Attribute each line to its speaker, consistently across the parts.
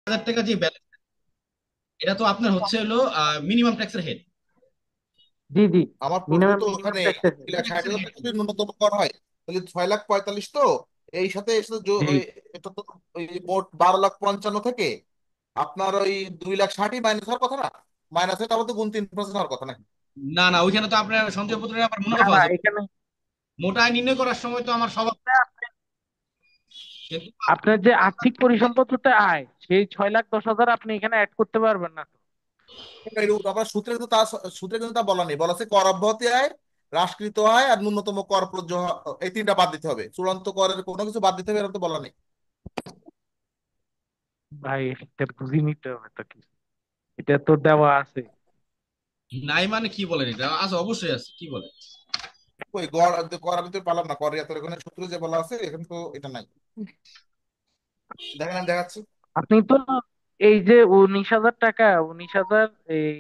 Speaker 1: হাজার টাকা যে ব্যালেন্স, এটা তো আপনার হচ্ছে হলো মিনিমাম ট্যাক্সের হেড।
Speaker 2: জি জি।
Speaker 3: আমার প্রশ্ন
Speaker 2: মিনিমাম
Speaker 3: তো
Speaker 2: মিনিমাম
Speaker 3: ওখানে
Speaker 2: ট্যাক্সের।
Speaker 3: 2,60,000 টাকা যদি ন্যূনতম কর হয়, তাহলে 6,45,000 তো এই সাথে এর সাথে
Speaker 2: জি।
Speaker 3: এটা তো ওই মোট 12,55,000 থেকে আপনার ওই 2,60,000 মাইনাস হওয়ার কথা না? মাইনাস হয়ে তারপর তো গুণ 3% হওয়ার কথা নাকি?
Speaker 1: না না, ওইখানে তো আপনার সঞ্চয়পত্রের আবার
Speaker 2: না
Speaker 1: মুনাফা
Speaker 2: না,
Speaker 1: আছে।
Speaker 2: এখানে
Speaker 1: মোটা আয় নির্ণয় করার সময় তো আমার সবার, কিন্তু
Speaker 2: আপনার যে আর্থিক পরিসম্পত্তিতে আয়, সেই 6,10,000 আপনি এখানে অ্যাড করতে পারবেন না তো।
Speaker 3: আবার সূত্রে কিন্তু তা বলা নেই, বলা আছে কর অব্যাহতি আয়, হ্রাসকৃত আয় আর ন্যূনতম কর এই তিনটা বাদ দিতে হবে, চূড়ান্ত করের কোনো কিছু বাদ দিতে হবে এরকম তো বলা নেই।
Speaker 2: ভাই এটা বুঝি নিতে হবে তো কি, এটা তো দেওয়া আছে।
Speaker 1: নাই মানে কি বলেন, এটা আছে, অবশ্যই আছে, কি বলেন।
Speaker 3: ওই গড় কর আমি তো পারলাম না, কর ইয়াতের ওখানে সূত্রে যে বলা আছে এখানে তো এটা নাই। দেখেন আমি দেখাচ্ছি।
Speaker 2: আপনি তো এই যে 19,000 টাকা, 19,000 এই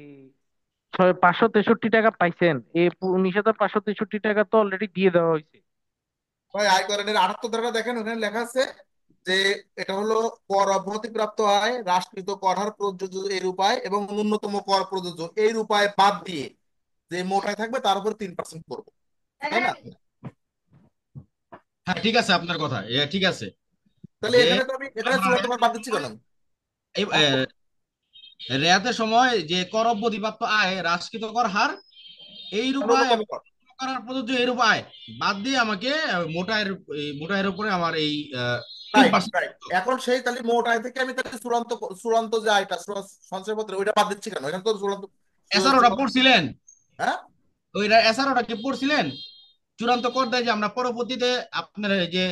Speaker 2: 563 টাকা পাইছেন, এই 19,563 টাকা তো অলরেডি দিয়ে দেওয়া হয়েছে।
Speaker 3: ভাই আয় করের 78 ধারা দেখেন, ওখানে লেখা আছে যে এটা হলো কর অব্যাহতি প্রাপ্ত আয়, হ্রাসকৃত কর হার প্রযোজ্য এর উপায় এবং ন্যূনতম কর প্রযোজ্য এর উপায় বাদ দিয়ে যে মোটায় থাকবে তার উপর 3% পড়বে, তাই না?
Speaker 1: হ্যাঁ ঠিক আছে, আপনার কথা ঠিক আছে।
Speaker 3: তাহলে
Speaker 1: যে
Speaker 3: এখানে তো আমি এখানে চূড়ান্ত মান বাদ দিচ্ছি কেন আমি?
Speaker 1: এই রেয়াতের সময় যে কর অব্যাহতিপ্রাপ্ত আয়, হ্রাসকৃত কর হার এই রূপায়
Speaker 3: ন্যূনতম
Speaker 1: এবং
Speaker 3: কর।
Speaker 1: করার প্রযোজ্য এই রূপায় বাদ দিয়ে আমাকে মোটায়ের, এই মোটায়ের উপরে আমার এই তিন
Speaker 3: রাইট
Speaker 1: পার্সেন্ট
Speaker 3: রাইট, এখন সেই তাহলে মোট আয় থেকে আমি তাহলে চূড়ান্ত চূড়ান্ত যে আয়টা সঞ্চয়পত্রে ওইটা বাদ দিচ্ছি কেন? এখানে তো চূড়ান্ত
Speaker 1: এসআরওটা
Speaker 3: চূড়ান্ত-
Speaker 1: পড়ছিলেন?
Speaker 3: হ্যাঁ।
Speaker 1: ওইটা এসআরওটা কি পড়ছিলেন? চূড়ান্ত কর দেয় যে আমরা পরবর্তীতে আপনার এই যে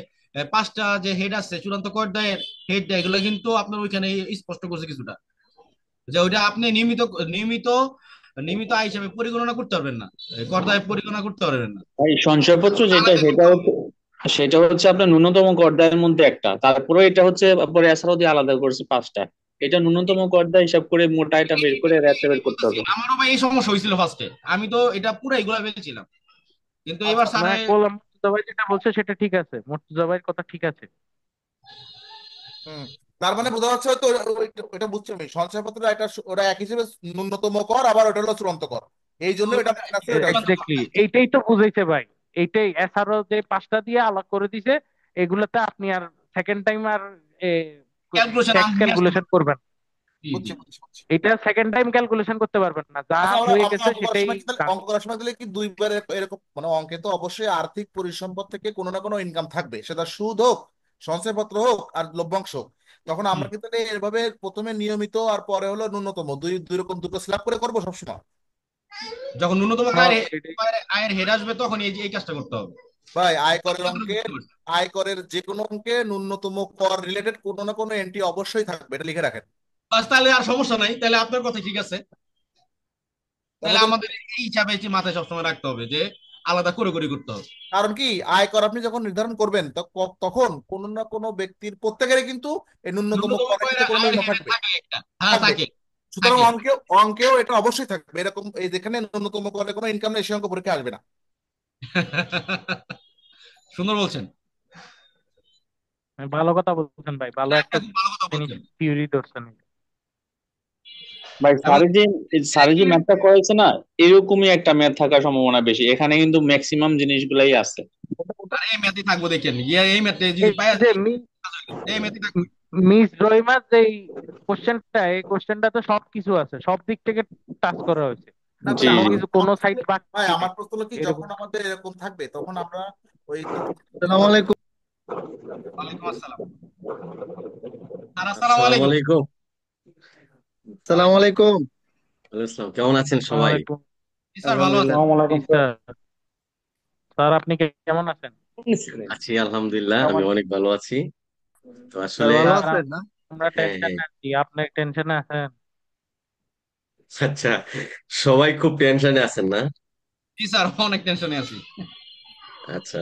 Speaker 1: পাঁচটা যে হেড আছে চূড়ান্ত কর দায়ের হেড দেয়, এগুলো কিন্তু আপনার ওইখানে স্পষ্ট করছে কিছুটা, যে ওইটা আপনি নিয়মিত নিয়মিত নিয়মিত আয় হিসাবে পরিগণনা করতে পারবেন না, কর দায় পরিগণনা করতে পারবেন না,
Speaker 4: ভাই সঞ্চয়পত্র যেটা
Speaker 1: আলাদা
Speaker 4: সেটা
Speaker 1: করতে হবে।
Speaker 4: হচ্ছে, সেটা হচ্ছে আপনার ন্যূনতম করদায়ের মধ্যে একটা, তারপরে এটা হচ্ছে পরে এছাড়াও দিয়ে আলাদা করছে পাঁচটা। এটা ন্যূনতম করদায় হিসাব করে মোটা এটা বের করে র্যাটটা বের করতে হবে।
Speaker 1: আমারও ভাই এই সমস্যা হয়েছিল ফার্স্টে, আমি তো এটা পুরো এগুলা ফেলছিলাম, কিন্তু এবার
Speaker 3: আচ্ছা।
Speaker 1: স্যারে।
Speaker 2: মানে কোলাম মুর্তজা ভাই যেটা বলছে সেটা ঠিক আছে, মুর্তজা ভাইয়ের কথা ঠিক আছে।
Speaker 3: হুম। তার মানে বোঝা যাচ্ছে হয়তো এটা বুঝছি আমি, সঞ্চয়পত্র এটা ওরা এক হিসেবে ন্যূনতম কর, আবার ওটা হলো চূড়ান্ত কর, এই জন্য এটা মাইনাসে এটা হয়েছে।
Speaker 2: এক্স্যাক্টলি, এইটাই তো বুঝাইছে ভাই। এইটাই এসআরও যে পাঁচটা দিয়ে আলাদা করে দিছে, এগুলাতে আপনি আর সেকেন্ড টাইম আর
Speaker 1: ক্যালকুলেশন
Speaker 2: ট্যাক্স
Speaker 1: নিয়ে আসতে
Speaker 2: ক্যালকুলেশন
Speaker 1: পারবো।
Speaker 2: করবেন।
Speaker 1: জি জি।
Speaker 3: বুঝছি বুঝছি বুঝছি।
Speaker 2: এটা সেকেন্ড টাইম ক্যালকুলেশন করতে পারবেন না, যা
Speaker 3: আচ্ছা, আমরা
Speaker 2: হয়ে
Speaker 3: আমরা
Speaker 2: গেছে
Speaker 3: অঙ্ক করার
Speaker 2: সেটাই
Speaker 3: সময় কি তাহলে
Speaker 2: done।
Speaker 3: অঙ্ক করার সময় দিলে কি দুইবার এরকম মানে অঙ্কে তো অবশ্যই আর্থিক পরিসম্পদ থেকে কোনো না কোনো ইনকাম থাকবে, সেটা সুদ হোক, সঞ্চয়পত্র হোক আর লভ্যাংশ হোক, তখন আমরা
Speaker 1: হুম।
Speaker 3: কি তাহলে এভাবে প্রথমে নিয়মিত আর পরে হলো ন্যূনতম দুই দুই রকম দুটো স্ল্যাব করে করবো সবসময়?
Speaker 1: যখন ন্যূনতম
Speaker 2: হ্যাঁ এটাই।
Speaker 1: আয়ের হেড আসবে তখন এই যে এই কাজটা করতে হবে।
Speaker 3: ভাই
Speaker 1: যতটুকু বুঝতে পারছি।
Speaker 3: আয়করের যে কোনো অঙ্কে ন্যূনতম কর রিলেটেড কোনো না কোনো এন্ট্রি অবশ্যই থাকবে, এটা লিখে রাখেন।
Speaker 1: বাস, তাহলে আর সমস্যা নাই, তাহলে আপনার কথা ঠিক আছে। তাহলে
Speaker 3: তাহলে
Speaker 1: আমাদের এই হিসাবে যে মাথায় সবসময় রাখতে হবে যে আলাদা করে করে করতে হবে।
Speaker 3: কারণ কি, আয়কর আপনি যখন নির্ধারণ করবেন তখন কোনো না কোনো ব্যক্তির প্রত্যেকেরই কিন্তু এই ন্যূনতম
Speaker 1: ন্যূনতম
Speaker 3: করের
Speaker 1: করে
Speaker 3: কিন্তু কোনো না
Speaker 1: আয়ের
Speaker 3: কোনো
Speaker 1: হেডে
Speaker 3: থাকবে।
Speaker 1: থাকে একটা, হ্যাঁ
Speaker 3: থাকবে।
Speaker 1: থাকে।
Speaker 3: সুতরাং
Speaker 1: থাকে।
Speaker 3: অঙ্কেও এটা অবশ্যই থাকবে এরকম, এই যেখানে ন্যূনতম করে কোনো ইনকাম নেই সে অঙ্ক পরীক্ষা আসবে না।
Speaker 1: সুন্দর বলছেন।
Speaker 2: ভালো কথা বলছেন ভাই, ভালো
Speaker 1: এটা
Speaker 2: একটা
Speaker 1: একটা খুব ভালো কথা
Speaker 2: জিনিস
Speaker 1: বলছেন।
Speaker 2: থিওরি ধরছেন।
Speaker 4: ভাই
Speaker 1: এবং
Speaker 4: স্যারে যে ম্যাথটা করেছে না, এরকমই একটা ম্যাথ থাকার সম্ভাবনা বেশি, এখানে কিন্তু ম্যাক্সিমাম জিনিসগুলাই আছে।
Speaker 3: ওটা
Speaker 1: আর এই ম্যাথই থাকবো দেখেন, এই ম্যাথে যদি
Speaker 2: এই
Speaker 1: পাই
Speaker 2: যে
Speaker 1: এই ম্যাথই থাকবো।
Speaker 2: মিস রহিমার যে কোশ্চেনটা, এই কোশ্চেনটা তো সবকিছু আছে, সব দিক থেকে টাচ করা হয়েছে।
Speaker 3: না
Speaker 4: জি
Speaker 3: তাহলে
Speaker 2: কোনো
Speaker 4: জি।
Speaker 2: কিছু কোনো সাইড
Speaker 3: ভাই
Speaker 2: বাকি
Speaker 3: আমার
Speaker 2: নেই
Speaker 3: প্রশ্ন হলো কি,
Speaker 2: এরকম।
Speaker 3: যখন আমাদের এরকম থাকবে তখন আমরা ওই
Speaker 5: আসসালামু আলাইকুম।
Speaker 1: ওয়ালাইকুম আসসালাম। স্যার আসসালামু
Speaker 5: আসসালামু
Speaker 1: আলাইকুম।
Speaker 5: আলাইকুম। আসসালামু
Speaker 1: ওয়ালাইকুম আসসালাম।
Speaker 5: আলাইকুম। ওয়ালাইকুম আসসালাম। কেমন আছেন
Speaker 2: আসসালামু
Speaker 5: সবাই?
Speaker 2: আলাইকুম।
Speaker 1: জি স্যার, ভালো আছি।
Speaker 5: আলহামদুলিল্লাহ।
Speaker 4: আসসালামু
Speaker 2: জি
Speaker 4: আলাইকুম স্যার।
Speaker 2: স্যার। স্যার আপনি কেমন আছেন?
Speaker 5: আছি আলহামদুলিল্লাহ, আমি অনেক ভালো আছি। তো
Speaker 3: স্যার
Speaker 5: আসলে
Speaker 3: ভালো
Speaker 2: স্যার
Speaker 3: আছেন না?
Speaker 2: আমরা
Speaker 5: হ্যাঁ হ্যাঁ।
Speaker 2: টেনশনে আছি, আপনি টেনশনে আছেন?
Speaker 5: আচ্ছা, সবাই খুব টেনশনে আছেন না?
Speaker 1: জি স্যার, অনেক টেনশনে আছি।
Speaker 5: আচ্ছা,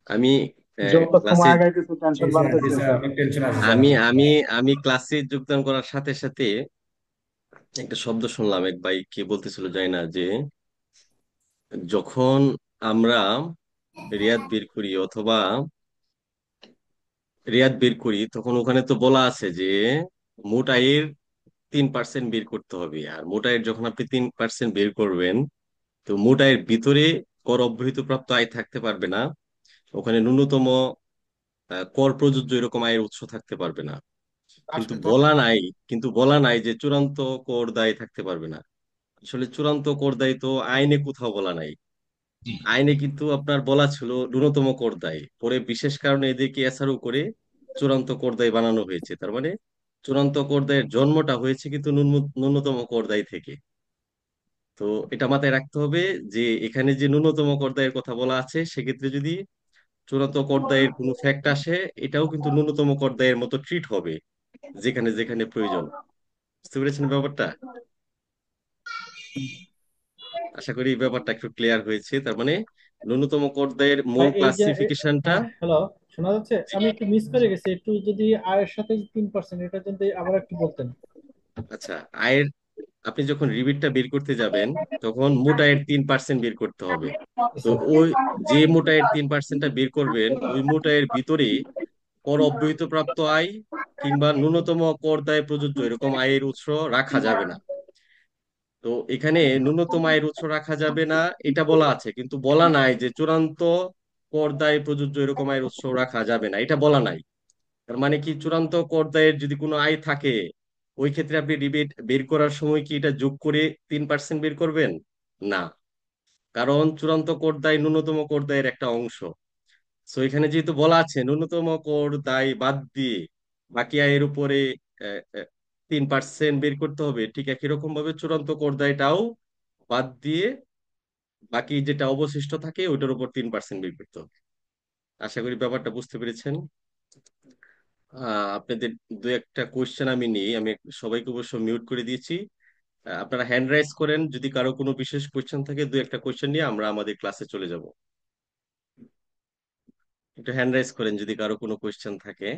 Speaker 5: আমি
Speaker 4: যত
Speaker 5: ক্লাসে
Speaker 4: সময় আগাইতেছে
Speaker 6: জি
Speaker 4: টেনশন
Speaker 6: স্যার, জি
Speaker 4: বাড়তেছে।
Speaker 6: স্যার, অনেক টেনশন আছে স্যার
Speaker 5: আমি
Speaker 6: আমার।
Speaker 5: আমি আমি ক্লাসে যোগদান করার সাথে সাথে একটা শব্দ শুনলাম, এক ভাই কি বলতেছিল জানি না, যে যখন আমরা রিয়াদ বের করি অথবা তখন ওখানে তো বলা আছে যে মোট আয়ের 3% বের করতে হবে। আর মোট আয়ের যখন আপনি 3% বের করবেন, তো মোট আয়ের ভিতরে কর অব্যাহত প্রাপ্ত আয় থাকতে পারবে না। ওখানে ন্যূনতম কর প্রযোজ্য এরকম আয়ের উৎস থাকতে পারবে না। কিন্তু
Speaker 3: রাষ্ট্রীয়
Speaker 5: বলা নাই, বলা নাই যে চূড়ান্ত কর দায় থাকতে পারবে না। আসলে চূড়ান্ত কর দায় তো আইনে কোথাও বলা নাই।
Speaker 1: জি।
Speaker 5: আইনে কিন্তু আপনার বলা ছিল ন্যূনতম কর দায়, পরে বিশেষ কারণে এদেরকে এসআরও করে চূড়ান্ত কর দায় বানানো হয়েছে। তার মানে চূড়ান্ত কর দায়ের জন্মটা হয়েছে কিন্তু ন্যূনতম কর দায় থেকে। তো এটা মাথায় রাখতে হবে যে এখানে যে ন্যূনতম কর দায়ের কথা বলা আছে, সেক্ষেত্রে যদি চূড়ান্ত কর দায়ের কোনো ফ্যাক্ট আসে, এটাও কিন্তু ন্যূনতম কর দায়ের মতো ট্রিট হবে যেখানে যেখানে প্রয়োজন। বুঝতে পেরেছেন ব্যাপারটা? আশা করি এই ব্যাপারটা একটু ক্লিয়ার হয়েছে। তার মানে ন্যূনতম কর দায়ের মূল
Speaker 6: ভাই এই যে
Speaker 5: ক্লাসিফিকেশনটা।
Speaker 6: হ্যালো, শোনা যাচ্ছে? আমি একটু মিস করে গেছি, একটু যদি আয়ের সাথে 3% এটা যদি আবার একটু বলতেন।
Speaker 5: আচ্ছা, আয়ের, আপনি যখন রিবিটটা বের করতে যাবেন তখন মোট আয়ের 3% বের করতে হবে। তো
Speaker 6: আচ্ছা।
Speaker 5: ওই যে মোট আয়ের 3%টা বের করবেন, ওই মোট আয়ের ভিতরে কর অব্যাহত প্রাপ্ত আয় কিংবা ন্যূনতম কর দায় প্রযোজ্য এরকম আয়ের উৎস রাখা যাবে না। তো এখানে ন্যূনতম আয়ের উৎস রাখা যাবে না এটা বলা আছে, কিন্তু বলা নাই যে চূড়ান্ত কর দায় প্রযোজ্য এরকম আয়ের উৎস রাখা যাবে না, এটা বলা নাই। তার মানে কি চূড়ান্ত কর দায়ের যদি কোনো আয় থাকে, ওই ক্ষেত্রে আপনি রিবেট বের করার সময় কি এটা যোগ করে 3% বের করবেন? না, কারণ চূড়ান্ত কর দায় ন্যূনতম কর দায়ের একটা অংশ। সো এখানে যেহেতু বলা আছে ন্যূনতম কর দায় বাদ দিয়ে বাকি আয়ের উপরে 3% বের করতে হবে, ঠিক একই রকম ভাবে চূড়ান্ত কর দায়টাও বাদ দিয়ে বাকি যেটা অবশিষ্ট থাকে ওইটার উপর 3% বের করতে হবে। আশা করি ব্যাপারটা বুঝতে পেরেছেন। আপনাদের দু একটা কোয়েশ্চেন আমি নিই, আমি সবাইকে অবশ্য মিউট করে দিয়েছি। আপনারা হ্যান্ড রাইজ করেন যদি কারো কোনো বিশেষ কোয়েশ্চেন থাকে, দু একটা কোয়েশ্চেন নিয়ে আমরা আমাদের ক্লাসে চলে যাব। একটু হ্যান্ড রাইজ করেন যদি কারো কোনো কোয়েশ্চেন থাকে।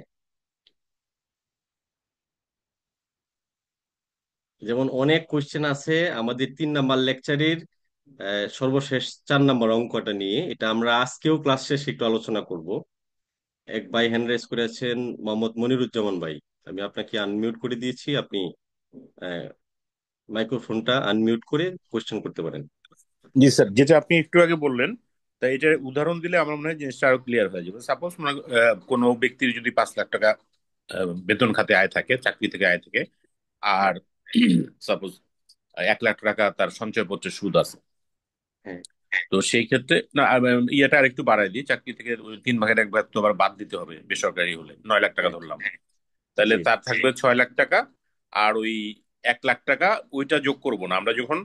Speaker 5: যেমন অনেক কোয়েশ্চেন আছে আমাদের 3 নাম্বার লেকচারের সর্বশেষ 4 নাম্বার অঙ্কটা নিয়ে, এটা আমরা আজকেও ক্লাস শেষে একটু আলোচনা করব। এক ভাই হ্যান্ড রাইজ করেছেন, মোহাম্মদ মনিরুজ্জামান ভাই। আমি আপনাকে আনমিউট করে দিয়েছি, আপনি মাইক্রোফোনটা আনমিউট করে কোয়েশ্চেন করতে পারেন।
Speaker 7: জি স্যার, যেটা আপনি একটু আগে বললেন, তাই এটার উদাহরণ দিলে আমার মনে হয় জিনিসটা আরো ক্লিয়ার হয়ে যাবে। সাপোজ কোনো ব্যক্তির যদি 5 লাখ টাকা বেতন খাতে আয় থাকে, চাকরি থেকে আয় থাকে, আর সাপোজ 1 লাখ টাকা তার সঞ্চয়পত্রের সুদ আছে।
Speaker 5: হ্যাঁ,
Speaker 7: তো সেই ক্ষেত্রে না, ইয়েটা আর একটু বাড়াই দিই, চাকরি থেকে ওই 3 ভাগের 1 ভাগ তো আবার বাদ দিতে হবে, বেসরকারি হলে 9 লাখ টাকা
Speaker 5: হ্যাঁ,
Speaker 7: ধরলাম, তাহলে
Speaker 5: জি,
Speaker 7: তার থাকবে 6 লাখ টাকা। আর ওই 1 লাখ টাকা ওইটা যোগ করব না, আমরা যখন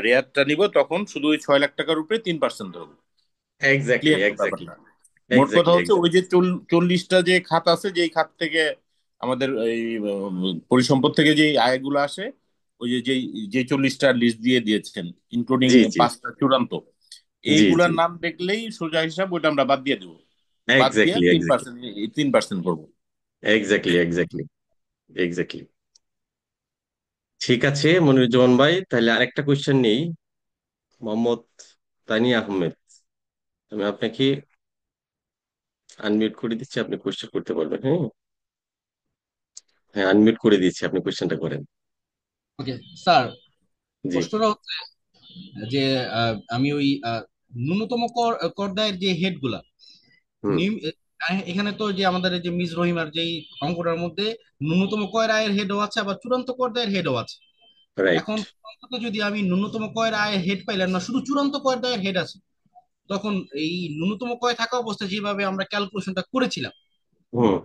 Speaker 7: রেয়ারটা নিব তখন শুধু ওই 6 লাখ টাকার উপরে 3% ধরবো।
Speaker 5: এক্স্যাক্টলি
Speaker 7: ক্লিয়ার তো
Speaker 5: এক্স্যাক্টলি
Speaker 7: ব্যাপারটা? মোট কথা
Speaker 5: এক্স্যাক্টলি
Speaker 7: হচ্ছে ওই
Speaker 5: এক্স্যাক্টলি।
Speaker 7: যে 40টা যে খাত আছে, যেই খাত থেকে আমাদের এই পরিসম্পদ থেকে যে আয়গুলো আসে, ওই যে যে যে 40টা লিস্ট দিয়ে দিয়েছেন, ইনক্লুডিং
Speaker 5: জি জি
Speaker 7: 5টা চূড়ান্ত,
Speaker 5: জি জি
Speaker 7: এইগুলার নাম দেখলেই সোজা হিসাব ওইটা আমরা বাদ দিয়ে দেবো। বাদ দিয়ে
Speaker 5: এক্স্যাক্টলি
Speaker 7: তিন
Speaker 5: এক্স্যাক্টলি
Speaker 7: পার্সেন্ট 3% করবো।
Speaker 5: Exactly exactly exactly. ঠিক আছে মনিরুজ্জামান ভাই, তাহলে আরেকটা কোয়েশ্চেন নেই। মোহাম্মদ তানি আহমেদ, আমি আপনাকে আনমিউট করে দিচ্ছি, আপনি কোয়েশ্চেন করতে পারবেন। হ্যাঁ, হ্যাঁ, আনমিউট করে দিচ্ছি, আপনি কোয়েশ্চেনটা করেন।
Speaker 1: ওকে স্যার,
Speaker 5: জি।
Speaker 1: প্রশ্নটা হচ্ছে যে আমি ওই ন্যূনতম কর কর দায়ের যে হেড গুলা
Speaker 5: হুম।
Speaker 1: এখানে তো যে আমাদের এই যে মিস রহিমার যেই অঙ্কটার মধ্যে ন্যূনতম কর আয়ের হেডও আছে, আবার চূড়ান্ত কর দায়ের হেডও আছে।
Speaker 5: রাইট।
Speaker 1: এখন অন্তত যদি আমি ন্যূনতম কর আয়ের হেড পাইলাম না, শুধু চূড়ান্ত কর দায়ের হেড আছে, তখন এই ন্যূনতম কয় থাকা অবস্থায় যেভাবে আমরা ক্যালকুলেশনটা করেছিলাম,
Speaker 5: হুম।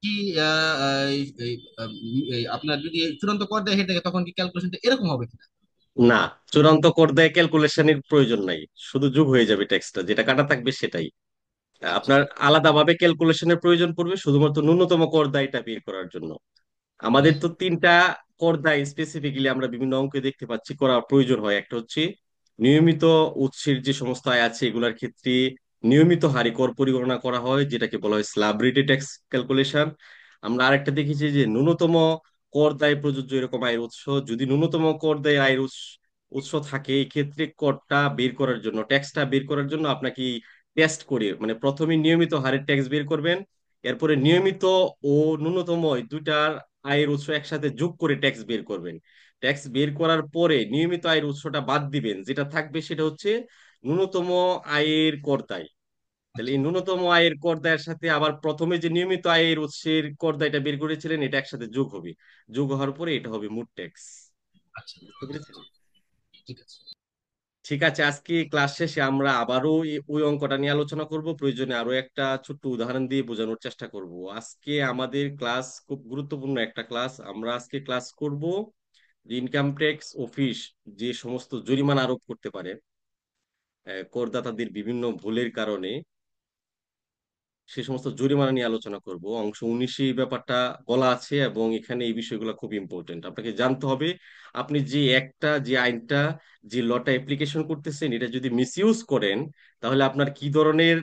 Speaker 1: কি আহ, আহ, এই এই, আপনার যদি চূড়ান্ত কর দায়ের হেড থাকে তখন কি ক্যালকুলেশনটা এরকম হবে কিনা?
Speaker 5: না, চূড়ান্ত কর দায় ক্যালকুলেশনের প্রয়োজন নাই, শুধু যোগ হয়ে যাবে টেক্সটটা, যেটা কাটা থাকবে সেটাই।
Speaker 1: আচ্ছা।
Speaker 5: আপনার আলাদাভাবে ক্যালকুলেশনের প্রয়োজন পড়বে শুধুমাত্র ন্যূনতম কর দায়টা বের করার জন্য।
Speaker 1: ওকে।
Speaker 5: আমাদের তো 3টা কর দায় স্পেসিফিক্যালি আমরা বিভিন্ন অঙ্কে দেখতে পাচ্ছি করা প্রয়োজন হয়। একটা হচ্ছে নিয়মিত উৎসের যে সমস্ত আয় আছে এগুলার ক্ষেত্রে নিয়মিত হারে কর পরিগণনা করা হয়, যেটাকে বলা হয় স্ল্যাব রেটে ট্যাক্স ক্যালকুলেশন। আমরা আরেকটা দেখেছি যে ন্যূনতম কর দায় প্রযোজ্য এরকম আয়ের উৎস, যদি ন্যূনতম কর দায় আয়ের উৎস থাকে, এই ক্ষেত্রে করটা বের করার জন্য, ট্যাক্সটা বের করার জন্য আপনাকে টেস্ট করে, মানে প্রথমে নিয়মিত হারে ট্যাক্স বের করবেন, এরপরে নিয়মিত ও ন্যূনতম এই দুইটার আয়ের উৎস একসাথে যোগ করে ট্যাক্স বের করবেন। ট্যাক্স বের করার পরে নিয়মিত আয়ের উৎসটা বাদ দিবেন, যেটা থাকবে সেটা হচ্ছে ন্যূনতম আয়ের কর দায়। তাহলে
Speaker 1: আচ্ছা
Speaker 5: এই ন্যূনতম আয়ের কর দায়ের সাথে আবার প্রথমে যে নিয়মিত আয়ের উৎসের কর দায়টা বের করেছিলেন এটা একসাথে যোগ হবে। যোগ হওয়ার পরে এটা হবে মোট ট্যাক্স।
Speaker 1: আচ্ছা
Speaker 5: বুঝতে পেরেছেন?
Speaker 1: ঠিক আছে।
Speaker 5: ঠিক আছে, আজকে ক্লাস শেষে আমরা আবারও ওই অঙ্কটা নিয়ে আলোচনা করব, প্রয়োজনে আরো একটা ছোট্ট উদাহরণ দিয়ে বোঝানোর চেষ্টা করব। আজকে আমাদের ক্লাস খুব গুরুত্বপূর্ণ একটা ক্লাস। আমরা আজকে ক্লাস করব ইনকাম ট্যাক্স অফিস যে সমস্ত জরিমানা আরোপ করতে পারে করদাতাদের বিভিন্ন ভুলের কারণে, সে সমস্ত জরিমানা নিয়ে আলোচনা করব। অংশ 19 এই ব্যাপারটা বলা আছে এবং এখানে এই বিষয়গুলো খুব ইম্পর্টেন্ট। আপনাকে জানতে হবে আপনি যে একটা যে আইনটা যে লটা অ্যাপ্লিকেশন করতেছেন এটা যদি মিসইউজ করেন তাহলে আপনার কি ধরনের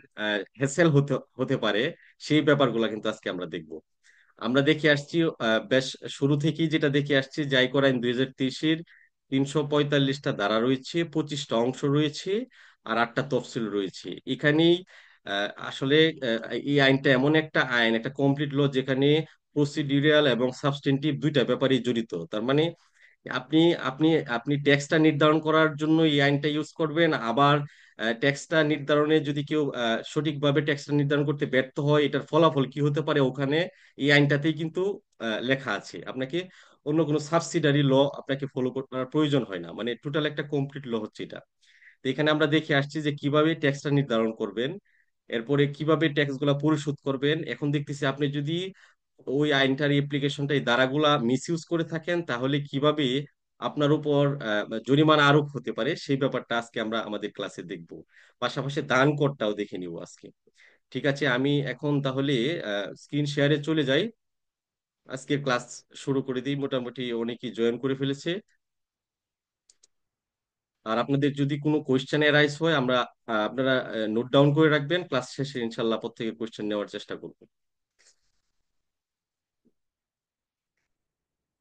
Speaker 5: হ্যাসেল হতে হতে পারে, সেই ব্যাপারগুলো কিন্তু আজকে আমরা দেখব। আমরা দেখে আসছি বেশ শুরু থেকেই যেটা দেখে আসছি যে আয়কর আইন 2023-এর 345টা ধারা রয়েছে, 25টা অংশ রয়েছে, আর 8টা তফসিল রয়েছে। এখানেই আসলে এই আইনটা এমন একটা আইন, একটা কমপ্লিট ল যেখানে প্রসিডিউরাল এবং সাবস্টেন্টিভ দুইটা ব্যাপারই জড়িত। তার মানে আপনি আপনি আপনি ট্যাক্সটা নির্ধারণ করার জন্য এই আইনটা ইউজ করবেন, আবার ট্যাক্সটা নির্ধারণে যদি কেউ সঠিকভাবে ট্যাক্সটা নির্ধারণ করতে ব্যর্থ হয় এটার ফলাফল কি হতে পারে ওখানে এই আইনটাতেই কিন্তু লেখা আছে। আপনাকে অন্য কোনো সাবসিডারি ল আপনাকে ফলো করার প্রয়োজন হয় না, মানে টোটাল একটা কমপ্লিট ল হচ্ছে এটা। তো এখানে আমরা দেখে আসছি যে কিভাবে ট্যাক্সটা নির্ধারণ করবেন, এরপরে কিভাবে ট্যাক্স গুলা পরিশোধ করবেন। এখন দেখতেছি আপনি যদি ওই আইনটার অ্যাপ্লিকেশনটা এই ধারাগুলা মিসইউজ করে থাকেন তাহলে কিভাবে আপনার উপর জরিমানা আরোপ হতে পারে সেই ব্যাপারটা আজকে আমরা আমাদের ক্লাসে দেখব। পাশাপাশি দান করটাও দেখে নিব আজকে। ঠিক আছে, আমি এখন তাহলে স্ক্রিন শেয়ারে চলে যাই, আজকের ক্লাস শুরু করে দিই। মোটামুটি অনেকেই জয়েন করে ফেলেছে। আর আপনাদের যদি কোনো কোয়েশ্চেন এরাইজ হয় আমরা আপনারা নোট ডাউন করে রাখবেন, ক্লাস শেষে ইনশাল্লাহ প্রত্যেকে কোয়েশ্চেন নেওয়ার চেষ্টা করব।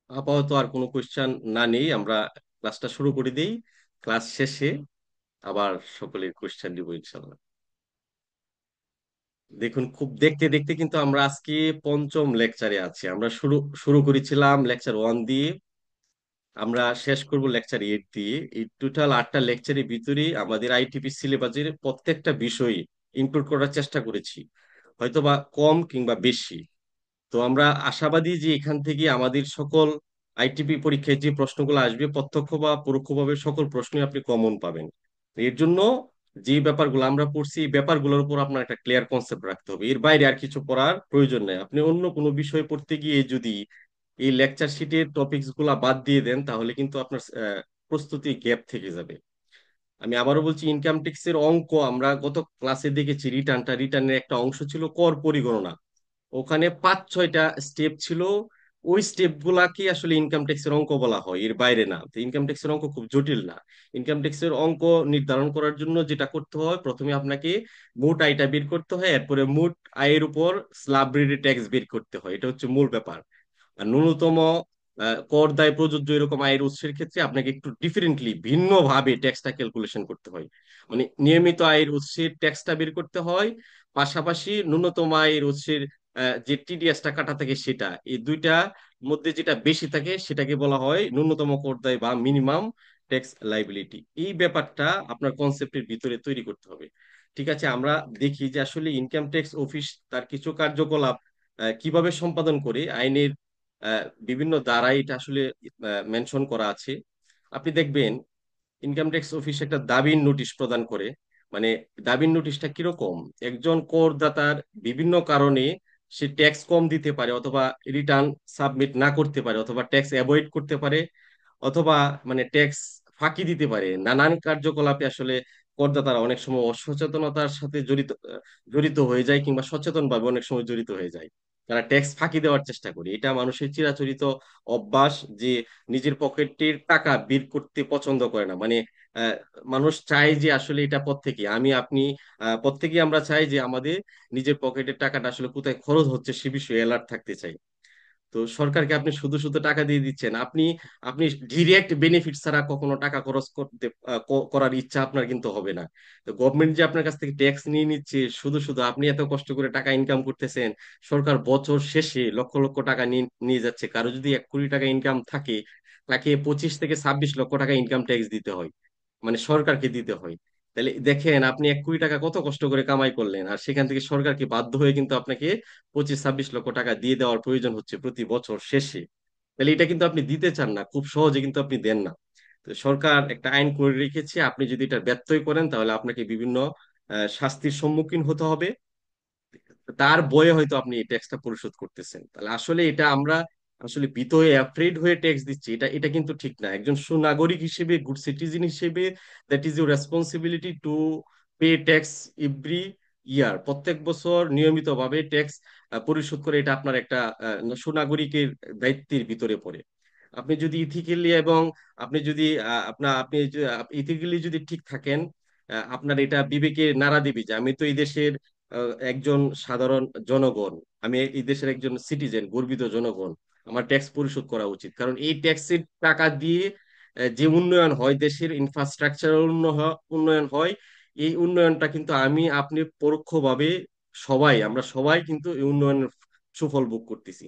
Speaker 5: আপাতত আর কোনো কোয়েশ্চেন না নেই, আমরা ক্লাসটা শুরু করে দিই। ক্লাস শেষে আবার সকলের কোয়েশ্চেন দিব ইনশাল্লাহ। দেখুন, খুব দেখতে দেখতে কিন্তু আমরা আজকে পঞ্চম লেকচারে আছি। আমরা শুরু শুরু করেছিলাম লেকচার 1 দিয়ে, আমরা শেষ করব লেকচার 8 দিয়ে। এই টোটাল 8টা লেকচারের ভিতরে আমাদের আইটিপি সিলেবাসের প্রত্যেকটা বিষয় ইনক্লুড করার চেষ্টা করেছি, হয়তোবা কম কিংবা বেশি। তো আমরা আশাবাদী যে এখান থেকে আমাদের সকল আইটিপি পরীক্ষায় যে প্রশ্নগুলো আসবে প্রত্যক্ষ বা পরোক্ষভাবে সকল প্রশ্নই আপনি কমন পাবেন। এর জন্য যে ব্যাপারগুলো আমরা পড়ছি এই ব্যাপারগুলোর উপর আপনার একটা ক্লিয়ার কনসেপ্ট রাখতে হবে, এর বাইরে আর কিছু পড়ার প্রয়োজন নেই। আপনি অন্য কোনো বিষয় পড়তে গিয়ে যদি এই লেকচার শিটের টপিকস গুলা বাদ দিয়ে দেন তাহলে কিন্তু আপনার প্রস্তুতি গ্যাপ থেকে যাবে। আমি আবারও বলছি, ইনকাম ট্যাক্স এর অঙ্ক আমরা গত ক্লাসে দেখেছি, রিটার্নের একটা অংশ ছিল কর পরিগণনা। ওখানে 5-6টা স্টেপ ছিল, ওই স্টেপ গুলাকে আসলে ইনকাম ট্যাক্সের অঙ্ক বলা হয়, এর বাইরে না। তো ইনকাম ট্যাক্সের অঙ্ক খুব জটিল না। ইনকাম ট্যাক্সের অঙ্ক নির্ধারণ করার জন্য যেটা করতে হয়, প্রথমে আপনাকে মোট আয়টা বের করতে হয়, এরপরে মোট আয়ের উপর স্ল্যাব রেটে ট্যাক্স বের করতে হয়, এটা হচ্ছে মূল ব্যাপার। আর ন্যূনতম কর দায় প্রযোজ্য এরকম আয়ের উৎসের ক্ষেত্রে আপনাকে একটু ডিফারেন্টলি ভিন্নভাবে ট্যাক্সটা ক্যালকুলেশন করতে হয়। মানে নিয়মিত আয়ের উৎসের ট্যাক্সটা বের করতে হয়, পাশাপাশি ন্যূনতম আয়ের উৎসের যে টিডিএসটা কাটা থাকে সেটা, এই দুইটা মধ্যে যেটা বেশি থাকে সেটাকে বলা হয় ন্যূনতম কর দায় বা মিনিমাম ট্যাক্স লাইবিলিটি। এই ব্যাপারটা আপনার কনসেপ্টের ভিতরে তৈরি করতে হবে। ঠিক আছে, আমরা দেখি যে আসলে ইনকাম ট্যাক্স অফিস তার কিছু কার্যকলাপ কিভাবে সম্পাদন করে আইনের বিভিন্ন ধারায় এটা আসলে মেনশন করা আছে। আপনি দেখবেন ইনকাম ট্যাক্স অফিস একটা দাবির নোটিশ প্রদান করে। মানে দাবির নোটিশটা কিরকম, একজন করদাতার বিভিন্ন কারণে সে ট্যাক্স কম দিতে পারে, অথবা রিটার্ন সাবমিট না করতে পারে, অথবা ট্যাক্স অ্যাভয়েড করতে পারে, অথবা মানে ট্যাক্স ফাঁকি দিতে পারে। নানান কার্যকলাপে আসলে করদাতারা অনেক সময় অসচেতনতার সাথে জড়িত হয়ে যায়, কিংবা সচেতন ভাবে অনেক সময় জড়িত হয়ে যায়। তারা ট্যাক্স ফাঁকি দেওয়ার চেষ্টা করে, এটা মানুষের চিরাচরিত অভ্যাস যে নিজের পকেটের টাকা বের করতে পছন্দ করে না। মানে আহ, মানুষ চায় যে আসলে এটা প্রত্যেকে আমি আপনি প্রত্যেকেই আমরা চাই যে আমাদের নিজের পকেটের টাকাটা আসলে কোথায় খরচ হচ্ছে সে বিষয়ে অ্যালার্ট থাকতে চাই। তো সরকারকে আপনি শুধু শুধু টাকা দিয়ে দিচ্ছেন, আপনি আপনি ডিরেক্ট বেনিফিট ছাড়া কখনো টাকা খরচ করতে করার ইচ্ছা আপনার কিন্তু হবে না। তো গভর্নমেন্ট যে আপনার কাছ থেকে ট্যাক্স নিয়ে নিচ্ছে, শুধু শুধু আপনি এত কষ্ট করে টাকা ইনকাম করতেছেন, সরকার বছর শেষে লক্ষ লক্ষ টাকা নিয়ে নিয়ে যাচ্ছে। কারো যদি 1 কোটি টাকা ইনকাম থাকে, তাকে 25 থেকে 26 লক্ষ টাকা ইনকাম ট্যাক্স দিতে হয়, মানে সরকারকে দিতে হয়। তাহলে দেখেন আপনি 1 কোটি টাকা কত কষ্ট করে কামাই করলেন, আর সেখান থেকে সরকারকে বাধ্য হয়ে কিন্তু আপনাকে 25-26 লক্ষ টাকা দিয়ে দেওয়ার প্রয়োজন হচ্ছে প্রতি বছর শেষে। তাহলে এটা কিন্তু আপনি দিতে চান না, খুব সহজে কিন্তু আপনি দেন না। তো সরকার একটা আইন করে রেখেছে, আপনি যদি এটা ব্যত্যয় করেন তাহলে আপনাকে বিভিন্ন শাস্তির সম্মুখীন হতে হবে। তার বয়ে হয়তো আপনি এই ট্যাক্সটা পরিশোধ করতেছেন। তাহলে আসলে এটা আমরা আসলে ভীত হয়ে অ্যাফ্রেড হয়ে ট্যাক্স দিচ্ছি, এটা কিন্তু ঠিক না। একজন সুনাগরিক হিসেবে, গুড সিটিজেন হিসেবে, that is your responsibility to pay tax every year. প্রত্যেক বছর নিয়মিতভাবে ট্যাক্স পরিশোধ করে, এটা আপনার একটা সুনাগরিকের দায়িত্বের ভিতরে পড়ে। আপনি যদি ইথিক্যালি এবং আপনি যদি আপনি ইথিক্যালি যদি ঠিক থাকেন, আপনার এটা বিবেকে নাড়া দিবে যে আমি তো এই দেশের একজন সাধারণ জনগণ, আমি এই দেশের একজন সিটিজেন, গর্বিত জনগণ, আমার ট্যাক্স পরিশোধ করা উচিত। কারণ এই ট্যাক্সের টাকা দিয়ে যে উন্নয়ন হয়, দেশের ইনফ্রাস্ট্রাকচার উন্নয়ন হয়, এই উন্নয়নটা কিন্তু আমি আপনি পরোক্ষভাবে সবাই, আমরা সবাই কিন্তু এই উন্নয়নের সুফল ভোগ করতেছি।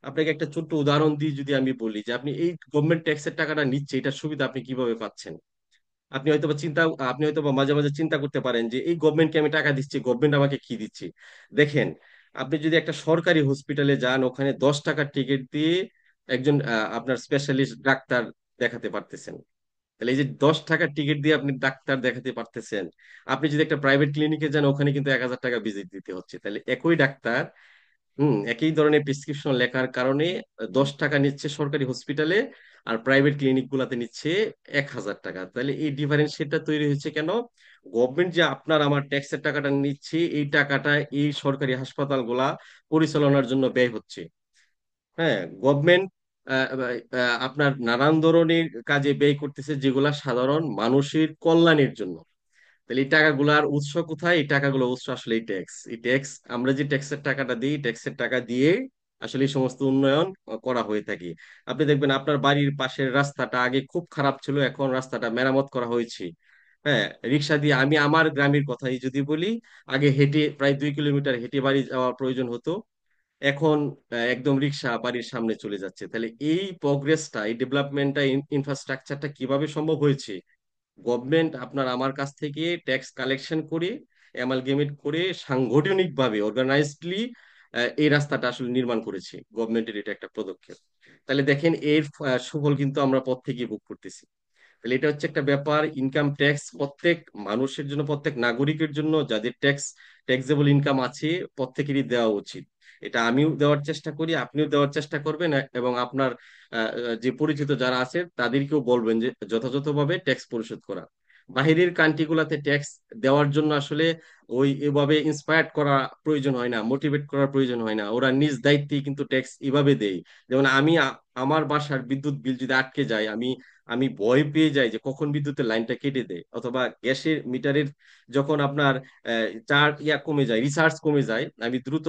Speaker 5: আপনাকে একটা ছোট্ট উদাহরণ দিয়ে যদি আমি বলি যে আপনি এই গভর্নমেন্ট ট্যাক্সের টাকাটা নিচ্ছে, এটার সুবিধা আপনি কিভাবে পাচ্ছেন। আপনি হয়তোবা মাঝে মাঝে চিন্তা করতে পারেন যে এই গভর্নমেন্টকে আমি টাকা দিচ্ছি, গভর্নমেন্ট আমাকে কি দিচ্ছে। দেখেন, আপনি যদি একটা সরকারি হসপিটালে যান, ওখানে 10 টাকার টিকিট দিয়ে একজন আপনার স্পেশালিস্ট ডাক্তার দেখাতে পারতেছেন। তাহলে এই যে 10 টাকার টিকিট দিয়ে আপনি ডাক্তার দেখাতে পারতেছেন, আপনি যদি একটা প্রাইভেট ক্লিনিকে যান, ওখানে কিন্তু 1,000 টাকা ভিজিট দিতে হচ্ছে। তাহলে একই ডাক্তার, একই ধরনের প্রেসক্রিপশন লেখার কারণে 10 টাকা নিচ্ছে সরকারি হসপিটালে, আর প্রাইভেট ক্লিনিক গুলাতে নিচ্ছে 1,000 টাকা। তাহলে এই ডিফারেন্সিয়েটটা তৈরি হয়েছে কেন? গভর্নমেন্ট যে আপনার আমার ট্যাক্সের টাকাটা নিচ্ছে, এই টাকাটা এই সরকারি হাসপাতাল গুলা পরিচালনার জন্য ব্যয় হচ্ছে। হ্যাঁ, গভর্নমেন্ট আপনার নানান ধরনের কাজে ব্যয় করতেছে, যেগুলা সাধারণ মানুষের কল্যাণের জন্য। তাহলে এই টাকাগুলার উৎস কোথায়? এই টাকাগুলো উৎস আসলে এই ট্যাক্স। এই ট্যাক্স, আমরা যে ট্যাক্সের টাকাটা দিই, ট্যাক্সের টাকা দিয়ে আসলে এই সমস্ত উন্নয়ন করা হয়ে থাকে। আপনি দেখবেন আপনার বাড়ির পাশের রাস্তাটা আগে খুব খারাপ ছিল, এখন রাস্তাটা মেরামত করা হয়েছে। হ্যাঁ, রিক্সা দিয়ে, আমি আমার গ্রামের কথাই যদি বলি, আগে হেঁটে প্রায় 2 কিলোমিটার হেঁটে বাড়ি যাওয়ার প্রয়োজন হতো, এখন একদম রিক্সা বাড়ির সামনে চলে যাচ্ছে। তাহলে এই প্রোগ্রেসটা, এই ডেভেলপমেন্টটা, ইনফ্রাস্ট্রাকচারটা কিভাবে সম্ভব হয়েছে? গভর্নমেন্ট আপনার আমার কাছ থেকে ট্যাক্স কালেকশন করে, অ্যামালগেমেট করে, সাংগঠনিকভাবে অর্গানাইজডলি এই রাস্তাটা আসলে নির্মাণ করেছে। গভর্নমেন্টের এটা একটা পদক্ষেপ। তাহলে দেখেন এর সুফল কিন্তু আমরা প্রত্যেকেই ভোগ করতেছি। তাহলে এটা হচ্ছে একটা ব্যাপার। ইনকাম ট্যাক্স প্রত্যেক মানুষের জন্য, প্রত্যেক নাগরিকের জন্য, যাদের ট্যাক্সেবল ইনকাম আছে, প্রত্যেকেরই দেওয়া উচিত। এটা আমিও দেওয়ার চেষ্টা করি, আপনিও দেওয়ার চেষ্টা করবেন, এবং আপনার যে পরিচিত যারা আছে তাদেরকেও বলবেন যে যথাযথভাবে ট্যাক্স পরিশোধ করা। বাহিরের কান্ট্রি গুলাতে ট্যাক্স দেওয়ার জন্য আসলে ওই এভাবে ইন্সপায়ার্ড করা প্রয়োজন হয় না, মোটিভেট করার প্রয়োজন হয় না, ওরা নিজ দায়িত্বেই কিন্তু ট্যাক্স এভাবে দেয়। যেমন আমি আমার বাসার বিদ্যুৎ বিল যদি আটকে যায়, আমি আমি ভয় পেয়ে যাই যে কখন বিদ্যুতের লাইনটা কেটে দেয়, অথবা গ্যাসের মিটারের যখন আপনার চার্জ কমে যায়, রিচার্জ কমে যায়, আমি দ্রুত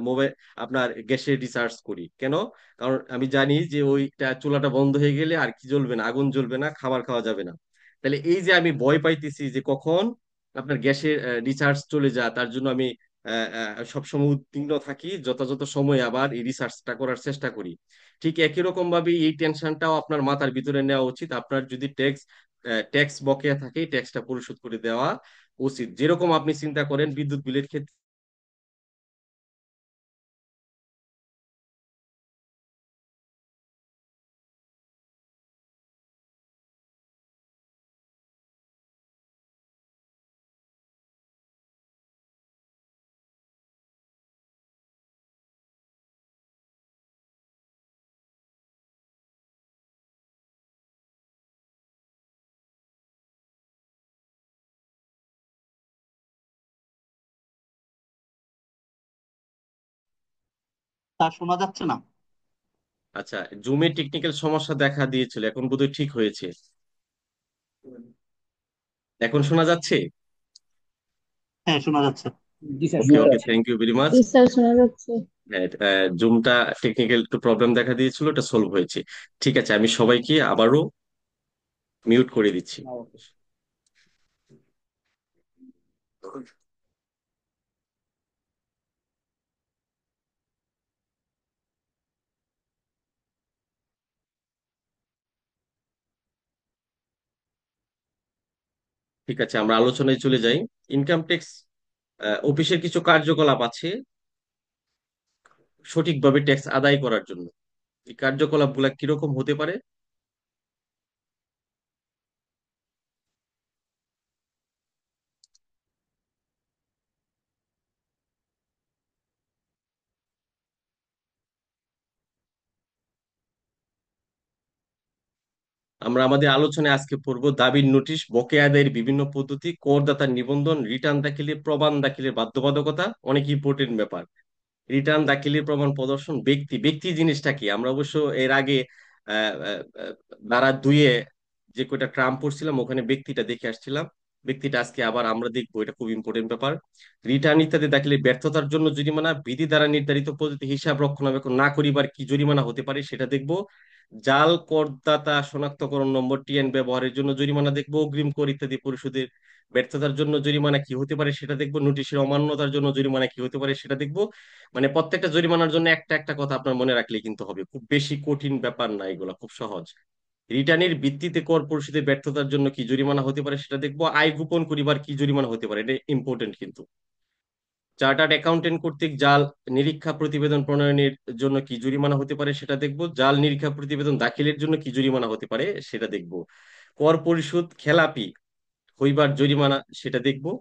Speaker 5: মোবাইল আপনার গ্যাসের রিচার্জ করি। কেন? কারণ আমি জানি যে ওইটা চুলাটা বন্ধ হয়ে গেলে আর কি জ্বলবে না, আগুন জ্বলবে না, খাবার খাওয়া যাবে না। তাহলে এই যে আমি ভয় পাইতেছি যে কখন আপনার গ্যাসের রিচার্জ চলে যায়, তার জন্য আমি সবসময় উদ্বিগ্ন থাকি, যথাযথ সময়ে আবার এই রিসার্চটা করার চেষ্টা করি। ঠিক একই রকম ভাবে এই টেনশনটাও আপনার মাথার ভিতরে নেওয়া উচিত। আপনার যদি ট্যাক্স বকেয়া থাকে, ট্যাক্সটা পরিশোধ করে দেওয়া উচিত। যেরকম আপনি চিন্তা করেন বিদ্যুৎ বিলের ক্ষেত্রে।
Speaker 8: তা শোনা যাচ্ছে না।
Speaker 5: আচ্ছা, জুমে টেকনিক্যাল সমস্যা দেখা দিয়েছিল, এখন বোধহয় ঠিক হয়েছে। এখন শোনা যাচ্ছে?
Speaker 8: হ্যাঁ, শোনা যাচ্ছে।
Speaker 5: Okay okay, thank you very much.
Speaker 9: জি স্যার, শোনা যাচ্ছে।
Speaker 5: জুমটা টেকনিক্যাল একটু প্রবলেম দেখা দিয়েছিল, এটা সলভ হয়েছে। ঠিক আছে, আমি সবাইকে আবারও মিউট করে দিচ্ছি। ঠিক আছে, আমরা আলোচনায় চলে যাই। ইনকাম ট্যাক্স অফিসের কিছু কার্যকলাপ আছে সঠিকভাবে ট্যাক্স আদায় করার জন্য। এই কার্যকলাপগুলা কিরকম হতে পারে? আমরা আমাদের আলোচনায় আজকে পড়বো দাবির নোটিশ, বকেয়া আদায়ের বিভিন্ন পদ্ধতি, করদাতার নিবন্ধন, রিটার্ন দাখিলের প্রমাণ দাখিলের বাধ্যবাধকতা, অনেক ইম্পর্টেন্ট ব্যাপার। রিটার্ন দাখিলের প্রমাণ প্রদর্শন, ব্যক্তি ব্যক্তি জিনিসটা কি, আমরা অবশ্য এর আগে ধারা 2-এ যে কয়টা ট্রাম পড়ছিলাম ওখানে ব্যক্তিটা দেখে আসছিলাম। ব্যক্তিটা আজকে আবার আমরা দেখবো, এটা খুব ইম্পর্টেন্ট ব্যাপার। রিটার্ন ইত্যাদি দাখিলে ব্যর্থতার জন্য জরিমানা, বিধি দ্বারা নির্ধারিত পদ্ধতি হিসাব রক্ষণাবেক্ষণ না করিবার কি জরিমানা হতে পারে সেটা দেখবো। জাল করদাতা শনাক্তকরণ নম্বর টিএন ব্যবহারের জন্য জরিমানা দেখবো। অগ্রিম কর ইত্যাদি পরিশোধের ব্যর্থতার জন্য জরিমানা কি হতে পারে সেটা দেখবো। নোটিশের অমান্যতার জন্য জরিমানা কি হতে পারে সেটা দেখবো। মানে প্রত্যেকটা জরিমানার জন্য একটা একটা কথা আপনার মনে রাখলেই কিন্তু হবে, খুব বেশি কঠিন ব্যাপার না, এগুলা খুব সহজ। রিটার্নের ভিত্তিতে কর পরিশোধের ব্যর্থতার জন্য কি জরিমানা হতে পারে সেটা দেখবো। আয় গোপন করিবার কি জরিমানা হতে পারে, এটা ইম্পর্টেন্ট কিন্তু। চার্টার্ড অ্যাকাউন্টেন্ট কর্তৃক জাল নিরীক্ষা প্রতিবেদন প্রণয়নের জন্য কি জরিমানা হতে পারে সেটা দেখবো। জাল নিরীক্ষা প্রতিবেদন দাখিলের জন্য কি জরিমানা হতে পারে সেটা দেখবো। কর পরিশোধ খেলাপি হইবার জরিমানা সেটা দেখবো।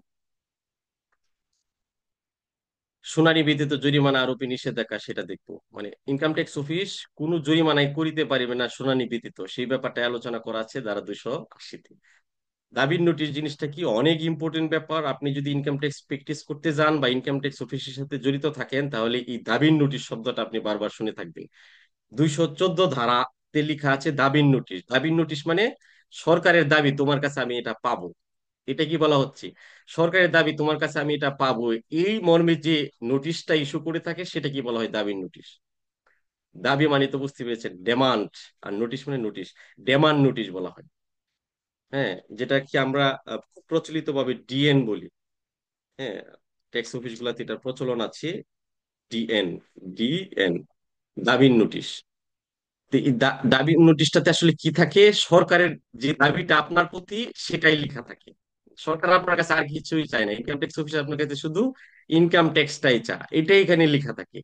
Speaker 5: শুনানি ব্যতীত জরিমানা আরোপি নিষেধাজ্ঞা সেটা দেখবো। মানে ইনকাম ট্যাক্স অফিস কোন জরিমানাই করিতে পারিবে না শুনানি ব্যতীত, সেই ব্যাপারটা আলোচনা করা আছে ধারা 280-তে। দাবির নোটিশ জিনিসটা কি, অনেক ইম্পর্টেন্ট ব্যাপার। আপনি যদি ইনকাম ট্যাক্স প্র্যাকটিস করতে যান বা ইনকাম ট্যাক্স অফিসের সাথে জড়িত থাকেন তাহলে এই দাবির নোটিশ শব্দটা আপনি বারবার শুনে থাকবেন। 214 ধারাতে লেখা আছে দাবির নোটিশ। দাবির নোটিশ মানে সরকারের দাবি তোমার কাছে আমি এটা পাবো, এটা কি বলা হচ্ছে, সরকারের দাবি তোমার কাছে আমি এটা পাবো, এই মর্মে যে নোটিশটা ইস্যু করে থাকে সেটা কি বলা হয়, দাবির নোটিশ। দাবি মানে তো বুঝতে পেরেছেন ডেমান্ড, আর নোটিশ মানে নোটিশ, ডেমান্ড নোটিশ বলা হয়। হ্যাঁ, যেটা কি আমরা খুব প্রচলিত ভাবে ডিএন বলি। হ্যাঁ, ট্যাক্স অফিস গুলাতে এটার প্রচলন আছে, ডিএন, ডিএন, দাবির নোটিশ। তো এই দাবির নোটিশটাতে আসলে কি থাকে, সরকারের যে দাবিটা আপনার প্রতি সেটাই লেখা থাকে। সরকার আপনার কাছে আর কিছুই চায় না, ইনকাম ট্যাক্স অফিস আপনার কাছে শুধু ইনকাম ট্যাক্সটাই চা, এটাই এখানে লেখা থাকে।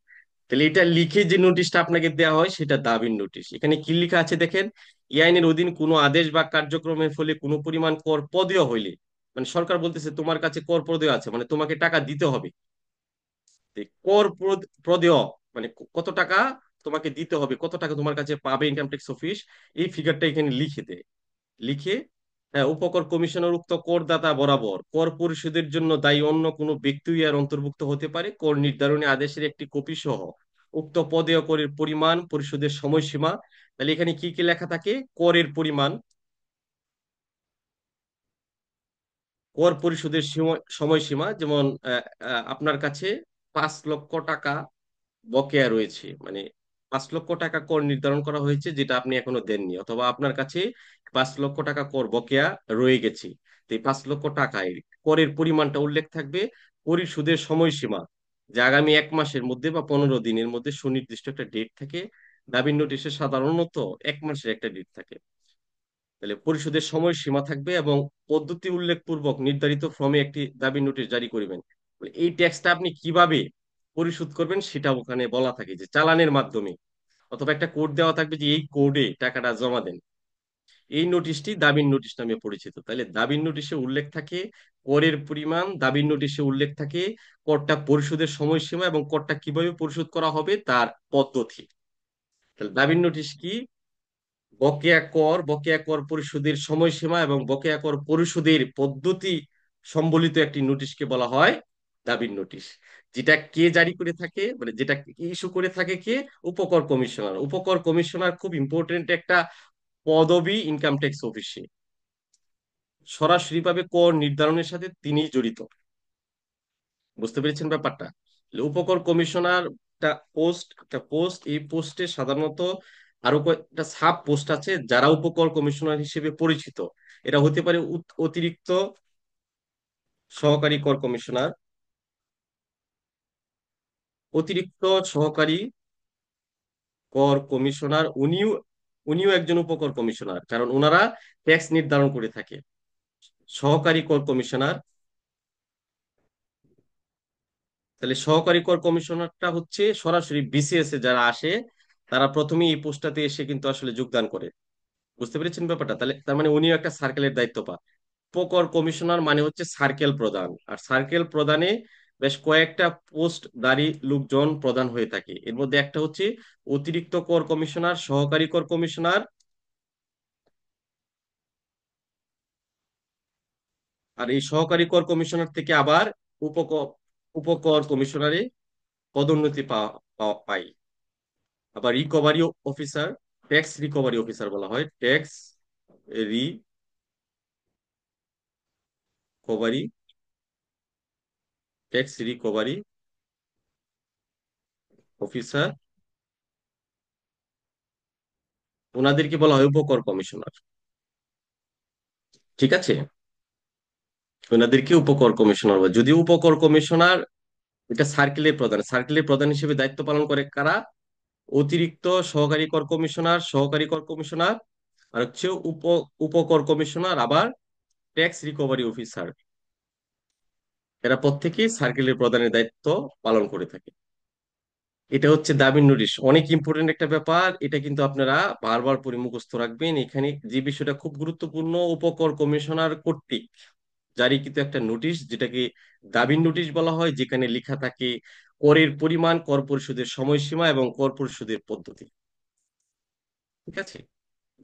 Speaker 5: তাহলে এটা লিখে যে নোটিশটা আপনাকে দেওয়া হয় সেটা দাবির নোটিশ। এখানে কি লেখা আছে দেখেন, এই আইনের অধীন কোনো আদেশ বা কার্যক্রমের ফলে কোনো পরিমাণ কর প্রদেয় হইলে, মানে সরকার বলতেছে তোমার কাছে কর প্রদেয় আছে মানে তোমাকে টাকা দিতে হবে। এই কর প্রদেয় মানে কত টাকা তোমাকে দিতে হবে, কত টাকা তোমার কাছে পাবে ইনকাম ট্যাক্স অফিস, এই ফিগারটা এখানে লিখে দেয়। লিখে, হ্যাঁ, উপকর কমিশনার উক্ত করদাতা বরাবর কর পরিশোধের জন্য দায়ী অন্য কোনো ব্যক্তি আর অন্তর্ভুক্ত হতে পারে কর নির্ধারণী আদেশের একটি কপি সহ উক্ত পদেয় করের পরিমাণ, পরিশোধের সময়সীমা। তাহলে এখানে কি কি লেখা থাকে, করের পরিমাণ, কর পরিশোধের সময়সীমা, যেমন আপনার কাছে 5 লক্ষ টাকা বকেয়া রয়েছে, মানে 5 লক্ষ টাকা কর নির্ধারণ করা হয়েছে যেটা আপনি এখনো দেননি, অথবা আপনার কাছে 5 লক্ষ টাকা কর বকেয়া রয়ে গেছে। তো এই 5 লক্ষ টাকায় করের পরিমাণটা উল্লেখ থাকবে, পরিশোধের সময়সীমা যে আগামী 1 মাসের মধ্যে বা 15 দিনের মধ্যে সুনির্দিষ্ট একটা ডেট থাকে। দাবির নোটিশে সাধারণত 1 মাসের একটা ডেট থাকে। তাহলে পরিশোধের সময়সীমা থাকবে এবং পদ্ধতি উল্লেখ পূর্বক নির্ধারিত ফর্মে একটি দাবি নোটিশ জারি করবেন। এই ট্যাক্সটা আপনি কিভাবে পরিশোধ করবেন সেটা ওখানে বলা থাকে, যে চালানের মাধ্যমে, অথবা একটা কোড দেওয়া থাকবে যে এই কোডে টাকাটা জমা দেন। এই নোটিশটি দাবির নোটিশ নামে পরিচিত। তাহলে দাবির নোটিশে উল্লেখ থাকে করের পরিমাণ, দাবির নোটিশে উল্লেখ থাকে করটা পরিশোধের সময়সীমা এবং করটা কিভাবে পরিশোধ করা হবে তার পদ্ধতি। তাহলে দাবির নোটিশ কি, বকেয়া কর পরিশোধের সময়সীমা এবং বকেয়া কর পরিশোধের পদ্ধতি সম্বলিত একটি নোটিশকে বলা হয় দাবির নোটিশ। যেটা কে জারি করে থাকে, মানে যেটা ইস্যু করে থাকে কে, উপকর কমিশনার। উপকর কমিশনার খুব ইম্পর্টেন্ট একটা পদবি ইনকাম ট্যাক্স অফিসে, সরাসরিভাবে কর নির্ধারণের সাথে তিনি জড়িত। বুঝতে পেরেছেন ব্যাপারটা? উপকর কমিশনার একটা পোস্ট এই পোস্টে সাধারণত আরো কয়েকটা সাব পোস্ট আছে যারা উপকর কমিশনার হিসেবে পরিচিত। এরা হতে পারে অতিরিক্ত সহকারী কর কমিশনার, অতিরিক্ত সহকারী কর কমিশনার, উনিও একজন উপকর কমিশনার, কারণ ওনারা ট্যাক্স নির্ধারণ করে থাকে। সহকারী কর কমিশনার, তাহলে সহকারী কর কমিশনারটা হচ্ছে সরাসরি বিসিএস এ যারা আসে তারা প্রথমেই এই পোস্টটাতে এসে কিন্তু আসলে যোগদান করে। বুঝতে পেরেছেন ব্যাপারটা? তাহলে তার মানে উনিও একটা সার্কেলের দায়িত্ব পান। উপকর কমিশনার মানে হচ্ছে সার্কেল প্রধান, আর সার্কেল প্রধানে বেশ কয়েকটা পোস্টধারী লোকজন প্রধান হয়ে থাকে। এর মধ্যে একটা হচ্ছে অতিরিক্ত কর কমিশনার, সহকারী কর কমিশনার, আর এই সহকারী কর কমিশনার থেকে আবার উপকর উপকর কমিশনারে পদোন্নতি পাই। আবার recovery officer, tax recovery officer বলা হয়, রিকভারি ট্যাক্স রিকভারি অফিসার, ওনাদেরকে বলা হয় উপকর কমিশনার। ঠিক আছে, ওনাদেরকে উপকর কমিশনার বলে। যদিও উপকর কমিশনার এটা সার্কেলের প্রধান হিসেবে দায়িত্ব পালন করে কারা? অতিরিক্ত সহকারী কর কমিশনার, সহকারী কর কমিশনার, আর হচ্ছে উপকর কমিশনার, আবার ট্যাক্স রিকভারি অফিসার। এরা প্রত্যেকেই সার্কেলের প্রধানের দায়িত্ব পালন করে থাকে। এটা হচ্ছে দাবির নোটিশ, অনেক ইম্পর্টেন্ট একটা ব্যাপার। এটা কিন্তু আপনারা বারবার পরে মুখস্থ রাখবেন। এখানে যে বিষয়টা খুব গুরুত্বপূর্ণ, উপকর কমিশনার কর্তৃক জারিকৃত একটা নোটিশ, যেটাকে দাবির নোটিশ বলা হয়, যেখানে লেখা থাকে করের পরিমাণ, কর পরিশোধের সময়সীমা এবং কর পরিশোধের পদ্ধতি। ঠিক আছে।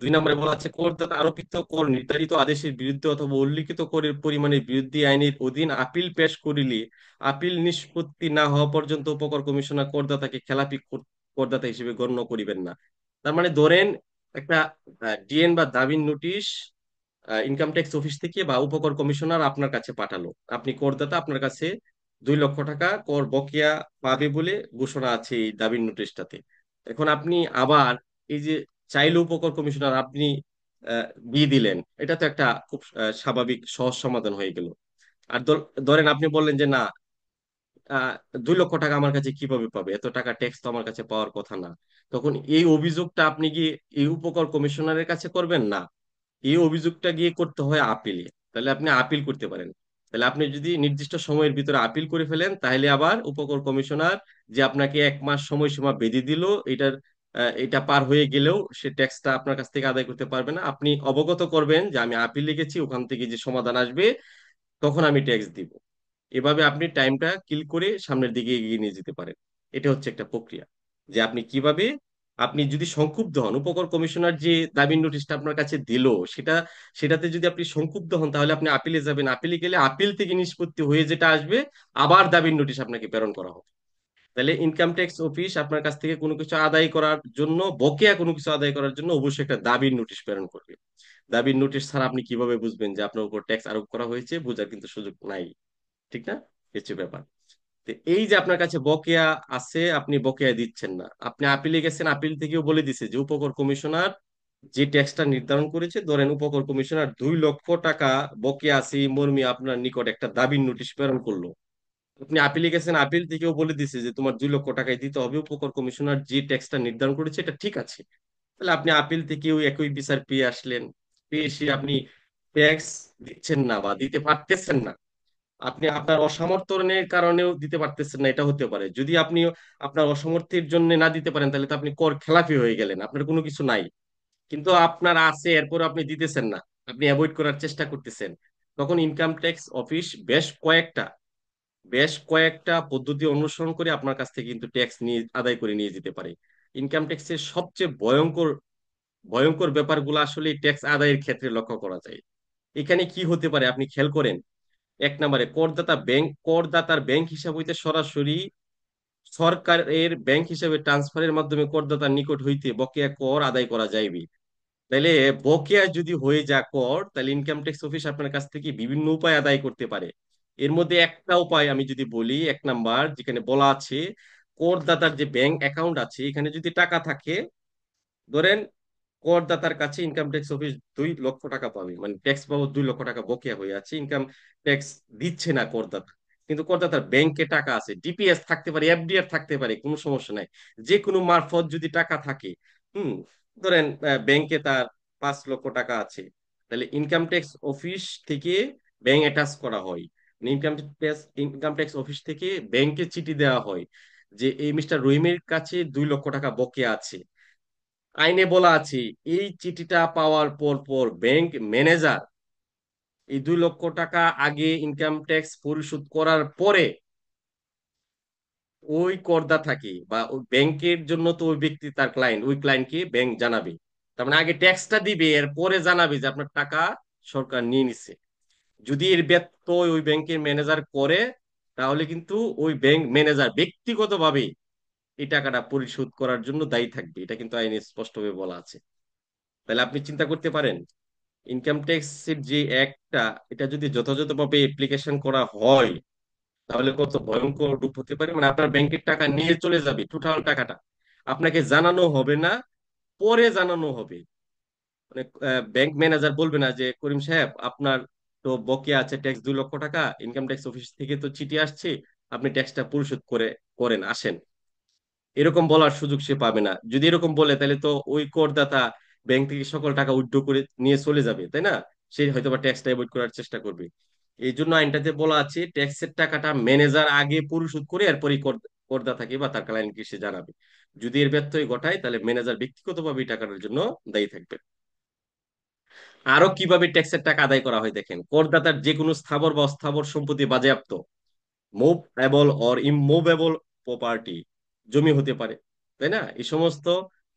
Speaker 5: 2 নম্বরে বলা আছে করদাতা আরোপিত কর নির্ধারিত আদেশের বিরুদ্ধে অথবা উল্লিখিত করের পরিমাণের বিরুদ্ধে আইনের অধীন আপিল পেশ করিলে আপিল নিষ্পত্তি না হওয়া পর্যন্ত উপকর কমিশনার করদাতাকে খেলাপি করদাতা হিসেবে গণ্য করিবেন না। তার মানে ধরেন একটা ডিএন বা দাবির নোটিশ ইনকাম ট্যাক্স অফিস থেকে বা উপকর কমিশনার আপনার কাছে পাঠালো, আপনি করদাতা, আপনার কাছে 2 লক্ষ টাকা কর বকেয়া পাবে বলে ঘোষণা আছে এই দাবির নোটিশটাতে। এখন আপনি আবার এই যে চাইলে উপকর কমিশনার আপনি দিয়ে দিলেন, এটা তো একটা খুব স্বাভাবিক সহজ সমাধান হয়ে গেল। আর ধরেন আপনি বললেন যে না, আহ 2 লক্ষ টাকা আমার কাছে কিভাবে পাবে, এত টাকা ট্যাক্স তো আমার কাছে পাওয়ার কথা না। তখন এই অভিযোগটা আপনি কি এই উপকর কমিশনারের কাছে করবেন না, এই অভিযোগটা গিয়ে করতে হয় আপিলে। তাহলে আপনি আপিল করতে পারেন। তাহলে আপনি যদি নির্দিষ্ট সময়ের ভিতরে আপিল করে ফেলেন, তাহলে আবার উপকর কমিশনার যে আপনাকে 1 মাস সময়সীমা বেঁধে দিল, এটা পার হয়ে গেলেও সে ট্যাক্সটা আপনার কাছ থেকে আদায় করতে পারবে না। আপনি অবগত করবেন যে আমি আপিল লিখেছি, ওখান থেকে যে সমাধান আসবে তখন আমি ট্যাক্স দিব। এভাবে আপনি টাইমটা কিল করে সামনের দিকে এগিয়ে নিয়ে যেতে পারেন। এটা হচ্ছে একটা প্রক্রিয়া, যে আপনি কিভাবে, আপনি যদি সংক্ষুব্ধ হন, উপকর কমিশনার যে দাবির নোটিশটা আপনার কাছে দিল সেটাতে যদি আপনি সংক্ষুব্ধ হন, তাহলে আপনি আপিলে যাবেন। আপিলে গেলে আপিল থেকে নিষ্পত্তি হয়ে যেটা আসবে, আবার দাবির নোটিশ আপনাকে প্রেরণ করা হবে। তাহলে ইনকাম ট্যাক্স অফিস আপনার কাছ থেকে কোনো কিছু আদায় করার জন্য, বকেয়া কোনো কিছু আদায় করার জন্য অবশ্যই একটা দাবির নোটিশ প্রেরণ করবে। দাবির নোটিশ ছাড়া আপনি কিভাবে বুঝবেন যে আপনার উপর ট্যাক্স আরোপ করা হয়েছে? বোঝার কিন্তু সুযোগ নাই। ঠিক না? কিছু ব্যাপার। তো এই যে আপনার কাছে বকেয়া আছে, আপনি বকেয়া দিচ্ছেন না, আপনি আপিলে গেছেন, আপিল থেকেও বলে দিছে যে উপকর কমিশনার যে ট্যাক্সটা নির্ধারণ করেছে, ধরেন উপকর কমিশনার 2 লক্ষ টাকা বকেয়া আছে এই মর্মে আপনার নিকট একটা দাবির নোটিশ প্রেরণ করলো। আপনি আপিলে গেছেন, আপিল থেকেও বলে দিছে যে তোমার 2 লক্ষ টাকায় দিতে হবে, উপকর কমিশনার যে ট্যাক্সটা নির্ধারণ করেছে এটা ঠিক আছে। তাহলে আপনি আপিল থেকেও একই বিচার পেয়ে আসলেন, পেয়ে এসে আপনি ট্যাক্স দিচ্ছেন না বা দিতে পারতেছেন না। আপনি আপনার অসামর্থ্যের কারণেও দিতে পারতেছেন না, এটা হতে পারে। যদি আপনি আপনার অসামর্থ্যের জন্য না দিতে পারেন, তাহলে তো আপনি কর খেলাপি হয়ে গেলেন, আপনার কোনো কিছু নাই। কিন্তু আপনার আছে, এরপর আপনি দিতেছেন না, আপনি অ্যাভয়েড করার চেষ্টা করতেছেন। তখন ইনকাম ট্যাক্স অফিস বেশ কয়েকটা পদ্ধতি অনুসরণ করে আপনার কাছ থেকে কিন্তু ট্যাক্স নিয়ে আদায় করে নিয়ে যেতে পারে। ইনকাম ট্যাক্সের সবচেয়ে ভয়ঙ্কর ভয়ঙ্কর ব্যাপারগুলো আসলে ট্যাক্স আদায়ের ক্ষেত্রে লক্ষ্য করা যায়। এখানে কি হতে পারে আপনি খেয়াল করেন। 1 নম্বরে করদাতার ব্যাংক হিসাব হইতে সরাসরি সরকারের ব্যাংক হিসাবে ট্রান্সফারের মাধ্যমে করদাতার নিকট হইতে বকেয়া কর আদায় করা যাইবে। তাইলে বকেয়া যদি হয়ে যা কর, তাহলে ইনকাম ট্যাক্স অফিস আপনার কাছ থেকে বিভিন্ন উপায় আদায় করতে পারে। এর মধ্যে একটা উপায় আমি যদি বলি, 1 নাম্বার যেখানে বলা আছে করদাতার যে ব্যাংক অ্যাকাউন্ট আছে এখানে যদি টাকা থাকে, ধরেন করদাতার কাছে ইনকাম ট্যাক্স অফিস 2 লক্ষ টাকা পাবে, মানে ট্যাক্স বাবদ 2 লক্ষ টাকা বকেয়া হয়ে আছে, ইনকাম ট্যাক্স দিচ্ছে না করদাতা। কিন্তু করদাতার ব্যাংকে টাকা আছে, ডিপিএস থাকতে পারে, এফডিআর থাকতে পারে, কোনো সমস্যা নাই। যে কোনো মারফত যদি টাকা থাকে, হুম, ধরেন ব্যাংকে তার 5 লক্ষ টাকা আছে, তাহলে ইনকাম ট্যাক্স অফিস থেকে ব্যাংক অ্যাটাচ করা হয়। ইনকাম ট্যাক্স অফিস থেকে ব্যাংকে চিঠি দেওয়া হয় যে এই মিস্টার রহিমের কাছে 2 লক্ষ টাকা বকেয়া আছে। আইনে বলা আছে এই চিঠিটা পাওয়ার পর পর ব্যাংক ম্যানেজার এই 2 লক্ষ টাকা আগে ইনকাম ট্যাক্স পরিশোধ করার পরে ওই করদাতাকে বা ওই ব্যাংকের জন্য তো ওই ব্যক্তি তার ক্লায়েন্ট, ওই ক্লায়েন্টকে ব্যাংক জানাবে। তার মানে আগে ট্যাক্সটা দিবে, এর পরে জানাবে যে আপনার টাকা সরকার নিয়ে নিচ্ছে। যদি এর ব্যত্যয় ওই ব্যাংকের ম্যানেজার করে, তাহলে কিন্তু ওই ব্যাংক ম্যানেজার ব্যক্তিগতভাবে এই টাকাটা পরিশোধ করার জন্য দায়ী থাকবে। এটা কিন্তু আইনে স্পষ্টভাবে বলা আছে। তাহলে আপনি চিন্তা করতে পারেন ইনকাম ট্যাক্সের যে একটা, এটা যদি যথাযথভাবে অ্যাপ্লিকেশন করা হয় তাহলে কত ভয়ঙ্কর রূপ হতে পারে। মানে আপনার ব্যাংকের টাকা নিয়ে চলে যাবে, টোটাল টাকাটা আপনাকে জানানো হবে না, পরে জানানো হবে। মানে ব্যাংক ম্যানেজার বলবে না যে করিম সাহেব আপনার তো বকেয়া আছে ট্যাক্স 2 লক্ষ টাকা, ইনকাম ট্যাক্স অফিস থেকে তো চিঠি আসছে, আপনি ট্যাক্সটা পরিশোধ করেন আসেন, এরকম বলার সুযোগ সে পাবে না। যদি এরকম বলে তাহলে তো ওই করদাতা ব্যাংক থেকে সকল টাকা উইথড্র করে নিয়ে চলে যাবে, তাই না? সে হয়তো বা ট্যাক্সটা অ্যাভয়েড করার চেষ্টা করবে। এই জন্য আইনটাতে বলা আছে ট্যাক্সের টাকাটা ম্যানেজার আগে পরিশোধ করে এরপরই করদাতাকে বা তার ক্লায়েন্টকে সে জানাবে। যদি এর ব্যত্যয় ঘটায় তাহলে ম্যানেজার ব্যক্তিগতভাবে এই টাকাটার জন্য দায়ী থাকবে। আরো কিভাবে ট্যাক্সের টাকা আদায় করা হয় দেখেন, করদাতার যে কোনো স্থাবর বা অস্থাবর সম্পত্তি বাজেয়াপ্ত, মুভেবল অর ইমুভেবল প্রপার্টি, জমি হতে পারে, তাই না? এই সমস্ত,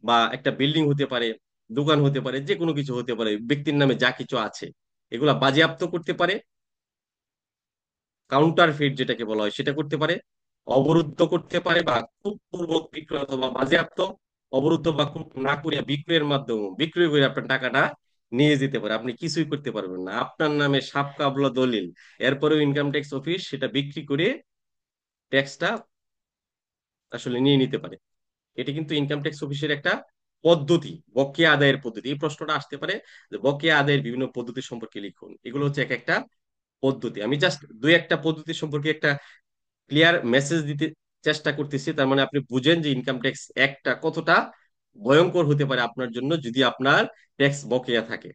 Speaker 5: বা একটা বিল্ডিং হতে পারে, দোকান হতে পারে, যে কোনো কিছু হতে পারে, ব্যক্তির নামে যা কিছু আছে এগুলা বাজেয়াপ্ত করতে পারে, কাউন্টার ফিট যেটাকে বলা হয় সেটা করতে পারে, অবরুদ্ধ করতে পারে, বা খুব পূর্বক বিক্রয় অথবা বাজেয়াপ্ত, অবরুদ্ধ বা খুব না করিয়া বিক্রয়ের মাধ্যমে বিক্রয় করে আপনার টাকাটা নিয়ে যেতে পারে। আপনি কিছুই করতে পারবেন না, আপনার নামে সাব কাবলা দলিল, এরপরেও ইনকাম ট্যাক্স অফিস সেটা বিক্রি করে ট্যাক্সটা আসলে নিয়ে নিতে পারে। এটি কিন্তু ইনকাম ট্যাক্স অফিসের একটা পদ্ধতি, বকেয়া আদায়ের পদ্ধতি। এই প্রশ্নটা আসতে পারে যে বকেয়া আদায়ের বিভিন্ন পদ্ধতি সম্পর্কে লিখুন। এগুলো হচ্ছে এক একটা পদ্ধতি। আমি জাস্ট দুই একটা পদ্ধতি সম্পর্কে একটা ক্লিয়ার মেসেজ দিতে চেষ্টা করতেছি, তার মানে আপনি বুঝেন যে ইনকাম ট্যাক্স একটা কতটা ভয়ঙ্কর হতে পারে আপনার জন্য যদি আপনার ট্যাক্স বকেয়া থাকে।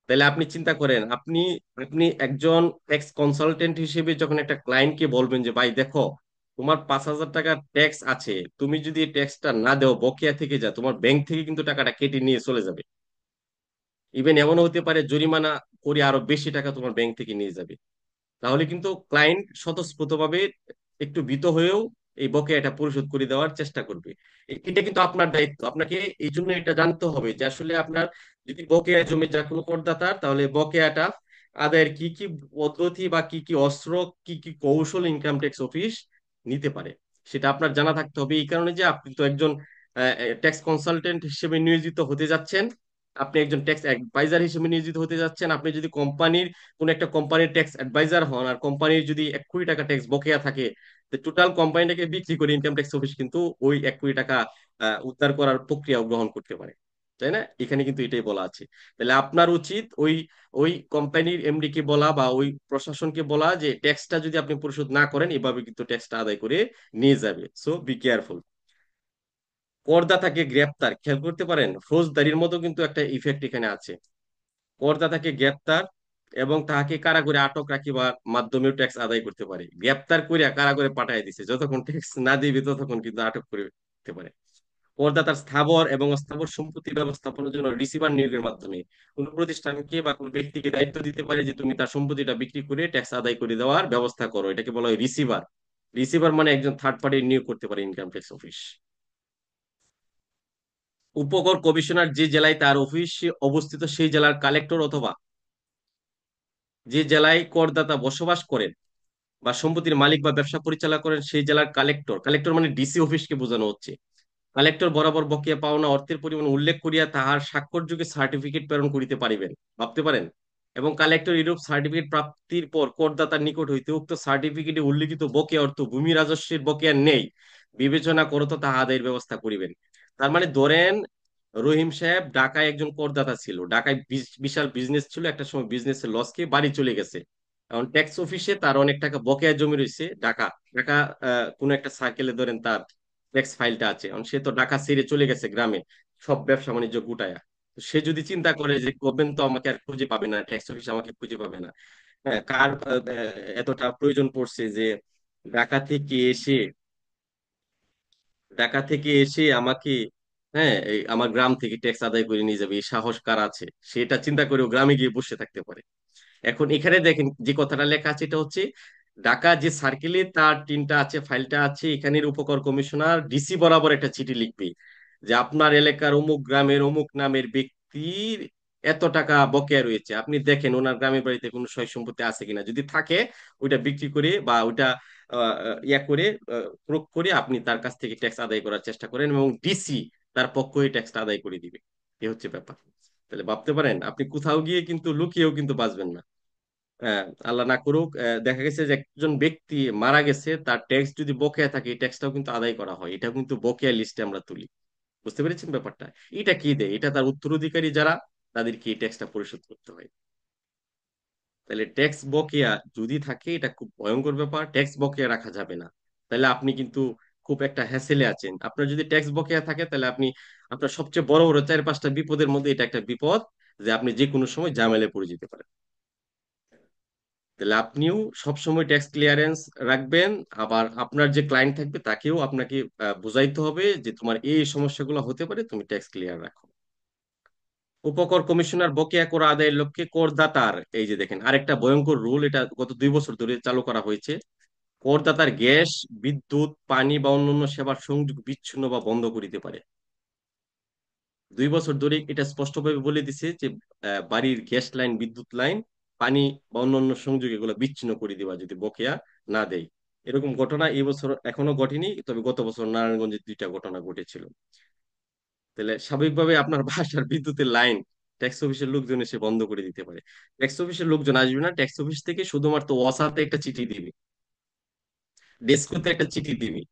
Speaker 5: তাহলে আপনি চিন্তা করেন, আপনি আপনি একজন ট্যাক্স কনসালটেন্ট হিসেবে যখন একটা ক্লায়েন্টকে বলবেন যে ভাই দেখো তোমার 5,000 টাকা ট্যাক্স আছে, তুমি যদি ট্যাক্সটা না দেও বকেয়া থেকে যা, তোমার ব্যাংক থেকে কিন্তু টাকাটা কেটে নিয়ে চলে যাবে। ইভেন এমনও হতে পারে জরিমানা করে আরো বেশি টাকা তোমার ব্যাংক থেকে নিয়ে যাবে। তাহলে কিন্তু ক্লায়েন্ট স্বতঃস্ফূর্তভাবে একটু ভীত হয়েও এই বকেয়াটা পরিশোধ করে দেওয়ার চেষ্টা করবে। এটা কিন্তু আপনার দায়িত্ব। আপনাকে এই জন্য এটা জানতে হবে যে আসলে আপনার যদি বকেয়া জমে যায় কোনো করদাতার, তাহলে বকেয়াটা আদায়ের কি কি পদ্ধতি বা কি কি অস্ত্র, কি কি কৌশল ইনকাম ট্যাক্স অফিস নিতে পারে সেটা আপনার জানা থাকতে হবে। এই কারণে যে আপনি তো একজন ট্যাক্স কনসালটেন্ট হিসেবে নিয়োজিত হতে যাচ্ছেন, আপনি একজন ট্যাক্স অ্যাডভাইজার হিসেবে নিয়োজিত হতে যাচ্ছেন। আপনি যদি কোন একটা কোম্পানির ট্যাক্স অ্যাডভাইজার হন আর কোম্পানির যদি 1 কোটি টাকা ট্যাক্স বকেয়া থাকে, টোটাল কোম্পানিটাকে বিক্রি করে ইনকাম ট্যাক্স অফিস কিন্তু ওই 1 কোটি টাকা উদ্ধার করার প্রক্রিয়া গ্রহণ করতে পারে, তাই না? এখানে কিন্তু এটাই বলা আছে। তাহলে আপনার উচিত ওই ওই কোম্পানির এমডি কে বলা বা ওই প্রশাসনকে বলা যে ট্যাক্সটা যদি আপনি পরিশোধ না করেন এভাবে কিন্তু ট্যাক্সটা আদায় করে নিয়ে যাবে। So be careful. করদাতাকে গ্রেপ্তার, খেয়াল করতে পারেন ফৌজদারির মতো কিন্তু একটা ইফেক্ট এখানে আছে। করদাতাকে গ্রেপ্তার এবং তাহাকে কারাগারে আটক রাখিবার মাধ্যমেও ট্যাক্স আদায় করতে পারে। গ্রেপ্তার করিয়া কারাগারে পাঠায় দিছে, যতক্ষণ ট্যাক্স না দিবে ততক্ষণ কিন্তু আটক করে দিতে পারে। করদাতার স্থাবর এবং অস্থাবর সম্পত্তি ব্যবস্থাপনার জন্য রিসিভার নিয়োগের মাধ্যমে কোন প্রতিষ্ঠানকে বা কোন ব্যক্তিকে দায়িত্ব দিতে পারে যে তুমি তার সম্পত্তিটা বিক্রি করে ট্যাক্স আদায় করে দেওয়ার ব্যবস্থা করো। এটাকে বলা হয় রিসিভার। রিসিভার মানে একজন থার্ড পার্টি নিয়োগ করতে পারে ইনকাম ট্যাক্স অফিস। উপকর কমিশনার যে জেলায় তার অফিস অবস্থিত সেই জেলার কালেক্টর অথবা যে জেলায় করদাতা বসবাস করেন বা সম্পত্তির মালিক বা ব্যবসা পরিচালনা করেন সেই জেলার কালেক্টর, কালেক্টর মানে ডিসি অফিসকে বোঝানো হচ্ছে, কালেক্টর বরাবর বকেয়া পাওনা অর্থের পরিমাণ উল্লেখ করিয়া তাহার স্বাক্ষরযোগে সার্টিফিকেট প্রেরণ করিতে পারিবেন। ভাবতে পারেন। এবং কালেক্টর ইউরোপ সার্টিফিকেট প্রাপ্তির পর করদাতার নিকট হইতে উক্ত সার্টিফিকেটে উল্লিখিত বকেয়া অর্থ ভূমি রাজস্বের বকেয়া নেই বিবেচনা করো তো তাহা আদায়ের ব্যবস্থা করিবেন। তার মানে ধরেন রহিম সাহেব ঢাকায় একজন করদাতা ছিল, ঢাকায় বিশাল বিজনেস ছিল, একটা সময় বিজনেসের লস খেয়ে বাড়ি চলে গেছে। এখন ট্যাক্স অফিসে তার অনেক টাকা বকেয়া জমি রয়েছে ঢাকা ঢাকা কোনো একটা সার্কেলে ধরেন তার ট্যাক্স ফাইলটা আছে। এখন সে তো ঢাকা ছেড়ে চলে গেছে গ্রামে, সব ব্যবসা বাণিজ্য গুটায়া। তো সে যদি চিন্তা করে যে গভর্নমেন্ট তো আমাকে আর খুঁজে পাবে না, ট্যাক্স অফিস আমাকে খুঁজে পাবে না, হ্যাঁ, কার এতটা প্রয়োজন পড়ছে যে ঢাকা থেকে এসে ঢাকা থেকে এসে আমাকে, হ্যাঁ, এই আমার গ্রাম থেকে ট্যাক্স আদায় করে নিয়ে যাবে, এই সাহস কার আছে? সেটা চিন্তা করে ও গ্রামে গিয়ে বসে থাকতে পারে। এখন এখানে দেখেন যে কথাটা লেখা আছে, এটা হচ্ছে ঢাকা যে সার্কেলে তার টিমটা আছে, ফাইলটা আছে, এখানের উপকর কমিশনার ডিসি বরাবর একটা চিঠি লিখবে যে আপনার এলাকার অমুক গ্রামের অমুক নামের ব্যক্তির এত টাকা বকেয়া রয়েছে, আপনি দেখেন ওনার গ্রামের বাড়িতে কোনো সয় সম্পত্তি আছে কিনা, যদি থাকে ওইটা বিক্রি করে বা ওইটা ইয়া করে প্রয়োগ করে আপনি তার কাছ থেকে ট্যাক্স আদায় করার চেষ্টা করেন এবং ডিসি তার পক্ষে এই ট্যাক্সটা আদায় করে দিবে। এ হচ্ছে ব্যাপার। তাহলে ভাবতে পারেন আপনি কোথাও গিয়ে কিন্তু লুকিয়েও কিন্তু বাঁচবেন না। আল্লাহ না করুক, দেখা গেছে যে একজন ব্যক্তি মারা গেছে, তার ট্যাক্স যদি বকেয়া থাকে এই ট্যাক্সটাও কিন্তু আদায় করা হয়, এটা কিন্তু বকেয়া লিস্টে আমরা তুলি। বুঝতে পেরেছেন ব্যাপারটা? এটা কি দেয়, এটা তার উত্তরাধিকারী যারা, তাদেরকে এই ট্যাক্সটা পরিশোধ করতে হয়। তাহলে ট্যাক্স বকেয়া যদি থাকে এটা খুব ভয়ঙ্কর ব্যাপার, ট্যাক্স বকেয়া রাখা যাবে না। তাহলে আপনি কিন্তু খুব একটা হ্যাসেলে আছেন। আপনার যদি ট্যাক্স বকেয়া থাকে তাহলে আপনি আপনার সবচেয়ে বড় বড় 4-5টা বিপদের মধ্যে এটা একটা বিপদ, যে আপনি যে কোনো সময় ঝামেলায় পড়ে যেতে পারেন। তাহলে আপনিও সবসময় ট্যাক্স ক্লিয়ারেন্স রাখবেন। আবার আপনার যে ক্লায়েন্ট থাকবে তাকেও আপনাকে বুঝাইতে হবে যে তোমার এই সমস্যাগুলো হতে পারে, তুমি ট্যাক্স ক্লিয়ার রাখো। উপকর কমিশনার বকেয়া কর আদায়ের লক্ষ্যে করদাতার, এই যে দেখেন আরেকটা ভয়ঙ্কর রুল, এটা গত 2 বছর ধরে চালু করা হয়েছে। করদাতার গ্যাস, বিদ্যুৎ, পানি বা অন্যান্য সেবার সংযোগ বিচ্ছিন্ন বা বন্ধ করিতে পারে। 2 বছর ধরে এটা স্পষ্টভাবে বলে দিছে যে বাড়ির গ্যাস লাইন, বিদ্যুৎ লাইন, পানি বা অন্যান্য সংযোগ এগুলো বিচ্ছিন্ন করে দিবা যদি বকেয়া না দেয়। এরকম ঘটনা এই বছর এখনো ঘটেনি, তবে গত বছর নারায়ণগঞ্জে 2টা ঘটনা ঘটেছিল। তাহলে স্বাভাবিকভাবে আপনার বাসার বিদ্যুতের লাইন ট্যাক্স অফিসের লোকজন এসে বন্ধ করে দিতে পারে। ট্যাক্স অফিসের লোকজন আসবে না, ট্যাক্স অফিস থেকে শুধুমাত্র ওয়াসাতে একটা চিঠি দিবে, ডেস্কোতে একটা চিঠি দিবে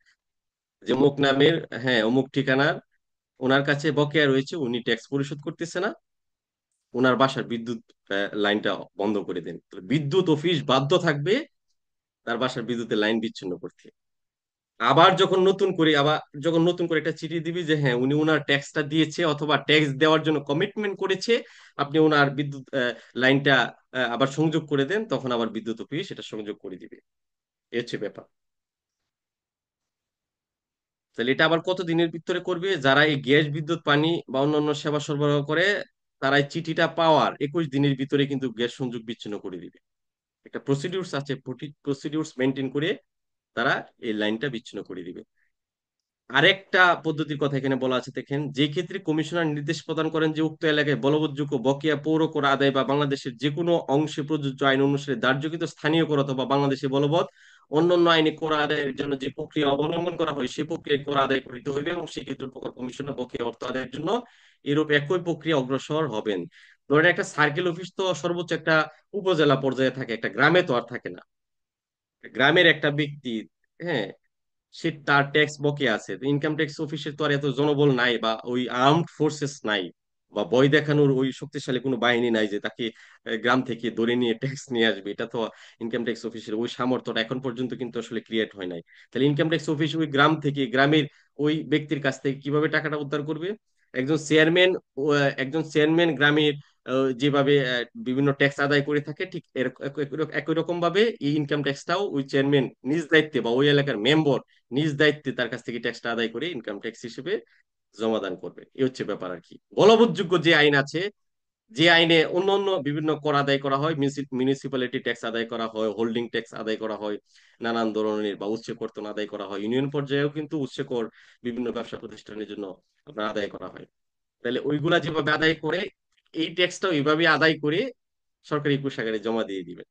Speaker 5: যে অমুক নামের, হ্যাঁ, অমুক ঠিকানার ওনার কাছে বকেয়া রয়েছে, উনি ট্যাক্স পরিশোধ করতেছে না, ওনার বাসার বিদ্যুৎ লাইনটা বন্ধ করে দেন। তাহলে বিদ্যুৎ অফিস বাধ্য থাকবে তার বাসার বিদ্যুতের লাইন বিচ্ছিন্ন করতে। আবার যখন নতুন করে একটা চিঠি দিবি যে হ্যাঁ উনি ওনার ট্যাক্সটা দিয়েছে অথবা ট্যাক্স দেওয়ার জন্য কমিটমেন্ট করেছে, আপনি ওনার বিদ্যুৎ লাইনটা আবার সংযোগ করে দেন, তখন আবার বিদ্যুৎ অফিস সেটা সংযোগ করে দিবে। এ হচ্ছে ব্যাপার। তাহলে এটা আবার কত দিনের ভিতরে করবে? যারা এই গ্যাস, বিদ্যুৎ, পানি বা অন্যান্য সেবা সরবরাহ করে, তারা এই চিঠিটা পাওয়ার 21 দিনের ভিতরে কিন্তু গ্যাস সংযোগ বিচ্ছিন্ন করে দিবে। একটা প্রসিডিউরস আছে, প্রসিডিউরস মেনটেন করে তারা এই লাইনটা বিচ্ছিন্ন করে দিবে। আরেকটা পদ্ধতির কথা এখানে বলা আছে, দেখেন, যে ক্ষেত্রে কমিশনার নির্দেশ প্রদান করেন যে উক্ত এলাকায় বলবৎযোগ্য বকেয়া পৌর কর আদায় বা বাংলাদেশের যে কোনো অংশে প্রযোজ্য আইন অনুসারে ধার্যকৃত স্থানীয় কর অথবা বাংলাদেশে বলবৎ অন্যান্য আইনে কর আদায়ের জন্য যে প্রক্রিয়া অবলম্বন করা হয় সেই প্রক্রিয়ায় কর আদায় করিতে হইবে এবং সেই ক্ষেত্রে উপকর কমিশনার বকেয়া অর্থ আদায়ের জন্য এরূপ একই প্রক্রিয়া অগ্রসর হবেন। ধরেন একটা সার্কেল অফিস তো সর্বোচ্চ একটা উপজেলা পর্যায়ে থাকে, একটা গ্রামে তো আর থাকে না। গ্রামের একটা ব্যক্তি, হ্যাঁ, সে তার ট্যাক্স বকেয়া আছে, ইনকাম ট্যাক্স অফিসের তো আর এত জনবল নাই বা ওই আর্মড ফোর্সেস নাই বা ভয় দেখানোর ওই শক্তিশালী কোনো বাহিনী নাই যে তাকে গ্রাম থেকে ধরে নিয়ে ট্যাক্স নিয়ে আসবে। এটা তো ইনকাম ট্যাক্স অফিসের ওই সামর্থ্যটা এখন পর্যন্ত কিন্তু আসলে ক্রিয়েট হয় নাই। তাহলে ইনকাম ট্যাক্স অফিস ওই গ্রাম থেকে, গ্রামের ওই ব্যক্তির কাছ থেকে কিভাবে টাকাটা উদ্ধার করবে? একজন চেয়ারম্যান, একজন চেয়ারম্যান গ্রামের যেভাবে বিভিন্ন ট্যাক্স আদায় করে থাকে, ঠিক একই রকম ভাবে এই ইনকাম ট্যাক্সটাও ওই চেয়ারম্যান নিজ দায়িত্বে বা ওই এলাকার মেম্বার নিজ দায়িত্বে তার কাছ থেকে ট্যাক্সটা আদায় করে ইনকাম ট্যাক্স হিসেবে জমাদান করবে। এই হচ্ছে ব্যাপার আর কি। বলবৎযোগ্য যে আইন আছে, যে আইনে অন্য অন্য বিভিন্ন কর আদায় করা হয়, মিউনিসিপ্যালিটি ট্যাক্স আদায় করা হয়, হোল্ডিং ট্যাক্স আদায় করা হয়, নানান ধরনের বা উচ্চ কর্তন আদায় করা হয়, ইউনিয়ন পর্যায়েও কিন্তু উচ্চ কর বিভিন্ন ব্যবসা প্রতিষ্ঠানের জন্য আপনার আদায় করা হয়। তাহলে ওইগুলা যেভাবে আদায় করে এই ট্যাক্সটাও এইভাবে আদায় করে সরকারি কোষাগারে জমা দিয়ে দিবেন।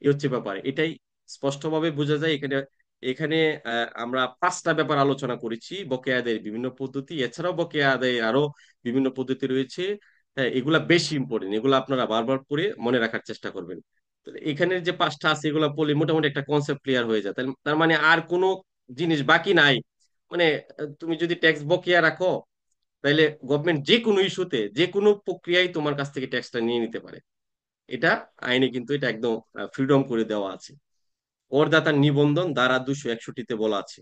Speaker 5: এই হচ্ছে ব্যাপার। এটাই স্পষ্টভাবে বোঝা যায় এখানে। এখানে আমরা 5টা ব্যাপার আলোচনা করেছি, বকেয়া আদায়ের বিভিন্ন পদ্ধতি, এছাড়াও বকেয়া আদায়ের আরো বিভিন্ন পদ্ধতি রয়েছে। হ্যাঁ, এগুলা বেশি ইম্পর্টেন্ট, এগুলো আপনারা বারবার করে মনে রাখার চেষ্টা করবেন। তো এখানে যে 5টা আছে এগুলা পড়লে মোটামুটি একটা কনসেপ্ট ক্লিয়ার হয়ে যায়। তার মানে আর কোনো জিনিস বাকি নাই। মানে তুমি যদি ট্যাক্স বকেয়া রাখো, তাহলে গভর্নমেন্ট যে কোনো ইস্যুতে যে কোনো প্রক্রিয়ায় তোমার কাছ থেকে ট্যাক্সটা নিয়ে নিতে পারে। এটা আইনে কিন্তু এটা একদম ফ্রিডম করে দেওয়া আছে। করদাতার নিবন্ধন ধারা 261-তে বলা আছে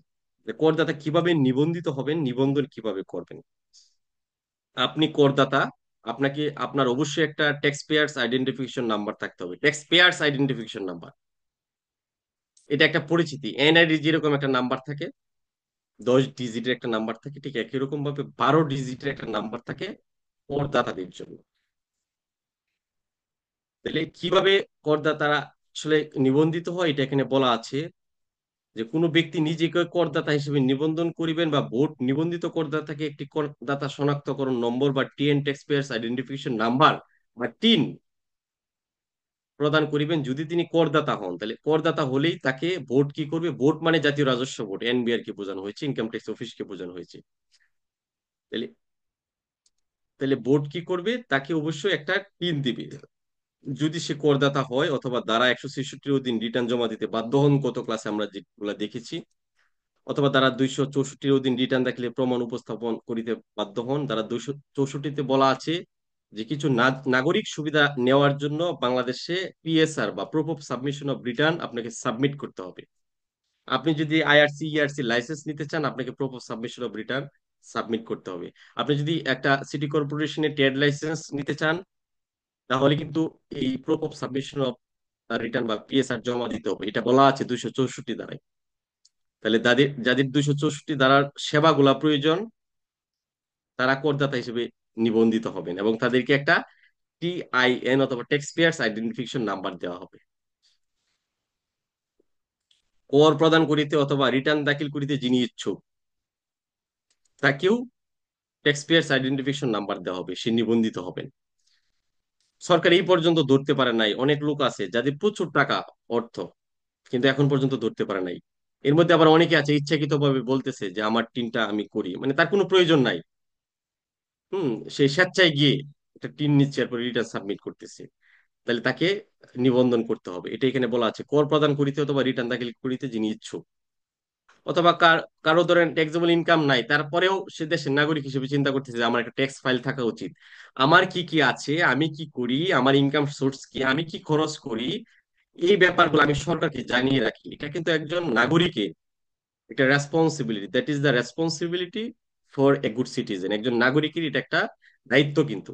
Speaker 5: যে করদাতা কিভাবে নিবন্ধিত হবেন, নিবন্ধন কিভাবে করবেন। আপনি করদাতা, আপনাকে আপনার অবশ্যই একটা ট্যাক্স পেয়ার্স আইডেন্টিফিকেশন নাম্বার থাকতে হবে। ট্যাক্স পেয়ার্স আইডেন্টিফিকেশন নাম্বার, এটা একটা পরিচিতি। এনআইডি যেরকম একটা নাম্বার থাকে, 10 ডিজিটের একটা নাম্বার থাকে, ঠিক একই রকম ভাবে 12 ডিজিটের একটা নাম্বার থাকে করদাতাদের জন্য। তাহলে কিভাবে করদাতারা আসলে নিবন্ধিত হয় এটা এখানে বলা আছে যে কোনো ব্যক্তি নিজেকে করদাতা হিসেবে নিবন্ধন করিবেন বা ভোট নিবন্ধিত করদাতাকে একটি করদাতা শনাক্তকরণ নম্বর বা TN tax payers identification number বা টিন প্রদান করিবেন যদি তিনি করদাতা হন। তাহলে করদাতা হলেই তাকে ভোট কি করবে, ভোট মানে জাতীয় রাজস্ব বোর্ড, এনবিআর কে বোঝানো হয়েছে, ইনকাম ট্যাক্স অফিস কে বোঝানো হয়েছে। তাহলে তাহলে বোর্ড কি করবে, তাকে অবশ্যই একটা টিন দিবে যদি সে করদাতা হয় অথবা ধারা 166-র অধীন রিটার্ন জমা দিতে বাধ্য হন, গত ক্লাসে আমরা যেগুলা দেখেছি, অথবা ধারা 264-র অধীন রিটার্ন দাখিলে প্রমাণ উপস্থাপন করিতে বাধ্য হন। ধারা 264-তে বলা আছে যে কিছু নাগরিক সুবিধা নেওয়ার জন্য বাংলাদেশে পিএসআর বা proof of submission of return আপনাকে সাবমিট করতে হবে। আপনি যদি আইআরসি ইআরসি লাইসেন্স নিতে চান, আপনাকে proof of submission of return submit করতে হবে। আপনি যদি একটা সিটি কর্পোরেশনের ট্রেড লাইসেন্স নিতে চান, তাহলে কিন্তু এই proof of submission of return বা পিএসআর জমা দিতে হবে। এটা বলা আছে 264 ধারায়। তাহলে যাদের যাদের 264 ধারার সেবাগুলা প্রয়োজন, তারা করদাতা হিসেবে নিবন্ধিত হবেন এবং তাদেরকে একটা টিআইএন অথবা ট্যাক্স পেয়ার্স আইডেন্টিফিকেশন নাম্বার দেওয়া হবে। কর প্রদান করিতে অথবা রিটার্ন দাখিল করিতে যিনি ইচ্ছুক, তাকেও ট্যাক্স পেয়ার্স আইডেন্টিফিকেশন নাম্বার দেওয়া হবে, সে নিবন্ধিত হবেন। সরকার এই পর্যন্ত ধরতে পারে নাই, অনেক লোক আছে যাদের প্রচুর টাকা অর্থ, কিন্তু এখন পর্যন্ত ধরতে পারে নাই। এর মধ্যে আবার অনেকে আছে ইচ্ছাকৃত ভাবে বলতেছে যে আমার টিনটা আমি করি, মানে তার কোনো প্রয়োজন নাই। সে স্বেচ্ছায় গিয়ে একটা টিন নিচ্ছে এরপর রিটার্ন সাবমিট করতেছে, তাহলে তাকে নিবন্ধন করতে হবে। এটা এখানে বলা আছে, কর প্রদান করিতে অথবা রিটার্ন দাখিল করিতে যিনি ইচ্ছুক, অথবা কারো ধরেন ট্যাক্সেবল ইনকাম নাই, তারপরেও সে দেশের নাগরিক হিসেবে চিন্তা করতেছে যে আমার একটা ট্যাক্স ফাইল থাকা উচিত, আমার কি কি আছে, আমি কি করি, আমার ইনকাম সোর্স কি, আমি কি খরচ করি, এই ব্যাপারগুলো আমি সরকারকে জানিয়ে রাখি। এটা কিন্তু একজন নাগরিকের একটা responsibility, that is the responsibility for a good citizen. একজন নাগরিকের এটা একটা দায়িত্ব কিন্তু,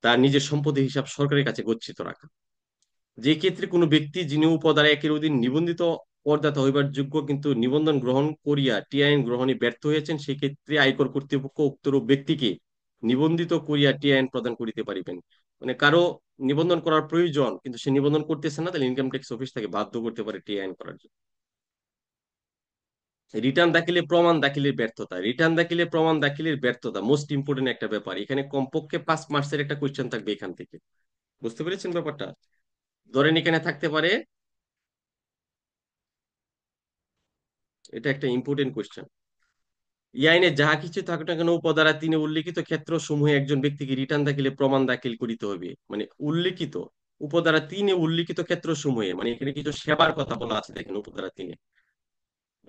Speaker 5: তার নিজের সম্পদের হিসাব সরকারের কাছে গচ্ছিত রাখা। যে ক্ষেত্রে কোনো ব্যক্তি যিনি উপধারা 1-এর অধীন নিবন্ধিত করদাতা হইবার যোগ্য কিন্তু নিবন্ধন গ্রহণ করিয়া টিআইএন গ্রহণে ব্যর্থ হয়েছেন, সেই ক্ষেত্রে আয়কর কর্তৃপক্ষ উক্তরূপ ব্যক্তিকে নিবন্ধিত করিয়া টিআইএন প্রদান করিতে পারিবেন। মানে কারো নিবন্ধন করার প্রয়োজন কিন্তু সে নিবন্ধন করতেছে না, তাহলে ইনকাম ট্যাক্স অফিস তাকে বাধ্য করতে পারে টিআইএন করার জন্য। রিটার্ন দাখিলে প্রমাণ দাখিলের ব্যর্থতা, রিটার্ন দাখিলে প্রমাণ দাখিলের ব্যর্থতা মোস্ট ইম্পর্টেন্ট একটা ব্যাপার। এখানে কমপক্ষে 5 মার্কসের একটা কোয়েশ্চেন থাকবে এখান থেকে। বুঝতে পেরেছেন ব্যাপারটা? ধরেন এখানে থাকতে পারে, এটা একটা ইম্পর্টেন্ট কোয়েশ্চেন, এই আইনে যাহা কিছু থাকুক না কেন উপধারা 3-এ উল্লিখিত ক্ষেত্র সমূহে একজন ব্যক্তিকে রিটার্ন দাখিলে প্রমাণ দাখিল করিতে হবে। মানে উল্লিখিত, উপধারা 3-এ উল্লিখিত ক্ষেত্র সমূহে, মানে এখানে কিছু সেবার কথা বলা আছে, দেখেন উপধারা 3-এ,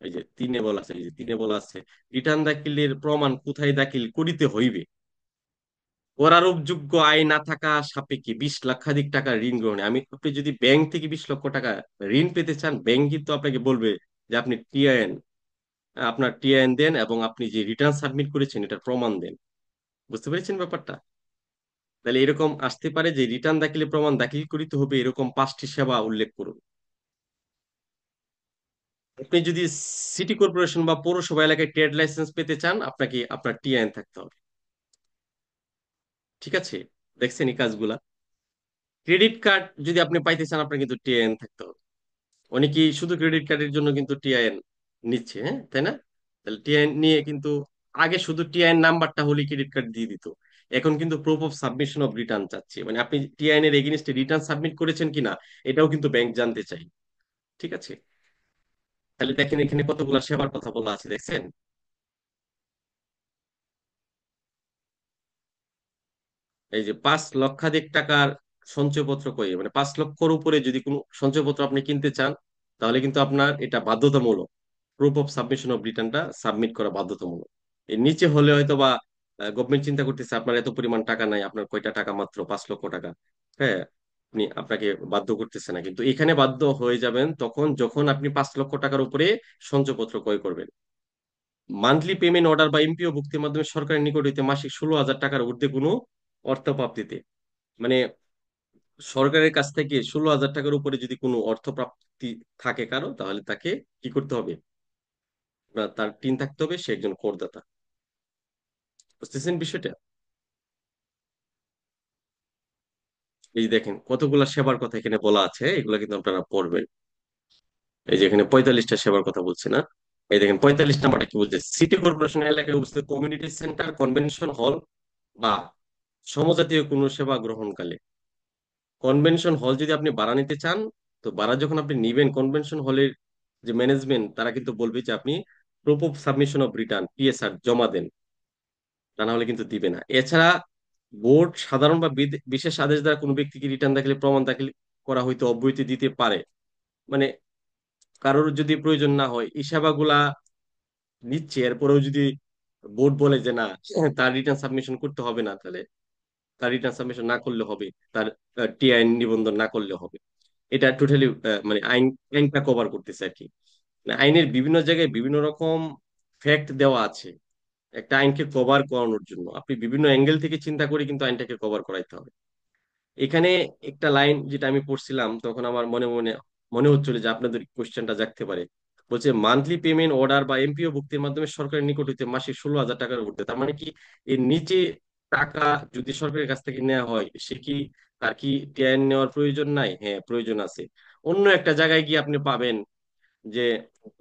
Speaker 5: এই যে 3-এ বলা আছে, এই যে 3-এ বলা আছে রিটার্ন দাখিলের প্রমাণ কোথায় দাখিল করিতে হইবে। করারোপযোগ্য আয় না থাকা সাপেক্ষে 20 লক্ষাধিক টাকা ঋণ গ্রহণে, আপনি যদি ব্যাংক থেকে 20 লক্ষ টাকা ঋণ পেতে চান, ব্যাংক কিন্তু আপনাকে বলবে যে আপনি টিআইএন, আপনার টিআইএন দেন এবং আপনি যে রিটার্ন সাবমিট করেছেন এটার প্রমাণ দেন। বুঝতে পেরেছেন ব্যাপারটা? তাহলে এরকম আসতে পারে যে রিটার্ন দাখিলে প্রমাণ দাখিল করিতে হবে, এরকম 5টি সেবা উল্লেখ করুন। আপনি যদি সিটি কর্পোরেশন বা পৌরসভা এলাকায় ট্রেড লাইসেন্স পেতে চান, আপনাকে আপনার টিআইএন থাকতে হবে। ঠিক আছে, দেখছেন এই কাজগুলা। ক্রেডিট কার্ড যদি আপনি পাইতে চান, আপনার কিন্তু টিআইএন থাকতে হবে। অনেকেই শুধু ক্রেডিট কার্ডের জন্য কিন্তু টিআইএন নিচ্ছে, হ্যাঁ তাই না? তাহলে টিআইএন নিয়ে কিন্তু আগে শুধু টিআইএন নাম্বারটা হলে ক্রেডিট কার্ড দিয়ে দিত, এখন কিন্তু proof of submission of return চাচ্ছে, মানে আপনি টিআইএন এর এগেইনস্টে রিটার্ন সাবমিট করেছেন কিনা এটাও কিন্তু ব্যাংক জানতে চাই। ঠিক আছে, তাহলে দেখেন এখানে কতগুলো সেবার কথা বলা আছে, দেখছেন? এই যে 5 লক্ষাধিক টাকার সঞ্চয়পত্র কই, মানে 5 লক্ষর উপরে যদি কোনো সঞ্চয়পত্র আপনি কিনতে চান, তাহলে কিন্তু আপনার এটা বাধ্যতামূলক প্রুফ অফ সাবমিশন অফ রিটার্নটা সাবমিট করা বাধ্যতামূলক। এর নিচে হলে হয়তো বা গভর্নমেন্ট চিন্তা করতেছে আপনার এত পরিমাণ টাকা নাই, আপনার কয়টা টাকা, মাত্র 5 লক্ষ টাকা, হ্যাঁ, আপনি আপনাকে বাধ্য করতেছে না, কিন্তু এখানে বাধ্য হয়ে যাবেন তখন যখন আপনি 5 লক্ষ টাকার উপরে সঞ্চয়পত্র ক্রয় করবেন। মান্থলি পেমেন্ট অর্ডার বা এমপিও ভুক্তির মাধ্যমে সরকারের নিকট হইতে মাসিক 16,000 টাকার ঊর্ধ্বে কোনো অর্থ প্রাপ্তিতে, মানে সরকারের কাছ থেকে 16,000 টাকার উপরে যদি কোনো অর্থ প্রাপ্তি থাকে কারো, তাহলে তাকে কি করতে হবে, বা তার টিন থাকতে হবে, সে একজন করদাতা। বুঝতেছেন বিষয়টা? এই যে দেখেন কতগুলা সেবার কথা এখানে বলা আছে, এগুলা কিন্তু আপনারা পড়বেন। এই যে এখানে 45টা সেবার কথা বলছে না, এই দেখেন 45 নাম্বারটা কি বলছে, সিটি কর্পোরেশন এলাকায় অবস্থিত কমিউনিটি সেন্টার, কনভেনশন হল বা সমজাতীয় কোনো সেবা গ্রহণকালে, কনভেনশন হল যদি আপনি ভাড়া নিতে চান, তো ভাড়া যখন আপনি নিবেন, কনভেনশন হলের যে ম্যানেজমেন্ট তারা কিন্তু বলবে যে আপনি proof of submission of return PSR জমা দেন, তা না হলে কিন্তু দিবে না। এছাড়া বোর্ড সাধারণ বা বিশেষ আদেশ দ্বারা কোনো ব্যক্তিকে রিটার্ন দাখিলে প্রমাণ দাখিল করা হইতে অব্যাহতি দিতে পারে, মানে কারোর যদি প্রয়োজন না হয় এই সেবাগুলা নিচ্ছে, এরপরেও যদি বোর্ড বলে যে না, তার রিটার্ন সাবমিশন করতে হবে না, তাহলে তার রিটার্ন সাবমিশন না করলে হবে, তার টিআইএন নিবন্ধন না করলে হবে। এটা টোটালি মানে আইনটা কভার করতেছে আর কি। মানে আইনের বিভিন্ন জায়গায় বিভিন্ন রকম ফ্যাক্ট দেওয়া আছে একটা আইনকে কভার করানোর জন্য, আপনি বিভিন্ন অ্যাঙ্গেল থেকে চিন্তা করে কিন্তু আইনটাকে কভার করাইতে হবে। এখানে একটা লাইন যেটা আমি পড়ছিলাম তখন আমার মনে মনে মনে হচ্ছিল যে আপনাদের কোশ্চেনটা জাগতে পারে। বলছে মান্থলি পেমেন্ট অর্ডার বা এমপিও ভুক্তির মাধ্যমে সরকারের নিকট হইতে মাসিক 16,000 টাকার ঊর্ধ্বে, তার মানে কি এর নিচে টাকা যদি সরকারের কাছ থেকে নেওয়া হয়, সে কি, তার কি টিআইএন নেওয়ার প্রয়োজন নাই? হ্যাঁ, প্রয়োজন আছে। অন্য একটা জায়গায় গিয়ে আপনি পাবেন যে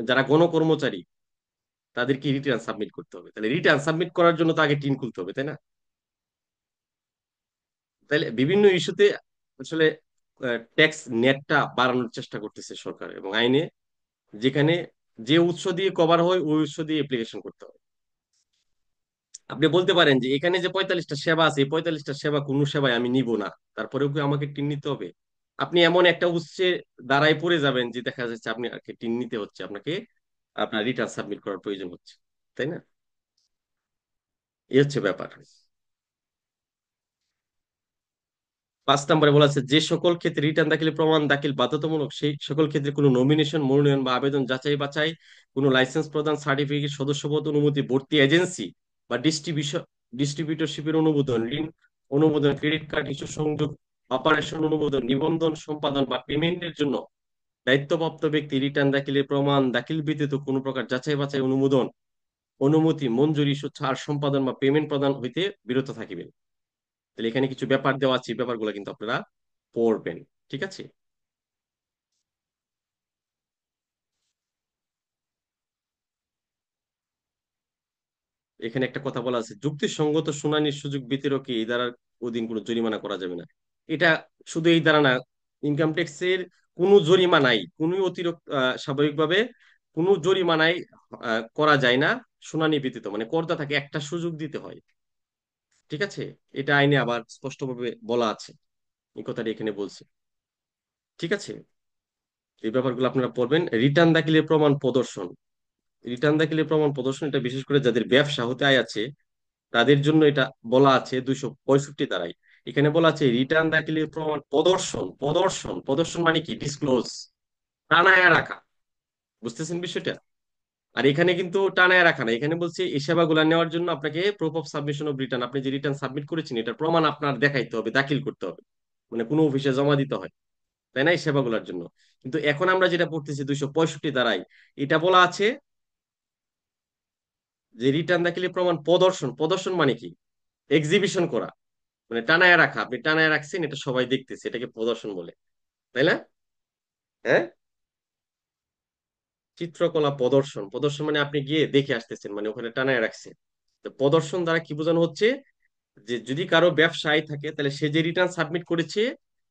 Speaker 5: যারা গণকর্মচারী তাদের কি রিটার্ন সাবমিট করতে হবে, তাহলে রিটার্ন সাবমিট করার জন্য তো আগে টিন খুলতে হবে, তাই না? তাহলে বিভিন্ন ইস্যুতে আসলে ট্যাক্স নেটটা বাড়ানোর চেষ্টা করতেছে সরকার এবং আইনে, যেখানে যে উৎস দিয়ে কভার হয় ওই উৎস দিয়ে অ্যাপ্লিকেশন করতে হবে। আপনি বলতে পারেন যে এখানে যে 45টা সেবা আছে, এই 45টা সেবা কোনো সেবাই আমি নিব না, তারপরেও কি আমাকে টিন নিতে হবে? আপনি এমন একটা উৎসে দাঁড়ায় পড়ে যাবেন যে দেখা যাচ্ছে আপনি টিন নিতে হচ্ছে, আপনাকে আপনার রিটার্ন সাবমিট করার প্রয়োজন হচ্ছে, তাই না? এই হচ্ছে ব্যাপার। 5 নম্বরে বলা আছে যে সকল ক্ষেত্রে রিটার্ন দাখিলে প্রমাণ দাখিল বাধ্যতামূলক, সেই সকল ক্ষেত্রে কোনো নমিনেশন, মনোনয়ন বা আবেদন, যাচাই বাছাই, কোনো লাইসেন্স প্রদান, সার্টিফিকেট, সদস্যপদ, অনুমতি, ভর্তি এজেন্সি বা ডিস্ট্রিবিউটরশিপের অনুমোদন, ঋণ অনুমোদন, ক্রেডিট কার্ড ইস্যু সংযোগ, অপারেশন অনুমোদন, নিবন্ধন সম্পাদন বা পেমেন্টের জন্য দায়িত্বপ্রাপ্ত ব্যক্তি রিটার্ন দাখিলের প্রমাণ দাখিল ব্যতীত কোনো প্রকার যাচাই বাছাই, অনুমোদন, অনুমতি, মঞ্জুরি, ইস্যু, ছাড় সম্পাদন বা পেমেন্ট প্রদান হইতে বিরত থাকিবেন। তাহলে এখানে কিছু ব্যাপার দেওয়া আছে, ব্যাপারগুলো কিন্তু আপনারা পড়বেন। ঠিক আছে? এখানে একটা কথা বলা আছে, যুক্তিসঙ্গত শুনানির সুযোগ ব্যতিরেকে এই ধারার অধীন কোনো জরিমানা করা যাবে না। এটা শুধু এই ধারা না, ইনকাম ট্যাক্সের কোনো জরিমানাই, কোনো অতিরিক্ত স্বাভাবিকভাবে কোনো জরিমানাই করা যায় না শুনানি ব্যতীত, মানে করদাতাকে একটা সুযোগ দিতে হয়। ঠিক আছে? এটা আইনে আবার স্পষ্টভাবে বলা আছে, এই কথাটি এখানে বলছে। ঠিক আছে? এই ব্যাপারগুলো আপনারা পড়বেন। রিটার্ন দাখিলের প্রমাণ প্রদর্শন, রিটার্ন দাখিলের প্রমাণ প্রদর্শন এটা বিশেষ করে যাদের ব্যবসা হতে আয় আছে তাদের জন্য এটা বলা আছে 265 দ্বারাই। এখানে বলা আছে রিটার্ন দাখিলের প্রমাণ প্রদর্শন, প্রদর্শন প্রদর্শন মানে কি, ডিসক্লোজ, টানায় রাখা। বুঝতেছেন বিষয়টা? আর এখানে কিন্তু টানায় রাখা না, এখানে বলছে এই সেবাগুলো নেওয়ার জন্য আপনাকে proof of submission of return, আপনি যে রিটার্ন সাবমিট করেছেন এটার প্রমাণ আপনার দেখাইতে হবে, দাখিল করতে হবে, মানে কোনো অফিসে জমা দিতে হয়, তাই না, এই সেবাগুলোর জন্য। কিন্তু এখন আমরা যেটা পড়তেছি 265 দ্বারাই, এটা বলা আছে যে রিটার্ন দাখিলের প্রমাণ প্রদর্শন, প্রদর্শন মানে কি, এক্সিবিশন করা, মানে টানায় রাখা, আপনি টানায় রাখছেন এটা সবাই দেখতেছে, এটাকে প্রদর্শন বলে, তাই না? হ্যাঁ, চিত্রকলা প্রদর্শন, প্রদর্শন মানে আপনি গিয়ে দেখে আসতেছেন, মানে ওখানে টানায় রাখছেন। তো প্রদর্শন দ্বারা কি বোঝানো হচ্ছে, যে যদি কারো ব্যবসায় থাকে তাহলে সে যে রিটার্ন সাবমিট করেছে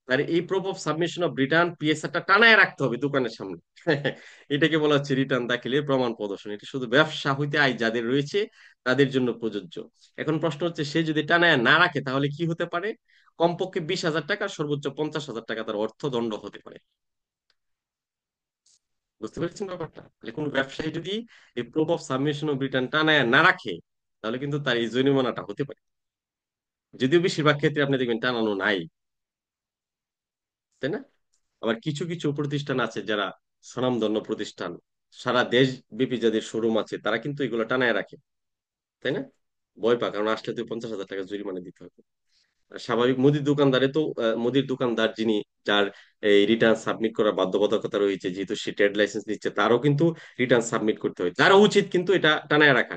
Speaker 5: তার এই proof of submission of return পিএসআরটা টানায় রাখতে হবে দোকানের সামনে। এটাকে বলা হচ্ছে রিটার্ন দাখিলের প্রমাণ প্রদর্শন। এটা শুধু ব্যবসা হইতে আয় যাদের রয়েছে তাদের জন্য প্রযোজ্য। এখন প্রশ্ন হচ্ছে সে যদি টানায় না রাখে তাহলে কি হতে পারে? কমপক্ষে 20,000 টাকা, সর্বোচ্চ 50,000 টাকা তার অর্থদণ্ড হতে পারে। বুঝতে পেরেছেন ব্যাপারটা? তাহলে কোনো ব্যবসায়ী যদি এই proof of submission of return টানায় না রাখে, তাহলে কিন্তু তার এই জরিমানাটা হতে পারে। যদিও বেশিরভাগ ক্ষেত্রে আপনি দেখবেন টানানো নাই, তাই না? আবার কিছু কিছু প্রতিষ্ঠান আছে যারা স্বনামধন্য প্রতিষ্ঠান, সারা দেশ ব্যাপী যাদের শোরুম আছে, তারা কিন্তু এগুলো টানায় রাখে, তাই না? ভয় পা, কারণ আসলে তো 50,000 টাকা জরিমানা দিতে হবে। আর স্বাভাবিক মুদির দোকানদারে তো মুদির দোকানদার যিনি, যার এই রিটার্ন সাবমিট করার বাধ্যবাধকতা রয়েছে, যেহেতু সে ট্রেড লাইসেন্স নিচ্ছে, তারও কিন্তু রিটার্ন সাবমিট করতে হয়। তারও উচিত কিন্তু এটা টানায় রাখা,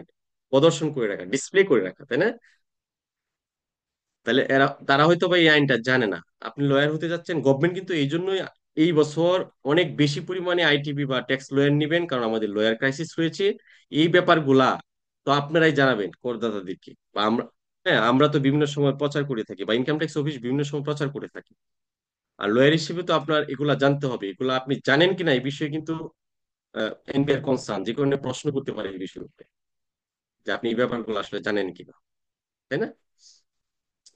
Speaker 5: প্রদর্শন করে রাখা, ডিসপ্লে করে রাখা, তাই না? তাহলে তারা হয়তো বা এই আইনটা জানে না। আপনি লয়ার হতে যাচ্ছেন, গভর্নমেন্ট কিন্তু এই জন্যই এই বছর অনেক বেশি পরিমাণে আইটিবি বা ট্যাক্স লয়ার নিবেন, কারণ আমাদের লয়ার ক্রাইসিস রয়েছে। এই ব্যাপারগুলা তো আপনারাই জানাবেন করদাতাদেরকে, বা আমরা, হ্যাঁ আমরা তো বিভিন্ন সময় প্রচার করে থাকি, বা ইনকাম ট্যাক্স অফিস বিভিন্ন সময় প্রচার করে থাকি। আর লয়ার হিসেবে তো আপনার এগুলা জানতে হবে, এগুলা আপনি জানেন কিনা এই বিষয়ে কিন্তু এনবিআর কনসার্ন, যে কারণে প্রশ্ন করতে পারে এই বিষয়ের উপরে, যে আপনি এই ব্যাপারগুলো আসলে জানেন কিনা, তাই না?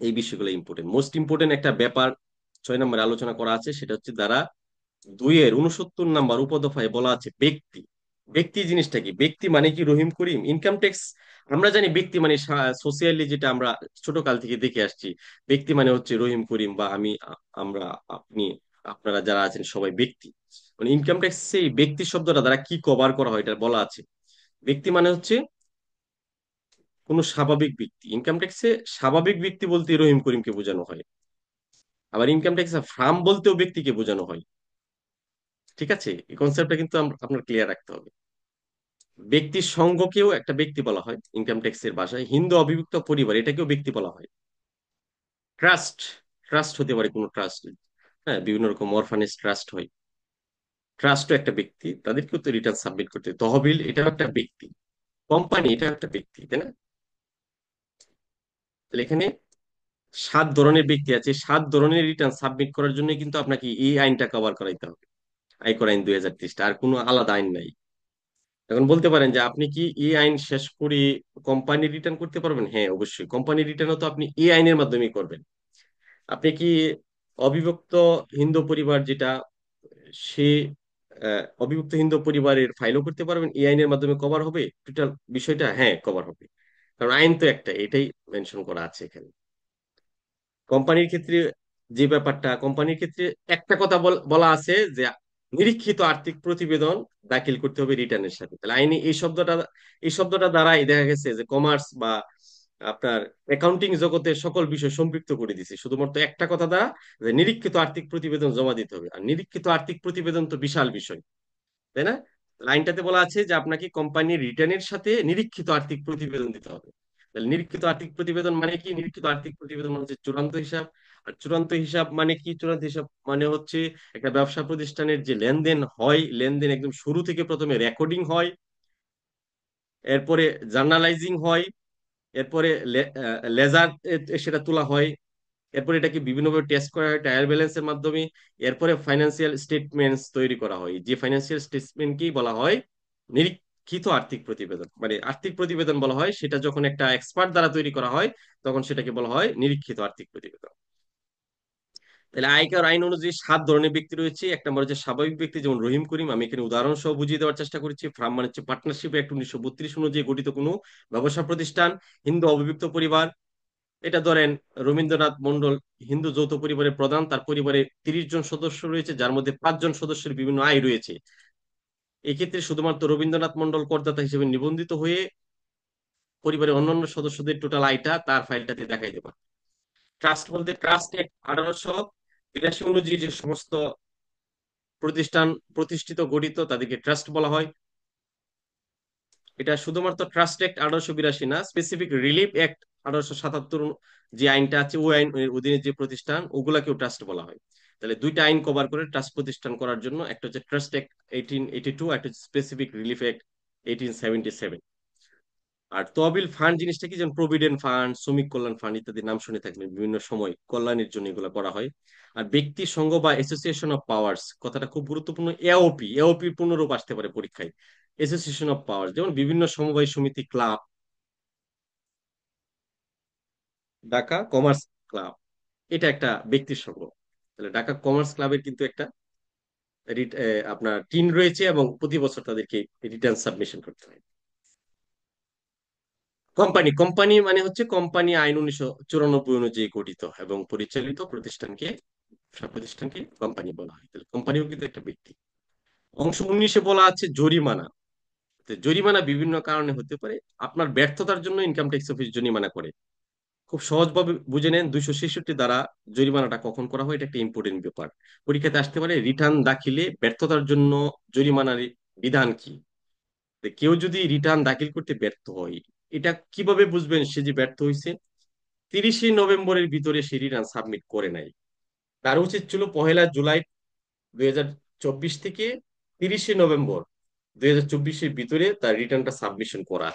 Speaker 5: এই বিষয়গুলো ইম্পর্টেন্ট, মোস্ট ইম্পর্টেন্ট একটা ব্যাপার 6 নম্বরে আলোচনা করা আছে, সেটা হচ্ছে দ্বারা 2-69 নম্বর উপদফায় বলা আছে ব্যক্তি। ব্যক্তি জিনিসটা কি? ব্যক্তি মানে কি রহিম করিম? ইনকাম ট্যাক্স আমরা জানি ব্যক্তি মানে সোশিয়ালি যেটা আমরা ছোট কাল থেকে দেখে আসছি, ব্যক্তি মানে হচ্ছে রহিম করিম বা আমি, আমরা, আপনি, আপনারা যারা আছেন সবাই ব্যক্তি। মানে ইনকাম ট্যাক্স সেই ব্যক্তি শব্দটা দ্বারা কি কভার করা হয় এটা বলা আছে। ব্যক্তি মানে হচ্ছে কোনো স্বাভাবিক ব্যক্তি। ইনকাম ট্যাক্সে স্বাভাবিক ব্যক্তি বলতে রহিম করিমকে বোঝানো হয়। আবার ইনকাম ট্যাক্সে ফার্ম বলতেও ব্যক্তিকে বোঝানো হয়। ঠিক আছে, এই কনসেপ্টটা কিন্তু আপনার ক্লিয়ার রাখতে হবে। ব্যক্তির সঙ্গকেও একটা ব্যক্তি বলা হয় ইনকাম ট্যাক্সের ভাষায়। হিন্দু অবিভক্ত পরিবার এটাকেও ব্যক্তি বলা হয়। ট্রাস্ট, ট্রাস্ট হতে পারে কোনো ট্রাস্ট, হ্যাঁ বিভিন্ন রকম অরফানেজ ট্রাস্ট হয়, ট্রাস্টও একটা ব্যক্তি, তাদেরকেও তো রিটার্ন সাবমিট করতে হয়। তহবিল এটাও একটা ব্যক্তি, কোম্পানি এটাও একটা ব্যক্তি, তাই না? তাহলে এখানে 7 ধরনের ব্যক্তি আছে, 7 ধরনের রিটার্ন সাবমিট করার জন্য কিন্তু আপনাকে এই আইনটা কভার করাইতে হবে, আয়কর আইন 2023টা, আর কোনো আলাদা আইন নাই। এখন বলতে পারেন যে আপনি কি এই আইন শেষ করে কোম্পানি রিটার্ন করতে পারবেন? হ্যাঁ অবশ্যই, কোম্পানি রিটার্নও তো আপনি এই আইনের মাধ্যমেই করবেন। আপনি কি অবিভক্ত হিন্দু পরিবার যেটা, সে অবিভক্ত হিন্দু পরিবারের ফাইলও করতে পারবেন, এই আইনের মাধ্যমে কভার হবে টোটাল বিষয়টা? হ্যাঁ কভার হবে, কারণ আইন তো একটা, এটাই মেনশন করা আছে এখানে। কোম্পানির ক্ষেত্রে যে ব্যাপারটা, কোম্পানির ক্ষেত্রে একটা কথা বলা আছে যে নিরীক্ষিত আর্থিক প্রতিবেদন দাখিল করতে হবে রিটার্নের সাথে। তাহলে আইনে এই শব্দটা দ্বারাই দেখা গেছে যে কমার্স বা আপনার অ্যাকাউন্টিং জগতের সকল বিষয় সম্পৃক্ত করে দিছে, শুধুমাত্র একটা কথা দ্বারা, যে নিরীক্ষিত আর্থিক প্রতিবেদন জমা দিতে হবে। আর নিরীক্ষিত আর্থিক প্রতিবেদন তো বিশাল বিষয়, তাই না? লাইনটাতে বলা আছে যে আপনাকে কোম্পানির রিটার্নের সাথে নিরীক্ষিত আর্থিক প্রতিবেদন দিতে হবে। তাহলে নিরীক্ষিত আর্থিক প্রতিবেদন মানে কি? নিরীক্ষিত আর্থিক প্রতিবেদন মানে হচ্ছে চূড়ান্ত হিসাব। আর চূড়ান্ত হিসাব মানে কি? চূড়ান্ত হিসাব মানে হচ্ছে একটা ব্যবসা প্রতিষ্ঠানের যে লেনদেন হয়, লেনদেন একদম শুরু থেকে প্রথমে রেকর্ডিং হয়, এরপরে জার্নালাইজিং হয়, এরপরে লেজার সেটা তোলা হয়, এরপর এটাকে বিভিন্নভাবে টেস্ট করা হয় ট্রায়াল ব্যালেন্সের মাধ্যমে, এরপরে ফাইন্যান্সিয়াল স্টেটমেন্টস তৈরি করা হয়, যে ফাইন্যান্সিয়াল স্টেটমেন্টকেই বলা হয় নিরীক্ষিত আর্থিক প্রতিবেদন। মানে আর্থিক প্রতিবেদন বলা হয় সেটা যখন একটা এক্সপার্ট দ্বারা তৈরি করা হয়, তখন সেটাকে বলা হয় নিরীক্ষিত আর্থিক প্রতিবেদন। তাহলে আয়কর আইন অনুযায়ী 7 ধরনের ব্যক্তি রয়েছে। এক নম্বর হচ্ছে স্বাভাবিক ব্যক্তি, যেমন রহিম করিম, আমি এখানে উদাহরণ সহ বুঝিয়ে দেওয়ার চেষ্টা করেছি। ফার্ম মানে হচ্ছে পার্টনারশিপ অ্যাক্ট 1932 অনুযায়ী গঠিত কোনো ব্যবসা প্রতিষ্ঠান। হিন্দু অবিভক্ত পরিবার, এটা ধরেন রবীন্দ্রনাথ মন্ডল হিন্দু যৌথ পরিবারের প্রধান, তার পরিবারে 30 জন সদস্য রয়েছে, যার মধ্যে 5 জন সদস্যের বিভিন্ন আয় রয়েছে। এক্ষেত্রে শুধুমাত্র রবীন্দ্রনাথ মন্ডল করদাতা হিসেবে নিবন্ধিত হয়ে পরিবারের অন্যান্য সদস্যদের টোটাল আয়টা তার ফাইলটাতে দেখাইতে পারে। ট্রাস্ট বলতে ট্রাস্ট অ্যাক্ট 1882 অনুযায়ী যে সমস্ত প্রতিষ্ঠান প্রতিষ্ঠিত গঠিত তাদেরকে ট্রাস্ট বলা হয়। এটা শুধুমাত্র ট্রাস্ট অ্যাক্ট 1882 না, স্পেসিফিক রিলিফ অ্যাক্ট 1877 যে আইনটা আছে, ওই আইনের অধীনে যে প্রতিষ্ঠান ওগুলাকেও ট্রাস্ট বলা হয়। তাহলে দুইটা আইন কভার করে ট্রাস্ট প্রতিষ্ঠান করার জন্য, একটা হচ্ছে ট্রাস্ট অ্যাক্ট 1882, একটা হচ্ছে স্পেসিফিক রিলিফ অ্যাক্ট 1877। আর তহবিল ফান্ড জিনিসটা কি, যেমন প্রভিডেন্ট ফান্ড, শ্রমিক কল্যাণ ফান্ড ইত্যাদি নাম শুনে থাকবেন, বিভিন্ন সময় কল্যাণের জন্য এগুলো করা হয়। আর ব্যক্তি সংঘ বা অ্যাসোসিয়েশন অফ পাওয়ার্স কথাটা খুব গুরুত্বপূর্ণ। এওপি, এওপির পূর্ণরূপ আসতে পারে পরীক্ষায়। অ্যাসোসিয়েশন অফ পাওয়ার্স যেমন বিভিন্ন সমবায় সমিতি, ক্লাব, ঢাকা কমার্স ক্লাব, এটা একটা ব্যক্তির সংঘ। তাহলে ঢাকা কমার্স ক্লাবের কিন্তু একটা আপনার টিন রয়েছে এবং প্রতি বছর তাদেরকে রিটার্ন সাবমিশন করতে হয়। কোম্পানি কোম্পানি মানে হচ্ছে কোম্পানি আইন 1994 অনুযায়ী গঠিত এবং পরিচালিত প্রতিষ্ঠানকে, সব প্রতিষ্ঠানকে কোম্পানি বলা হয়। তাহলে কোম্পানিও কিন্তু একটা ব্যক্তি। অংশ 19-এ বলা আছে জরিমানা। তো জরিমানা বিভিন্ন কারণে হতে পারে। আপনার ব্যর্থতার জন্য ইনকাম ট্যাক্স অফিস জরিমানা করে। খুব সহজভাবে বুঝে নেন, 266 দ্বারা জরিমানাটা কখন করা হয়, এটা একটা ইম্পর্টেন্ট ব্যাপার। পরীক্ষাতে আসতে পারে রিটার্ন দাখিলে ব্যর্থতার জন্য জরিমানার বিধান কি। তো কেউ যদি রিটার্ন দাখিল করতে ব্যর্থ হয়, এটা কিভাবে বুঝবেন সে যে ব্যর্থ হয়েছে? 30 নভেম্বরের ভিতরে সে রিটার্ন সাবমিট করে নাই। তার উচিত ছিল 1 জুলাই 2024 থেকে 30 নভেম্বর 2024-এর ভিতরে তার রিটার্নটা সাবমিশন করা।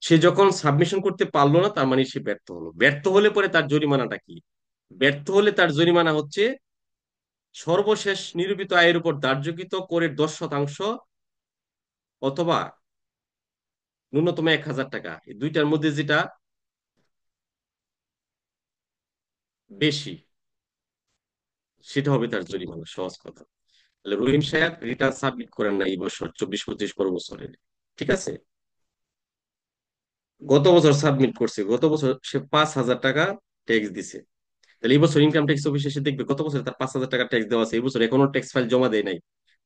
Speaker 5: সে যখন সাবমিশন করতে পারলো না, তার মানে সে ব্যর্থ হলো। ব্যর্থ হলে পরে তার জরিমানাটা কি? ব্যর্থ হলে তার জরিমানা হচ্ছে সর্বশেষ নিরূপিত আয়ের উপর ধার্যকৃত করের 10% অথবা ন্যূনতম 1,000 টাকা, এই দুইটার মধ্যে যেটা বেশি সেটা হবে তার জরিমানা। সহজ কথা। তাহলে রহিম সাহেব রিটার্ন সাবমিট করেন না এই বছর, 24-25 পর বছরের। ঠিক আছে, গত বছর সাবমিট করছে, গত বছর সে 5,000 টাকা ট্যাক্স দিছে। তাহলে এই বছর ইনকাম ট্যাক্স অফিসে এসে দেখবে গত বছর তার 5,000 টাকা ট্যাক্স দেওয়া আছে, এই বছর এখনো ট্যাক্স ফাইল জমা দেয় নাই।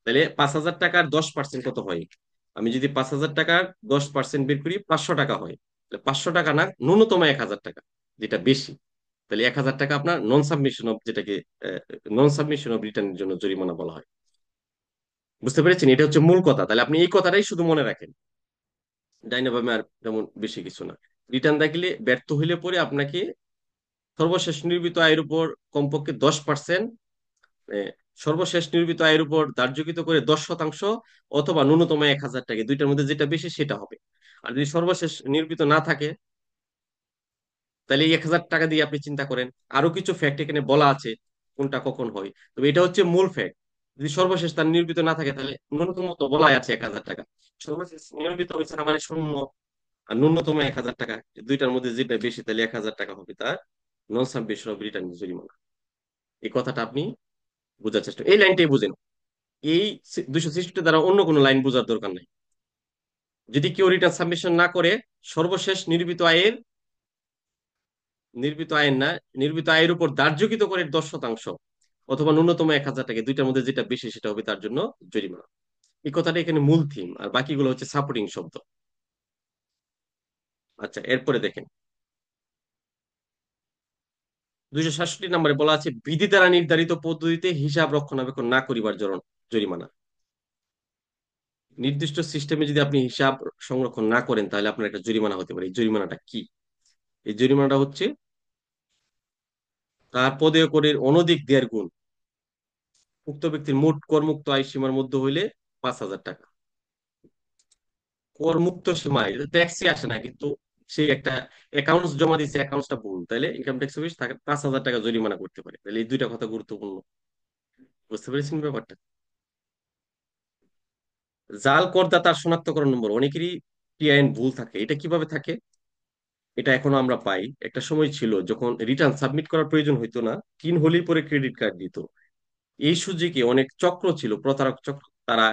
Speaker 5: তাহলে 5,000 টাকার 10% কত হয়? আমি যদি 5,000 টাকার 10% বের করি, 500 টাকা হয়। তাহলে 500 টাকা না, ন্যূনতম 1,000 টাকা, যেটা বেশি। তাহলে 1,000 টাকা আপনার নন সাবমিশন অফ, যেটাকে নন সাবমিশন অফ রিটার্নের জন্য জরিমানা বলা হয়। বুঝতে পেরেছেন? এটা হচ্ছে মূল কথা। তাহলে আপনি এই কথাটাই শুধু মনে রাখেন, ডাইনাভাবে আর তেমন বেশি কিছু না। রিটার্ন দাখিলে ব্যর্থ হইলে পরে আপনাকে সর্বশেষ নির্মিত আয়ের উপর কমপক্ষে 10%, সর্বশেষ নির্মিত আয়ের উপর ধার্যকৃত করে 10% অথবা ন্যূনতম 1,000 টাকা, দুইটার মধ্যে যেটা বেশি সেটা হবে। আর যদি সর্বশেষ নির্মিত না থাকে, তাহলে এই 1,000 টাকা দিয়ে আপনি চিন্তা করেন। আরো কিছু ফ্যাক্ট এখানে বলা আছে কোনটা কখন হয়, তবে এটা হচ্ছে মূল ফ্যাক্ট। যদি সর্বশেষ তার নির্মিত না থাকে, তাহলে ন্যূনতম তো বলাই আছে 1,000 টাকা, সর্বশেষ নির্মিত হয়েছে না মানে শূন্য, আর ন্যূনতম 1,000 টাকা, দুইটার মধ্যে যেটা বেশি, তাহলে 1,000 টাকা হবে তার নন সাবমিশন অফ রিটার্ন জরিমানা। এই কথাটা আপনি বোঝার চেষ্টা, এই লাইনটাই বুঝেন। এই 266 দ্বারা অন্য কোনো লাইন বোঝার দরকার নাই। যদি কেউ রিটার্ন সাবমিশন না করে, সর্বশেষ নির্মিত আয়ের না, নির্মিত আয়ের উপর ধার্যকৃত করে 10% অথবা ন্যূনতম 1,000 টাকা, দুইটার মধ্যে যেটা বেশি সেটা হবে তার জন্য জরিমানা। এই কথাটা এখানে মূল থিম, আর বাকিগুলো হচ্ছে সাপোর্টিং শব্দ। আচ্ছা, এরপরে দেখেন 267 নম্বরে বলা আছে বিধি দ্বারা নির্ধারিত পদ্ধতিতে হিসাব রক্ষণাবেক্ষণ না করিবার জরিমানা। নির্দিষ্ট সিস্টেমে যদি আপনি হিসাব সংরক্ষণ না করেন, তাহলে আপনার একটা জরিমানা হতে পারে। এই জরিমানাটা কি? এই জরিমানাটা হচ্ছে তার পদেয় করের অনধিক 1.5 গুণ উক্ত ব্যক্তির মোট করমুক্ত আয় সীমার মধ্যে হইলে 5,000 টাকা। করমুক্ত সীমায় ট্যাক্সই আসে না, কিন্তু সে একটা অ্যাকাউন্টস জমা দিচ্ছে, অ্যাকাউন্টসটা ভুল, তাহলে ইনকাম ট্যাক্স অফিস তাকে 5,000 টাকা জরিমানা করতে পারে। তাহলে এই দুইটা কথা গুরুত্বপূর্ণ। বুঝতে পেরেছেন ব্যাপারটা? জাল করদাতার শনাক্তকরণ নম্বর। অনেকেরই টিআইএন ভুল থাকে। এটা কিভাবে থাকে? এটা এখনো আমরা পাই। একটা সময় ছিল যখন রিটার্ন সাবমিট করার প্রয়োজন হইতো না, টিন হলেই পরে ক্রেডিট কার্ড দিত। এই সুযোগে অনেক চক্র ছিল, প্রতারক চক্র, তারা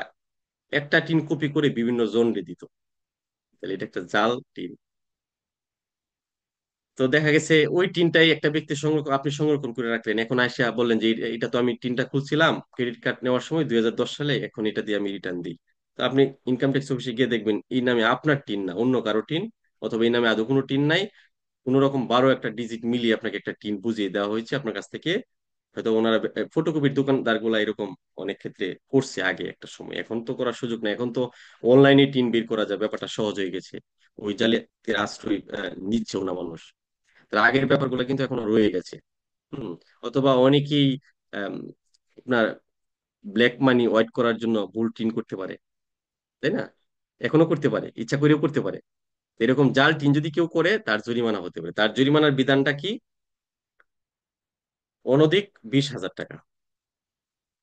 Speaker 5: একটা টিন কপি করে বিভিন্ন জনরে দিত। তাহলে এটা একটা জাল টিন। তো দেখা গেছে ওই টিনটাই একটা ব্যক্তি আপনি সংরক্ষণ করে রাখলেন, এখন আসিয়া বললেন যে এটা তো আমি টিনটা খুলছিলাম ক্রেডিট কার্ড নেওয়ার সময় 2010 সালে, এখন এটা দিয়ে আমি রিটার্ন দিই। তো আপনি ইনকাম ট্যাক্স অফিসে গিয়ে দেখবেন এই নামে আপনার টিন না, অন্য কারো টিন, অথবা এই নামে আদৌ কোনো টিন নাই। কোন রকম 12 একটা ডিজিট মিলিয়ে আপনাকে একটা টিন বুঝিয়ে দেওয়া হয়েছে আপনার কাছ থেকে। হয়তো ওনারা ফটোকপির দোকানদার গুলা এরকম অনেক ক্ষেত্রে করছে আগে একটা সময়, এখন তো করার সুযোগ নেই। এখন তো অনলাইনে টিন বের করা যায়, ব্যাপারটা সহজ হয়ে গেছে। ওই জালিয়াতির আশ্রয় নিচ্ছেও না মানুষ। তার আগের ব্যাপারগুলো কিন্তু এখনো রয়ে গেছে। হম। অথবা অনেকেই আম, আপনার ব্ল্যাক মানি হোয়াইট করার জন্য ভুল টিন করতে পারে, তাই না? এখনো করতে পারে, ইচ্ছা করেও করতে পারে। এরকম জাল টিন যদি কেউ করে, তার জরিমানা হতে পারে। তার জরিমানার বিধানটা কি? অনধিক 20,000 টাকা।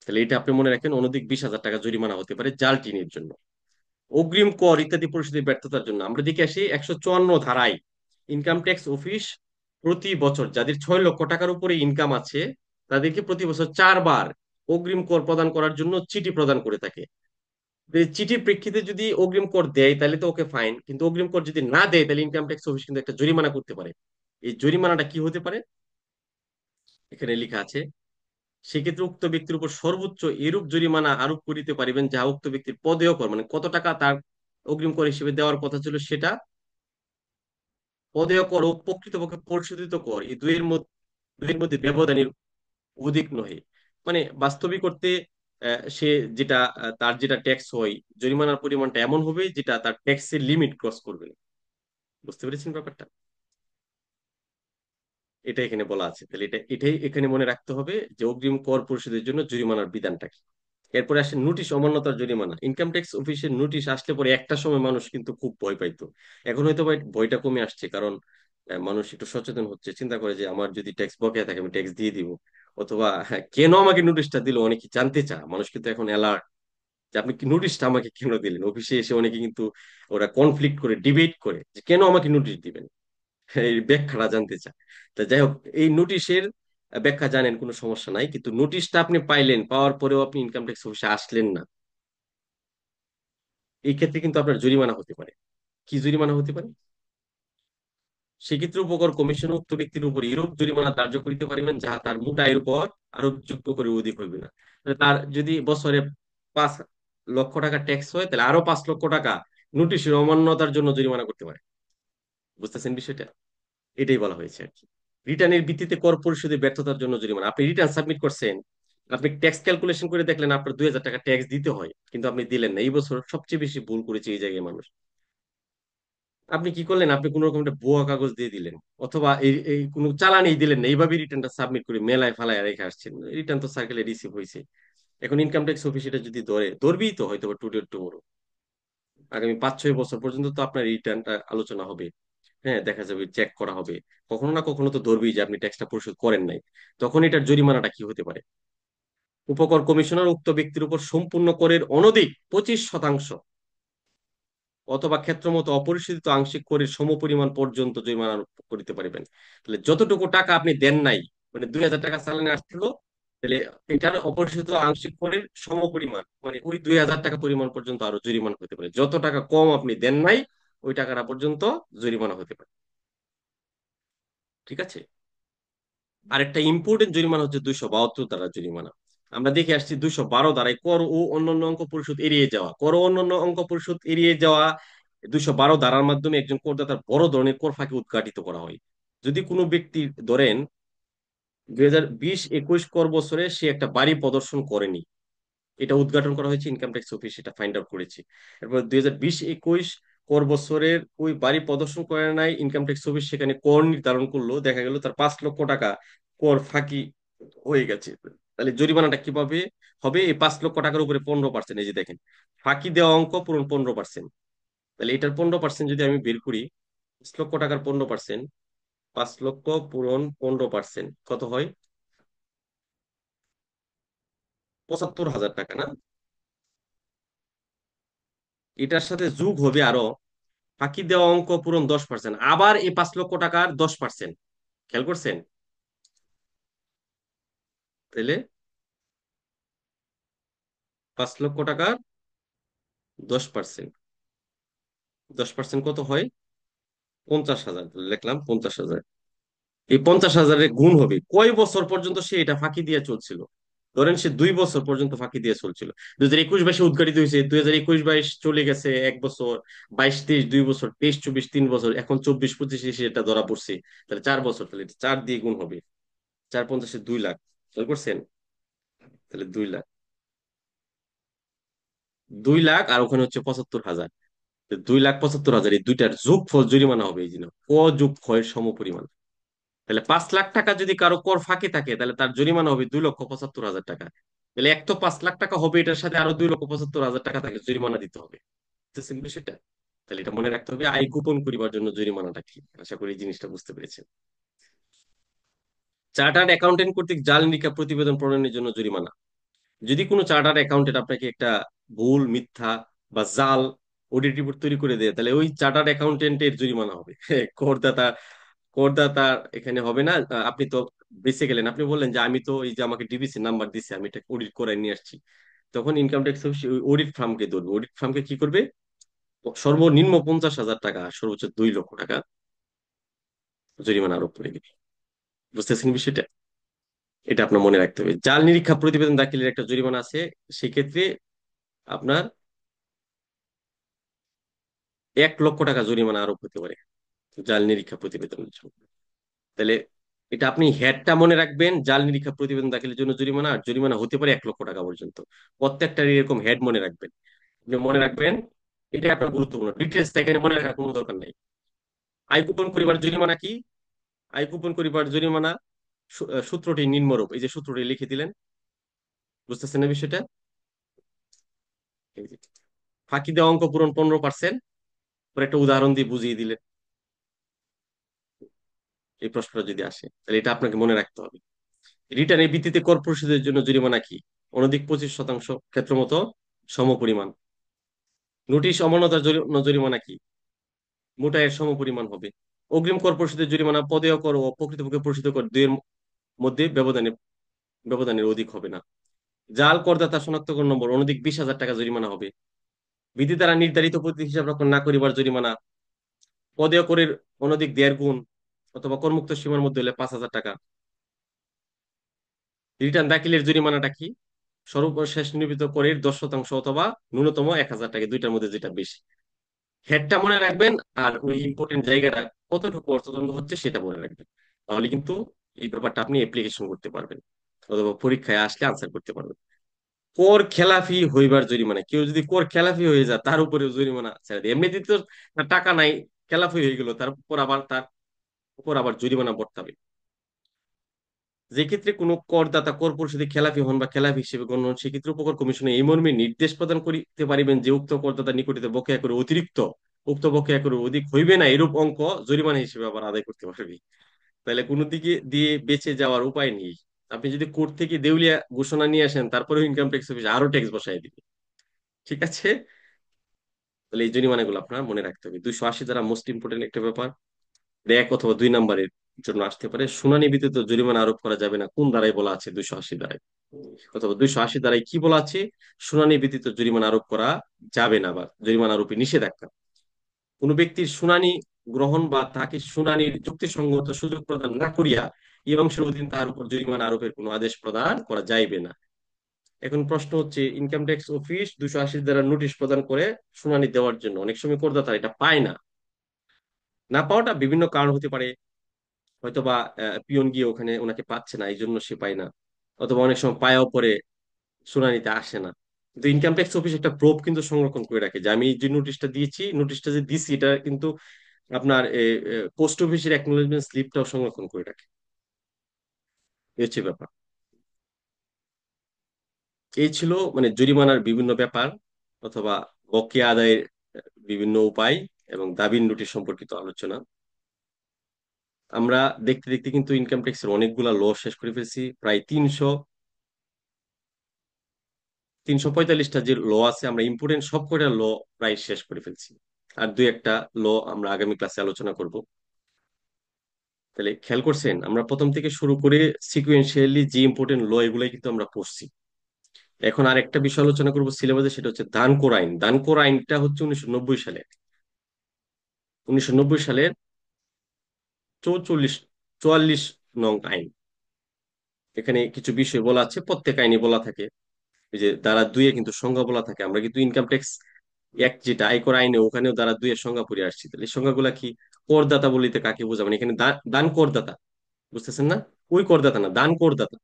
Speaker 5: তাহলে এটা আপনি মনে রাখেন, অনধিক 20,000 টাকা জরিমানা হতে পারে জাল টিনের জন্য। অগ্রিম কর ইত্যাদি পরিশোধের ব্যর্থতার জন্য আমরা দেখে আসি 154 ধারায় ইনকাম ট্যাক্স অফিস প্রতি বছর যাদের 6 লক্ষ টাকার উপরে ইনকাম আছে, তাদেরকে প্রতি বছর 4 বার অগ্রিম কর প্রদান করার জন্য চিঠি প্রদান করে থাকে। এই চিঠির প্রেক্ষিতে যদি অগ্রিম কর দেয় তাহলে তো ওকে ফাইন, কিন্তু অগ্রিম কর যদি না দেয় তাহলে ইনকাম ট্যাক্স অফিস কিন্তু একটা জরিমানা করতে পারে। এই জরিমানাটা কি হতে পারে এখানে লেখা আছে, সেক্ষেত্রে উক্ত ব্যক্তির উপর সর্বোচ্চ এরূপ জরিমানা আরোপ করিতে পারিবেন যাহা উক্ত ব্যক্তির পদেয় কর, মানে কত টাকা তার অগ্রিম কর হিসেবে দেওয়ার কথা ছিল সেটা, পদেয় কর ও প্রকৃতপক্ষে পরিশোধিত কর, এই দুইয়ের মধ্যে ব্যবধানের অধিক নহে। মানে বাস্তবিক করতে সে যেটা তার যেটা ট্যাক্স হয়, জরিমানার পরিমাণটা এমন হবে যেটা তার ট্যাক্সের লিমিট ক্রস করবে না। বুঝতে পেরেছেন ব্যাপারটা? এটা এখানে বলা আছে। তাহলে এটাই এখানে মনে রাখতে হবে যে অগ্রিম কর পরিশোধের জন্য জরিমানার বিধানটা কি। এরপরে আসে নোটিশ অমান্যতার জরিমানা। ইনকাম ট্যাক্স অফিসের নোটিশ আসলে পরে একটা সময় মানুষ কিন্তু খুব ভয় পাইতো, এখন হয়তো ভাই ভয়টা কমে আসছে, কারণ মানুষ একটু সচেতন হচ্ছে, চিন্তা করে যে আমার যদি ট্যাক্স বকেয়া থাকে আমি ট্যাক্স দিয়ে দিব, অথবা কেন আমাকে নোটিশটা দিল অনেকে জানতে চায়। মানুষ কিন্তু এখন অ্যালার্ট যে আপনি কি নোটিশটা আমাকে কেন দিলেন। অফিসে এসে অনেকে কিন্তু ওরা কনফ্লিক্ট করে ডিবেট করে যে কেন আমাকে নোটিশ দিবেন, এই ব্যাখ্যাটা জানতে চায়। তা যাই হোক, এই নোটিশের ব্যাখ্যা জানেন কোনো সমস্যা নাই, কিন্তু নোটিশটা আপনি পাইলেন, পাওয়ার পরেও আপনি ইনকাম ট্যাক্স অফিসে আসলেন না, এই ক্ষেত্রে কিন্তু আপনার জরিমানা হতে পারে। কি জরিমানা হতে পারে? সেক্ষেত্রে উপকর কমিশন উক্ত ব্যক্তির উপর এরূপ জরিমানা ধার্য করিতে পারিবেন যাহা তার মোট আয়ের উপর আরোপযোগ্য করে অধিক হইবে না। তাহলে তার যদি বছরে 5 লক্ষ টাকা ট্যাক্স হয়, তাহলে আরো 5 লক্ষ টাকা নোটিশের অমান্যতার জন্য জরিমানা করতে পারে। বুঝতেছেন বিষয়টা? এটাই বলা হয়েছে আর কি। রিটার্নের ভিত্তিতে কর পরিশোধে ব্যর্থতার জন্য জরিমানা। আপনি রিটার্ন সাবমিট করছেন, আপনি ট্যাক্স ক্যালকুলেশন করে দেখলেন আপনার 2,000 টাকা ট্যাক্স দিতে হয়, কিন্তু আপনি দিলেন না। এই বছর সবচেয়ে বেশি ভুল করেছে এই জায়গায় মানুষ। আপনি কি করলেন? আপনি কোন রকম একটা ভুয়া কাগজ দিয়ে দিলেন, অথবা এই এই কোনো চালানই দিলেন না, এইভাবে রিটার্নটা সাবমিট করে মেলায় ফালায় রেখে আসছেন। রিটার্ন তো সার্কেলে রিসিভ হয়েছে, এখন ইনকাম ট্যাক্স অফিস এটা যদি ধরবেই তো হয়তো টুডে টুমোরো, আগামী 5-6 বছর পর্যন্ত তো আপনার রিটার্নটা আলোচনা হবে। হ্যাঁ, দেখা যাবে, চেক করা হবে, কখনো না কখনো তো ধরবেই যে আপনি ট্যাক্সটা পরিশোধ করেন নাই। তখন এটার জরিমানাটা কি হতে পারে? উপকর কমিশনার উক্ত ব্যক্তির উপর সম্পূর্ণ করের অনধিক 25% অথবা ক্ষেত্রমত অপরিশোধিত আংশিক করের সমপরিমাণ পর্যন্ত জরিমানা আরোপ করিতে পারিবেন। তাহলে যতটুকু টাকা আপনি দেন নাই, মানে 2,000 টাকা চালানে আসছিল, তাহলে এটার অপরিশোধিত আংশিক করের সমপরিমাণ, মানে ওই 2,000 টাকা পরিমাণ পর্যন্ত আরো জরিমানা হতে পারে। যত টাকা কম আপনি দেন নাই ওই টাকাটা পর্যন্ত জরিমানা হতে পারে। ঠিক আছে? আরেকটা ইম্পর্টেন্ট জরিমানা হচ্ছে 272 ধারা জরিমানা। আমরা দেখে আসছি 212 ধারায় কর ও অন্যান্য অঙ্ক পরিশোধ এড়িয়ে যাওয়া। কর ও অন্যান্য অঙ্ক পরিশোধ এড়িয়ে যাওয়া 212 ধারার মাধ্যমে একজন করদাতার বড় ধরনের কর ফাঁকি উদ্ঘাটিত করা হয়। যদি কোনো ব্যক্তি ধরেন 2020-21 কর বছরে সে একটা বাড়ি প্রদর্শন করেনি, এটা উদ্ঘাটন করা হয়েছে, ইনকাম ট্যাক্স অফিস এটা ফাইন্ড আউট করেছে। এরপর 2020-21 কর বছরের ওই বাড়ি প্রদর্শন করে নাই, ইনকাম ট্যাক্স অফিস সেখানে কর নির্ধারণ করলো, দেখা গেল তার 5 লক্ষ টাকা কর ফাঁকি হয়ে গেছে। তাহলে জরিমানাটা কিভাবে হবে? এই 5 লক্ষ টাকার উপরে 15%, এই যে দেখেন, ফাঁকি দেওয়া অঙ্ক পূরণ 15%। তাহলে এটার 15% যদি আমি বের করি, 5 লক্ষ টাকার 15%, 5 লক্ষ পূরণ 15% কত হয়? 75,000 টাকা না? এটার সাথে যোগ হবে আরো ফাঁকি দেওয়া অঙ্ক পূরণ 10%, আবার এই 5 লক্ষ টাকার 10%। খেয়াল করছেন? তাহলে 5 লক্ষ টাকার 10%, 10% কত হয়? 50,000। লিখলাম 50,000। এই 50,000-এর গুণ হবে কয় বছর পর্যন্ত সে এটা ফাঁকি দিয়ে চলছিল। ধরেন সে 2 বছর পর্যন্ত ফাঁকি দিয়ে চলছিল, 2021-22 উদ্ঘাটিত হয়েছে, 2021-22 চলে গেছে 1 বছর, 22-23 2 বছর, 23-24 3 বছর, এখন 24-25 এসে এটা ধরা পড়ছে, তাহলে 4 বছর। তাহলে এটা 4 দিয়ে গুণ হবে, 4×50 2 লাখ। খেয়াল করছেন? তাহলে 2 লাখ, 2 লাখ, আর ওখানে হচ্ছে 75,000। 2,75,000, এই দুইটার যোগফল জরিমানা হবে এই জন্য ক যোগ ক্ষয়ের সমপরিমাণ। তাহলে 5 লাখ টাকা যদি কারো কর ফাঁকি থাকে তাহলে তার জরিমানা হবে 2,75,000 টাকা। তাহলে এক তো 5 লাখ টাকা হবে, এটার সাথে আরো 2,75,000 টাকা তাকে জরিমানা দিতে হবে। বুঝতেছেন বিষয়টা? তাহলে এটা মনে রাখতে হবে, আয় গোপন করিবার জন্য জরিমানাটা কি। আশা করি এই জিনিসটা বুঝতে পেরেছেন। চার্টার্ড অ্যাকাউন্টেন্ট কর্তৃক জাল নিকা প্রতিবেদন প্রণয়নের জন্য জরিমানা। যদি কোনো চার্টার্ড অ্যাকাউন্টেন্ট আপনাকে একটা ভুল, মিথ্যা বা জাল অডিট রিপোর্ট তৈরি করে দেয়, তাহলে ওই চার্টার্ড অ্যাকাউন্টেন্টের জরিমানা হবে। করদাতা করদাতা এখানে হবে না। আপনি তো বেঁচে গেলেন, আপনি বললেন যে আমি তো এই যে আমাকে ডিবিসি নাম্বার দিছে, আমি এটা অডিট করে নিয়ে আসছি, তখন ইনকাম ট্যাক্স অফিস ওই অডিট ফার্মকে ধরবে। অডিট ফার্মকে কি করবে, সর্বনিম্ন 50,000 টাকা আর সর্বোচ্চ 2 লক্ষ টাকা জরিমানা আরোপ করে দিবে। বুঝতেছেন বিষয়টা? এটা আপনার মনে রাখতে হবে। জাল নিরীক্ষা প্রতিবেদন দাখিলের একটা জরিমানা আছে, সেক্ষেত্রে আপনার 1 লক্ষ টাকা জরিমানা আরোপ হতে পারে জাল নিরীক্ষা প্রতিবেদনের জন্য। তাহলে এটা আপনি হেডটা মনে রাখবেন, জাল নিরীক্ষা প্রতিবেদন দাখিলের জন্য জরিমানা, আর জরিমানা হতে পারে 1 লক্ষ টাকা পর্যন্ত। প্রত্যেকটার এরকম হেড মনে রাখবেন, আপনি মনে রাখবেন। এটা আপনার গুরুত্বপূর্ণ, ডিটেলস এখানে মনে রাখার কোনো দরকার নেই। আয় কুপন করিবার জরিমানা কি? আয় কুপন করিবার জরিমানা সূত্রটি নিম্নরূপ, এই যে সূত্রটি লিখে দিলেন। বুঝতেছেন না বিষয়টা? এই যে, ফাঁকি দেওয়া অঙ্ক পূরণ 15%, পরে একটা উদাহরণ দিয়ে বুঝিয়ে দিলেন। এই প্রশ্নটা যদি আসে তাহলে এটা আপনাকে মনে রাখতে হবে। রিটার্নের ভিত্তিতে কর পরিশোধের জন্য জরিমানা কি? অনধিক 25% ক্ষেত্রমত সমপরিমাণ। নোটিশ অমান্যতার জন্য জরিমানা কি? মোটা এর সমপরিমাণ হবে। অগ্রিম কর পরিশোধের জরিমানা পদেয় কর ও প্রকৃতপক্ষে পরিশোধিত কর দুইয়ের মধ্যে ব্যবধানের অধিক হবে না। জাল করদাতা শনাক্তকরণ নম্বর অনধিক 20,000 টাকা জরিমানা হবে। বিধি দ্বারা নির্ধারিত পদ্ধতি হিসাব রক্ষণ না করিবার জরিমানা পদেয় করের অনধিক 1.5 গুণ অথবা করমুক্ত সীমার মধ্যে হলে 5,000 টাকা। রিটার্ন দাখিলের জরিমানাটা কি? সর্বশেষ নির্মিত করের 10% অথবা ন্যূনতম 1,000 টাকা, দুইটার মধ্যে যেটা বেশি। হেডটা মনে রাখবেন, আর ওই ইম্পর্টেন্ট জায়গাটা কতটুকু অর্থদণ্ড হচ্ছে সেটা মনে রাখবেন। তাহলে কিন্তু এই ব্যাপারটা আপনি অ্যাপ্লিকেশন করতে পারবেন, অথবা পরীক্ষায় আসলে আনসার করতে পারবেন। কর খেলাফি হইবার জরিমানা, কেউ যদি কর খেলাফি হয়ে যায় তার উপরে জরিমানা ছেড়ে দেয়। এমনিতে তো তার টাকা নাই, খেলাফি হয়ে গেল, তার উপর আবার জরিমানা বর্তাবে। যে ক্ষেত্রে কোনো করদাতা কর পরিশোধে খেলাপি হন বা খেলাপি হিসেবে গণ্য হন, সেক্ষেত্রে উপকর কমিশনে এই মর্মে নির্দেশ প্রদান করিতে পারিবেন যে উক্ত করদাতা নিকটিতে বকেয়া করে অতিরিক্ত উক্ত বকেয়া করে অধিক হইবে না, এরূপ অঙ্ক জরিমানা হিসেবে আবার আদায় করতে পারবে। তাহলে কোনো দিকে দিয়ে বেঁচে যাওয়ার উপায় নেই। আপনি যদি কোর্ট থেকে দেউলিয়া ঘোষণা নিয়ে আসেন, তারপরেও ইনকাম ট্যাক্স অফিস আরো ট্যাক্স বসাই দিবে। ঠিক আছে? তাহলে এই জরিমানাগুলো আপনার মনে রাখতে হবে। 280 দ্বারা মোস্ট ইম্পর্টেন্ট একটা ব্যাপার, 1 অথবা 2 নম্বরের জন্য আসতে পারে। শুনানি ব্যতীত জরিমানা আরোপ করা যাবে না, কোন ধারায় বলা আছে? 280 ধারায়। অথবা 280 ধারায় কি বলা আছে? শুনানি ব্যতীত জরিমানা আরোপ করা যাবে না, বা জরিমানা আরোপে নিষেধাজ্ঞা। কোনো ব্যক্তির শুনানি গ্রহণ বা তাকে শুনানির যুক্তিসঙ্গত সুযোগ প্রদান না করিয়া এই অংশের অধীন তার উপর জরিমানা আরোপের কোনো আদেশ প্রদান করা যাইবে না। এখন প্রশ্ন হচ্ছে, ইনকাম ট্যাক্স অফিস 280 ধারা নোটিশ প্রদান করে শুনানি দেওয়ার জন্য, অনেক সময় করদাতা এটা পায় না। না পাওয়াটা বিভিন্ন কারণ হতে পারে, হয়তোবা পিয়ন গিয়ে ওখানে ওনাকে পাচ্ছে না, এই জন্য সে পায় না। অথবা অনেক সময় পায়াও পরে শুনানিতে আসে না। কিন্তু ইনকাম ট্যাক্স অফিস একটা প্রুফ কিন্তু সংরক্ষণ করে রাখে যে আমি যে নোটিশটা দিয়েছি, নোটিশটা যে দিছি, এটা কিন্তু আপনার পোস্ট অফিসের অ্যাকনোলেজমেন্ট স্লিপটাও সংরক্ষণ করে রাখে। এই হচ্ছে ব্যাপার। এই ছিল মানে জরিমানার বিভিন্ন ব্যাপার, অথবা বকেয়া আদায়ের বিভিন্ন উপায় এবং দাবির নোটিশ সম্পর্কিত আলোচনা। আমরা দেখতে দেখতে কিন্তু ইনকাম ট্যাক্সের অনেকগুলা ল শেষ করে ফেলছি, প্রায় 345টা যে ল আছে, আমরা ইম্পর্টেন্ট সব কয়টা ল প্রায় শেষ করে ফেলছি। আর দুই একটা ল আমরা আগামী ক্লাসে আলোচনা করব। তাহলে খেয়াল করছেন, আমরা প্রথম থেকে শুরু করে সিকুয়েন্সিয়ালি যে ইম্পর্টেন্ট ল এগুলাই কিন্তু আমরা পড়ছি। এখন আর একটা বিষয় আলোচনা করবো সিলেবাসে, সেটা হচ্ছে দানকোর আইন। দানকোর আইনটা হচ্ছে 1990 সালে, 1990 সালের 44 নং আইন। এখানে কিছু বিষয় বলা আছে, প্রত্যেক আইনে বলা থাকে। এই যে ধারা 2-এ কিন্তু সংজ্ঞা বলা থাকে। আমরা কিন্তু ইনকাম ট্যাক্স এক যেটা আয়কর আইনে, ওখানেও ধারা 2-এর সংজ্ঞা পড়ে আসছি। তাহলে এই সংজ্ঞাগুলা কি? করদাতা বলিতে কাকে বোঝাবেন? এখানে দান করদাতা, বুঝতেছেন না? ওই করদাতা না, দান করদাতা।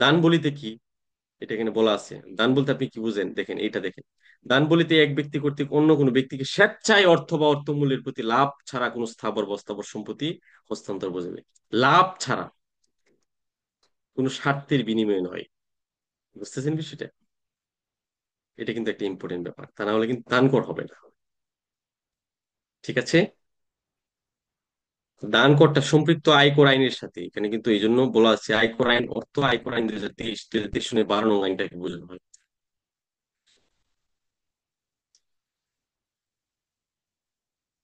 Speaker 5: দান বলিতে কি, এটা এখানে বলা আছে। দান বলতে আপনি কি বুঝেন? দেখেন, এইটা দেখেন। দান বলিতে এক ব্যক্তি কর্তৃক অন্য কোনো ব্যক্তিকে স্বেচ্ছায় অর্থ বা অর্থমূল্যের প্রতি লাভ ছাড়া কোনো স্থাবর বা অস্থাবর সম্পত্তি হস্তান্তর বোঝাবে। লাভ ছাড়া, কোনো স্বার্থের বিনিময়ে নয়। বুঝতেছেন বিষয়টা? এটা কিন্তু একটা ইম্পর্টেন্ট ব্যাপার, তা না হলে কিন্তু দান কর হবে না। ঠিক আছে? দান করটা সম্পৃক্ত আয়কর আইনের সাথে। এখানে কিন্তু এই জন্য বলা আছে আয়কর আইন, অর্থ আয়কর আইন 2023 সনে 12 নং আইনটাকে বোঝানো হয়।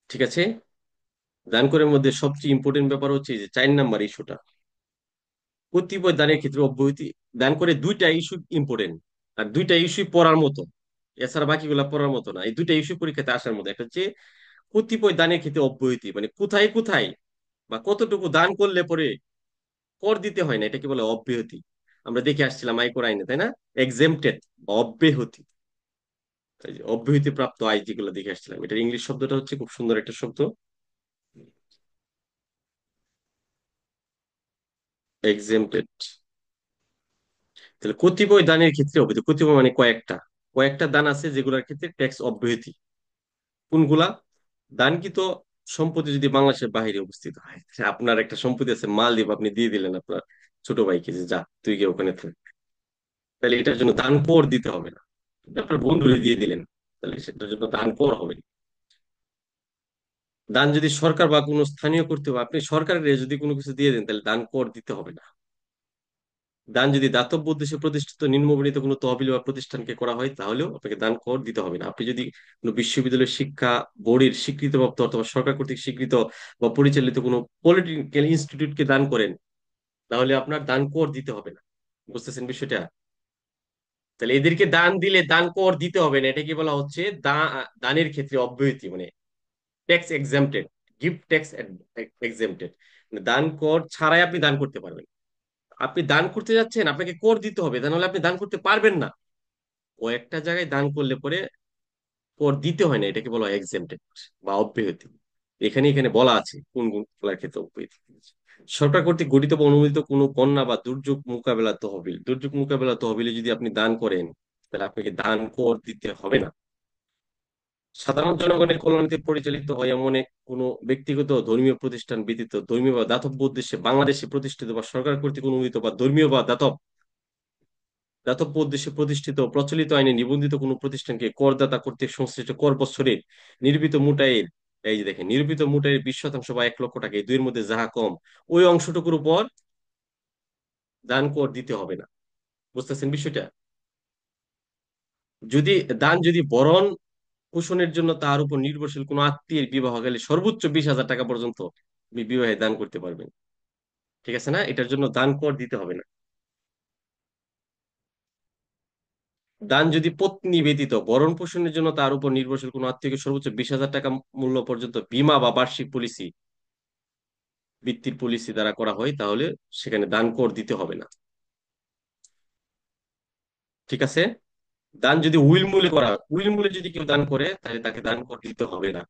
Speaker 5: ঠিক আছে? দান করের মধ্যে সবচেয়ে ইম্পর্টেন্ট ব্যাপার হচ্ছে এই যে 4 নাম্বার ইস্যুটা, কতিপয় দানের ক্ষেত্রে অব্যাহতি দান করে, দুইটা ইস্যু ইম্পর্টেন্ট, আর দুইটা ইস্যু পড়ার মতো, এছাড়া বাকিগুলা পড়ার মতো না। এই দুইটা ইস্যু পরীক্ষাতে আসার মতো। একটা হচ্ছে কতিপয় দানের ক্ষেত্রে অব্যাহতি, মানে কোথায় কোথায় বা কতটুকু দান করলে পরে কর দিতে হয় না, এটা কি বলে অব্যাহতি। আমরা দেখে আসছিলাম আয়কর আইনে, তাই না? এক্সেমটেড বা অব্যাহতি, এই যে অব্যাহতি প্রাপ্ত আয় যেগুলো দেখে আসছিলাম, এটার ইংলিশ শব্দটা হচ্ছে খুব সুন্দর একটা শব্দ, এক্সেমটেড। তাহলে কতিপয় দানের ক্ষেত্রে অব্যাহতি, কতিপয় মানে কয়েকটা, কয়েকটা দান আছে যেগুলোর ক্ষেত্রে ট্যাক্স অব্যাহতি। কোনগুলা? দানকৃত সম্পত্তি যদি বাংলাদেশের বাইরে অবস্থিত হয়, আপনার একটা সম্পত্তি আছে মালদ্বীপ, আপনি দিয়ে দিলেন আপনার ছোট ভাইকে যে যা তুই গিয়ে ওখানে থাক, তাহলে এটার জন্য দান কর দিতে হবে না। এটা আপনার বন্ধুরে দিয়ে দিলেন, তাহলে সেটার জন্য দান কর হবে না। দান যদি সরকার বা কোনো স্থানীয় করতে হবে, আপনি সরকারের যদি কোনো কিছু দিয়ে দেন, তাহলে দান কর দিতে হবে না। দান যদি দাতব্য উদ্দেশ্যে প্রতিষ্ঠিত নিম্নবর্ণিত কোনো তহবিল বা প্রতিষ্ঠানকে করা হয়, তাহলেও আপনাকে দান কর দিতে হবে না। আপনি যদি কোনো বিশ্ববিদ্যালয় শিক্ষা বোর্ডের স্বীকৃতপ্রাপ্ত অথবা সরকার কর্তৃক স্বীকৃত বা পরিচালিত কোনো পলিটেকনিক্যাল ইনস্টিটিউটকে দান করেন, তাহলে আপনার দান কর দিতে হবে না। বুঝতেছেন বিষয়টা? তাহলে এদেরকে দান দিলে দান কর দিতে হবে না, এটা কি বলা হচ্ছে দানের ক্ষেত্রে অব্যাহতি, মানে ট্যাক্স এক্সাম্পটেড, গিফট ট্যাক্স এক্সাম্পটেড, দান কর ছাড়াই আপনি দান করতে পারবেন। আপনি দান করতে যাচ্ছেন, আপনাকে কর দিতে হবে, তা নাহলে আপনি দান করতে পারবেন না। কয়েকটা জায়গায় দান করলে পরে কর দিতে হয় না, এটাকে বলা হয় এক্সেমটেড বা অব্যাহতি। এখানে এখানে বলা আছে কোন কোন গুলার ক্ষেত্রে অব্যাহতি। সরকার কর্তৃক গঠিত বা অনুমোদিত কোনো বন্যা বা দুর্যোগ মোকাবেলা তহবিল, দুর্যোগ মোকাবেলা তহবিলে যদি আপনি দান করেন, তাহলে আপনাকে দান কর দিতে হবে না। সাধারণ জনগণের কল্যাণে পরিচালিত হয় এমন কোনো ব্যক্তিগত ধর্মীয় প্রতিষ্ঠান ব্যতীত ধর্মীয় বা দাতব্য উদ্দেশ্যে বাংলাদেশে প্রতিষ্ঠিত বা সরকার কর্তৃক অনুমোদিত বা ধর্মীয় বা দাতব্য উদ্দেশ্যে প্রতিষ্ঠিত প্রচলিত আইনে নিবন্ধিত কোনো প্রতিষ্ঠানকে করদাতা কর্তৃক সংশ্লিষ্ট কর বৎসরে নির্মিত মোটায়ের, এই যে দেখেন, নির্মিত মোটায়ের 20% বা 1 লক্ষ টাকা, এই দুইয়ের মধ্যে যাহা কম, ওই অংশটুকুর উপর দান কর দিতে হবে না। বুঝতেছেন বিষয়টা? যদি দান যদি বরণ পোষণের জন্য তার উপর নির্ভরশীল কোনো আত্মীয়ের বিবাহ গেলে সর্বোচ্চ 20,000 টাকা পর্যন্ত আপনি বিবাহে দান করতে পারবেন। ঠিক আছে না? এটার জন্য দান কর দিতে হবে না। দান যদি পত্নী ব্যতীত ভরণ পোষণের জন্য তার উপর নির্ভরশীল কোনো আত্মীয়কে সর্বোচ্চ 20,000 টাকা মূল্য পর্যন্ত বীমা বা বার্ষিক পলিসি, বৃত্তির পলিসি দ্বারা করা হয়, তাহলে সেখানে দান কর দিতে হবে না। ঠিক আছে? দান যদি উইল মূলে করা হয়, উইল মূলে যদি কেউ দান করে, তাহলে তাকে দান কর দিতে হবে না।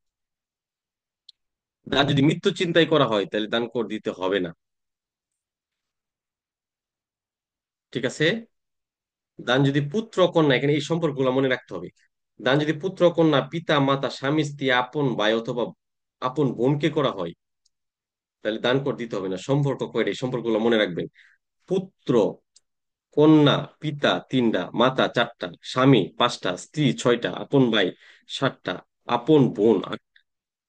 Speaker 5: দান যদি মৃত্যু চিন্তায় করা হয়, তাহলে দান কর দিতে হবে না। ঠিক আছে? দান যদি পুত্র কন্যা, এখানে এই সম্পর্কগুলো মনে রাখতে হবে। দান যদি পুত্র কন্যা, পিতা মাতা, স্বামী স্ত্রী, আপন ভাই অথবা আপন বোনকে করা হয়, তাহলে দান কর দিতে হবে না। সম্পর্ক কয়টা, এই সম্পর্কগুলো মনে রাখবেন। পুত্র, কন্যা, পিতা 3টা, মাতা 4টা, স্বামী 5টা, স্ত্রী 6টা, আপন ভাই 7টা, আপন বোন 8টা।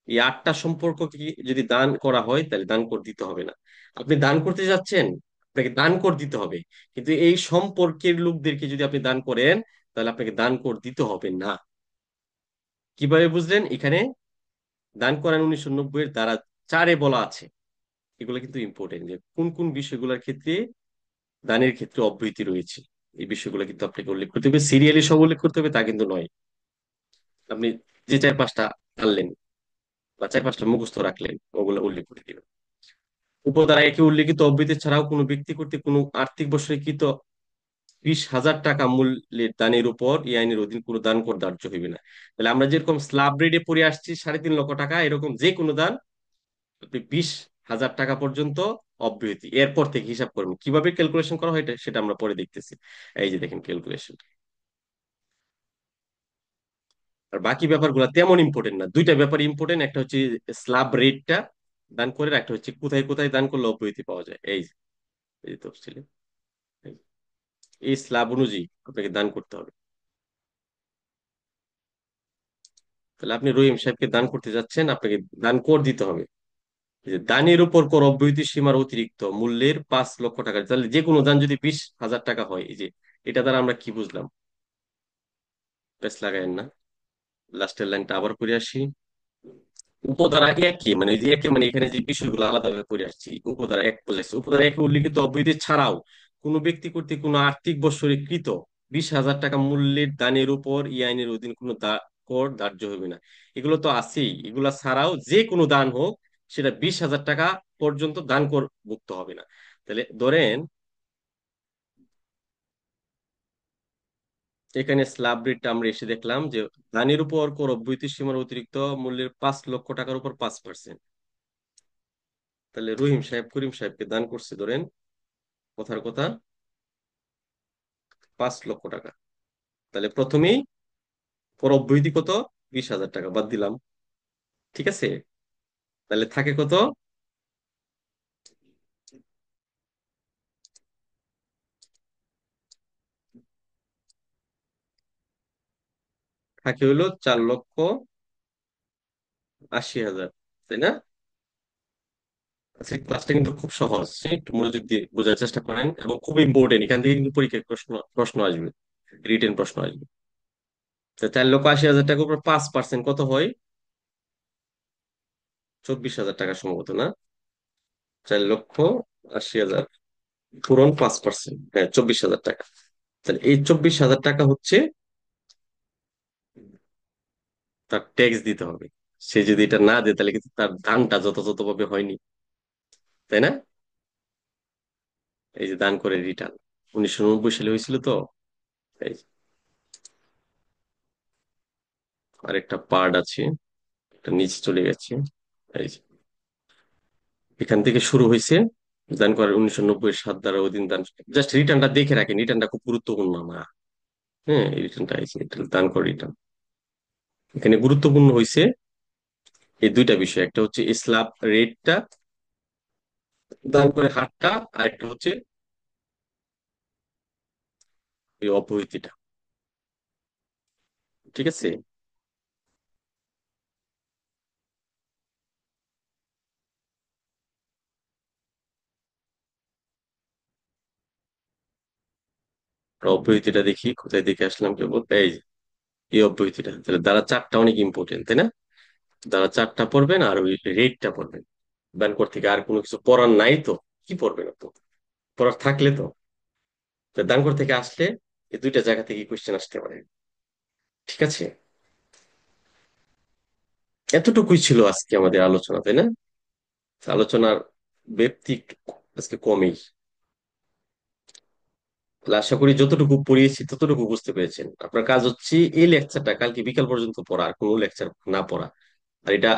Speaker 5: এই 8টা সম্পর্ক কি যদি দান করা হয়, তাহলে দান কর দিতে হবে না। আপনি দান করতে যাচ্ছেন, আপনাকে দান কর দিতে হবে, কিন্তু এই সম্পর্কের লোকদেরকে যদি আপনি দান করেন, তাহলে আপনাকে দান কর দিতে হবে না। কিভাবে বুঝলেন? এখানে দান করেন 1990 এর ধারা 4-এ বলা আছে। এগুলো কিন্তু ইম্পর্টেন্ট, যে কোন কোন বিষয়গুলোর ক্ষেত্রে দানের ক্ষেত্রে অব্যাহতি রয়েছে। এই বিষয়গুলো কিন্তু আপনাকে উল্লেখ করতে হবে, সিরিয়ালি সব উল্লেখ করতে হবে তা কিন্তু নয়। আপনি যে 4-5টা আনলেন বা 4-5টা মুখস্থ রাখলেন, ওগুলো উল্লেখ করে দিবেন। উপধারা একে উল্লেখিত অব্যাহতি ছাড়াও কোনো ব্যক্তি কর্তৃক কোনো আর্থিক বছরে কৃত 20,000 টাকা মূল্যের দানের উপর এই আইনের অধীন কোনো দান কর ধার্য হইবে না। তাহলে আমরা যেরকম স্ল্যাব রেটে পড়ে আসছি 3.5 লক্ষ টাকা, এরকম যে কোনো দান আপনি 20,000 টাকা পর্যন্ত অব্যাহতি, এরপর থেকে হিসাব করবেন। কিভাবে ক্যালকুলেশন করা হয় সেটা আমরা পরে দেখতেছি। এই যে দেখেন ক্যালকুলেশন। আর বাকি ব্যাপারগুলো তেমন ইম্পর্টেন্ট না। দুইটা ব্যাপার ইম্পর্টেন্ট, একটা হচ্ছে স্ল্যাব রেটটা দান করে, একটা হচ্ছে কোথায় কোথায় দান করলে অব্যাহতি পাওয়া যায়। এই যে তফসিলে এই স্ল্যাব অনুযায়ী আপনাকে দান করতে হবে। তাহলে আপনি রহিম সাহেবকে দান করতে যাচ্ছেন, আপনাকে দান কর দিতে হবে। এই যে দানের উপর কর অব্যাহতি সীমার অতিরিক্ত মূল্যের 5 লক্ষ টাকা, তাহলে যে কোনো দান যদি 20,000 টাকা হয়, এই যে এটা দ্বারা আমরা কি বুঝলাম? প্রেস লাগায়েন না, লাস্টের লাইনটা আবার করে আসি। উপধারা একই, মানে এই যে একই, মানে এখানে যে বিষয়গুলো আলাদাভাবে করে আসছি, উপধারা এক বোঝাইছে, উপধারা একে উল্লিখিত অব্যাহতি ছাড়াও কোনো ব্যক্তি কর্তৃক কোনো আর্থিক বৎসরে কৃত 20,000 টাকা মূল্যের দানের উপর এই আইনের অধীন কোনো কর ধার্য হবে না। এগুলো তো আছেই, এগুলা ছাড়াও যে কোনো দান হোক সেটা 20,000 টাকা পর্যন্ত দান কর মুক্ত হবে না। তাহলে ধরেন এখানে স্ল্যাব রেটটা আমরা এসে দেখলাম যে দানের উপর কর অব্যাহতি সীমার অতিরিক্ত মূল্যের 5 লক্ষ টাকার উপর 5%। তাহলে রহিম সাহেব করিম সাহেবকে দান করছে ধরেন, কথার কথা, 5 লক্ষ টাকা। তাহলে প্রথমেই কর অব্যাহতি কত? 20,000 টাকা বাদ দিলাম। ঠিক আছে, তাহলে থাকে কত? থাকে হলো 4,80,000, তাই না? আচ্ছা, ক্লাসটা কিন্তু খুব সহজ, একটু মনোযোগ দিয়ে বোঝার চেষ্টা করেন, এবং খুব ইম্পর্টেন্ট, এখান থেকে কিন্তু পরীক্ষায় প্রশ্ন প্রশ্ন আসবে, রিটেন প্রশ্ন আসবে। তো 4,80,000 টাকার উপর 5% কত হয়? 24,000 টাকা সম্ভবত, না? 4,80,000 পূরণ 5%, হ্যাঁ, 24,000 টাকা। তাহলে এই 24,000 টাকা হচ্ছে তার ট্যাক্স দিতে হবে। সে যদি এটা না দেয় তাহলে কিন্তু তার দানটা যথাযথভাবে হয়নি, তাই না? এই যে দান করে রিটার্ন 1990 সালে হয়েছিল তো। এই যে আরেকটা পার্ট আছে, এটা নিচে চলে গেছে। এই যে এখান থেকে শুরু হয়েছে দান করার 1990 সাত দ্বারা অধীন দান। জাস্ট রিটার্নটা দেখে রাখেন, রিটার্নটা খুব গুরুত্বপূর্ণ না। হ্যাঁ, এই রিটার্নটা আছে, এটা দান করে রিটার্ন। এখানে গুরুত্বপূর্ণ হয়েছে এই দুইটা বিষয়, একটা হচ্ছে স্ল্যাব রেটটা, দান করে হারটা, আর একটা হচ্ছে এই অব্যাহতিটা। ঠিক আছে, অব্যাহতিটা দেখি কোথায় দেখে আসলাম কেবল, এই যে এই অব্যাহতিটা। তাহলে দ্বারা চারটা অনেক ইম্পর্টেন্ট, তাই না? দ্বারা চারটা পড়বেন আর ওই রেটটা পড়বেন। ব্যানকোর থেকে আর কোনো কিছু পড়ার নাই তো, কি পড়বেন তো? পড়ার থাকলে তো। তো দানকোর থেকে আসলে এই দুইটা জায়গা থেকে কোশ্চেন আসতে পারে। ঠিক আছে, এতটুকুই ছিল আজকে আমাদের আলোচনা, তাই না? আলোচনার ব্যাপ্তি একটু আজকে কমই। তাহলে আশা করি যতটুকু পড়িয়েছি ততটুকু বুঝতে পেরেছেন। আপনার কাজ হচ্ছে এই লেকচারটা কালকে বিকাল পর্যন্ত পড়া, আর কোনো লেকচার না পড়া। আর এটা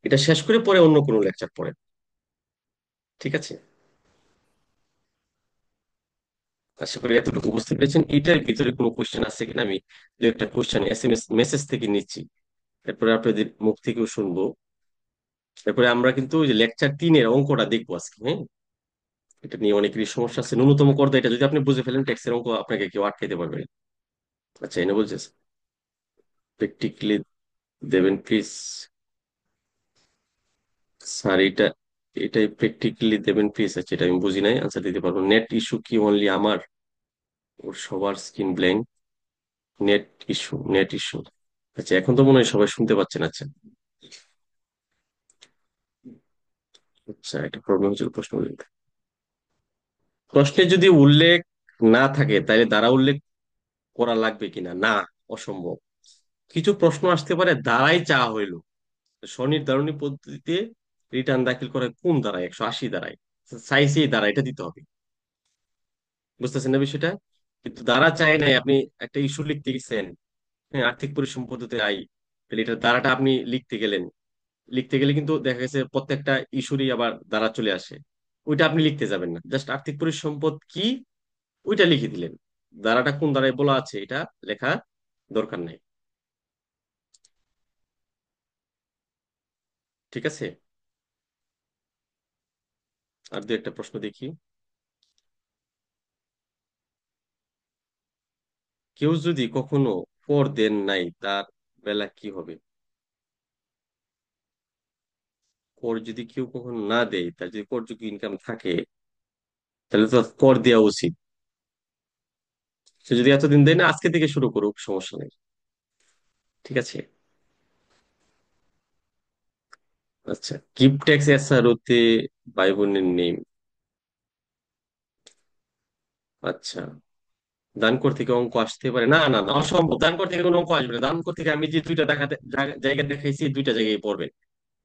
Speaker 5: এটা শেষ করে পরে অন্য কোনো লেকচার পড়ে। ঠিক আছে, আশা করি এতটুকু বুঝতে পেরেছেন। এটার ভিতরে কোনো কোশ্চেন আছে কিনা আমি দু একটা কোশ্চেন SMS মেসেজ থেকে নিচ্ছি, এরপরে আপনাদের মুখ থেকেও শুনবো। এরপরে আমরা কিন্তু ওই যে লেকচার 3-এর অঙ্কটা দেখবো আজকে, হ্যাঁ? এটা নিয়ে অনেকেরই সমস্যা আছে, ন্যূনতম করদা এটা যদি আপনি বুঝে ফেলেন ট্যাক্সের অঙ্ক আপনাকে কেউ আটকাইতে পারবে না। আচ্ছা, এনে বলছে প্র্যাকটিক্যালি দেবেন প্লিজ। স্যার এটা, এটাই প্র্যাকটিক্যালি দেবেন প্লিজ। আচ্ছা, এটা আমি বুঝি নাই, আনসার দিতে পারবো। নেট ইস্যু কি অনলি আমার? ওর সবার স্ক্রিন ব্ল্যাঙ্ক। Net issue. আচ্ছা, এখন তো মনে হয় সবাই শুনতে পাচ্ছেন। আচ্ছা আচ্ছা, একটা প্রবলেম হচ্ছে প্রশ্ন বলতে। প্রশ্নে যদি উল্লেখ না থাকে তাহলে দ্বারা উল্লেখ করা লাগবে কিনা? না, অসম্ভব। কিছু প্রশ্ন আসতে পারে দ্বারাই চাওয়া হইলো, স্বনির্ধারণী পদ্ধতিতে রিটার্ন দাখিল করা কোন দ্বারায়? 180 দ্বারায়। চাইছে এই দ্বারা, এটা দিতে হবে। বুঝতেছেন না বিষয়টা? কিন্তু দ্বারা চাই নাই, আপনি একটা ইস্যু লিখতে গেছেন, হ্যাঁ, আর্থিক পরিশ্রম পদ্ধতি আই, তাহলে এটার দ্বারাটা আপনি লিখতে গেলেন, লিখতে গেলে কিন্তু দেখা গেছে প্রত্যেকটা ইস্যুরই আবার দ্বারা চলে আসে। ওইটা আপনি লিখতে যাবেন না, জাস্ট আর্থিক পরিসম্পদ কি ওইটা লিখে দিলেন। দ্বারাটা কোন দ্বারায় বলা আছে এটা লেখা দরকার নাই। ঠিক আছে, আর দু একটা প্রশ্ন দেখি। কেউ যদি কখনো কর দেন নাই তার বেলা কি হবে? কর যদি কেউ কখনো না দেয়, তার যদি করযোগ্য ইনকাম থাকে তাহলে তো কর দেওয়া উচিত। সে যদি এতদিন দেয় না, আজকে থেকে শুরু করুক, সমস্যা নেই। ঠিক আছে, আচ্ছা, গিফট ট্যাক্স এসআরওতে ভাই বোনের নেম। আচ্ছা, দানকর থেকে অঙ্ক আসতে পারে? না না না, অসম্ভব। দানকর থেকে কোনো অঙ্ক আসবে না। দানকর থেকে আমি যে দুইটা জায়গা দেখাইছি, এই দুইটা জায়গায় পড়বেন।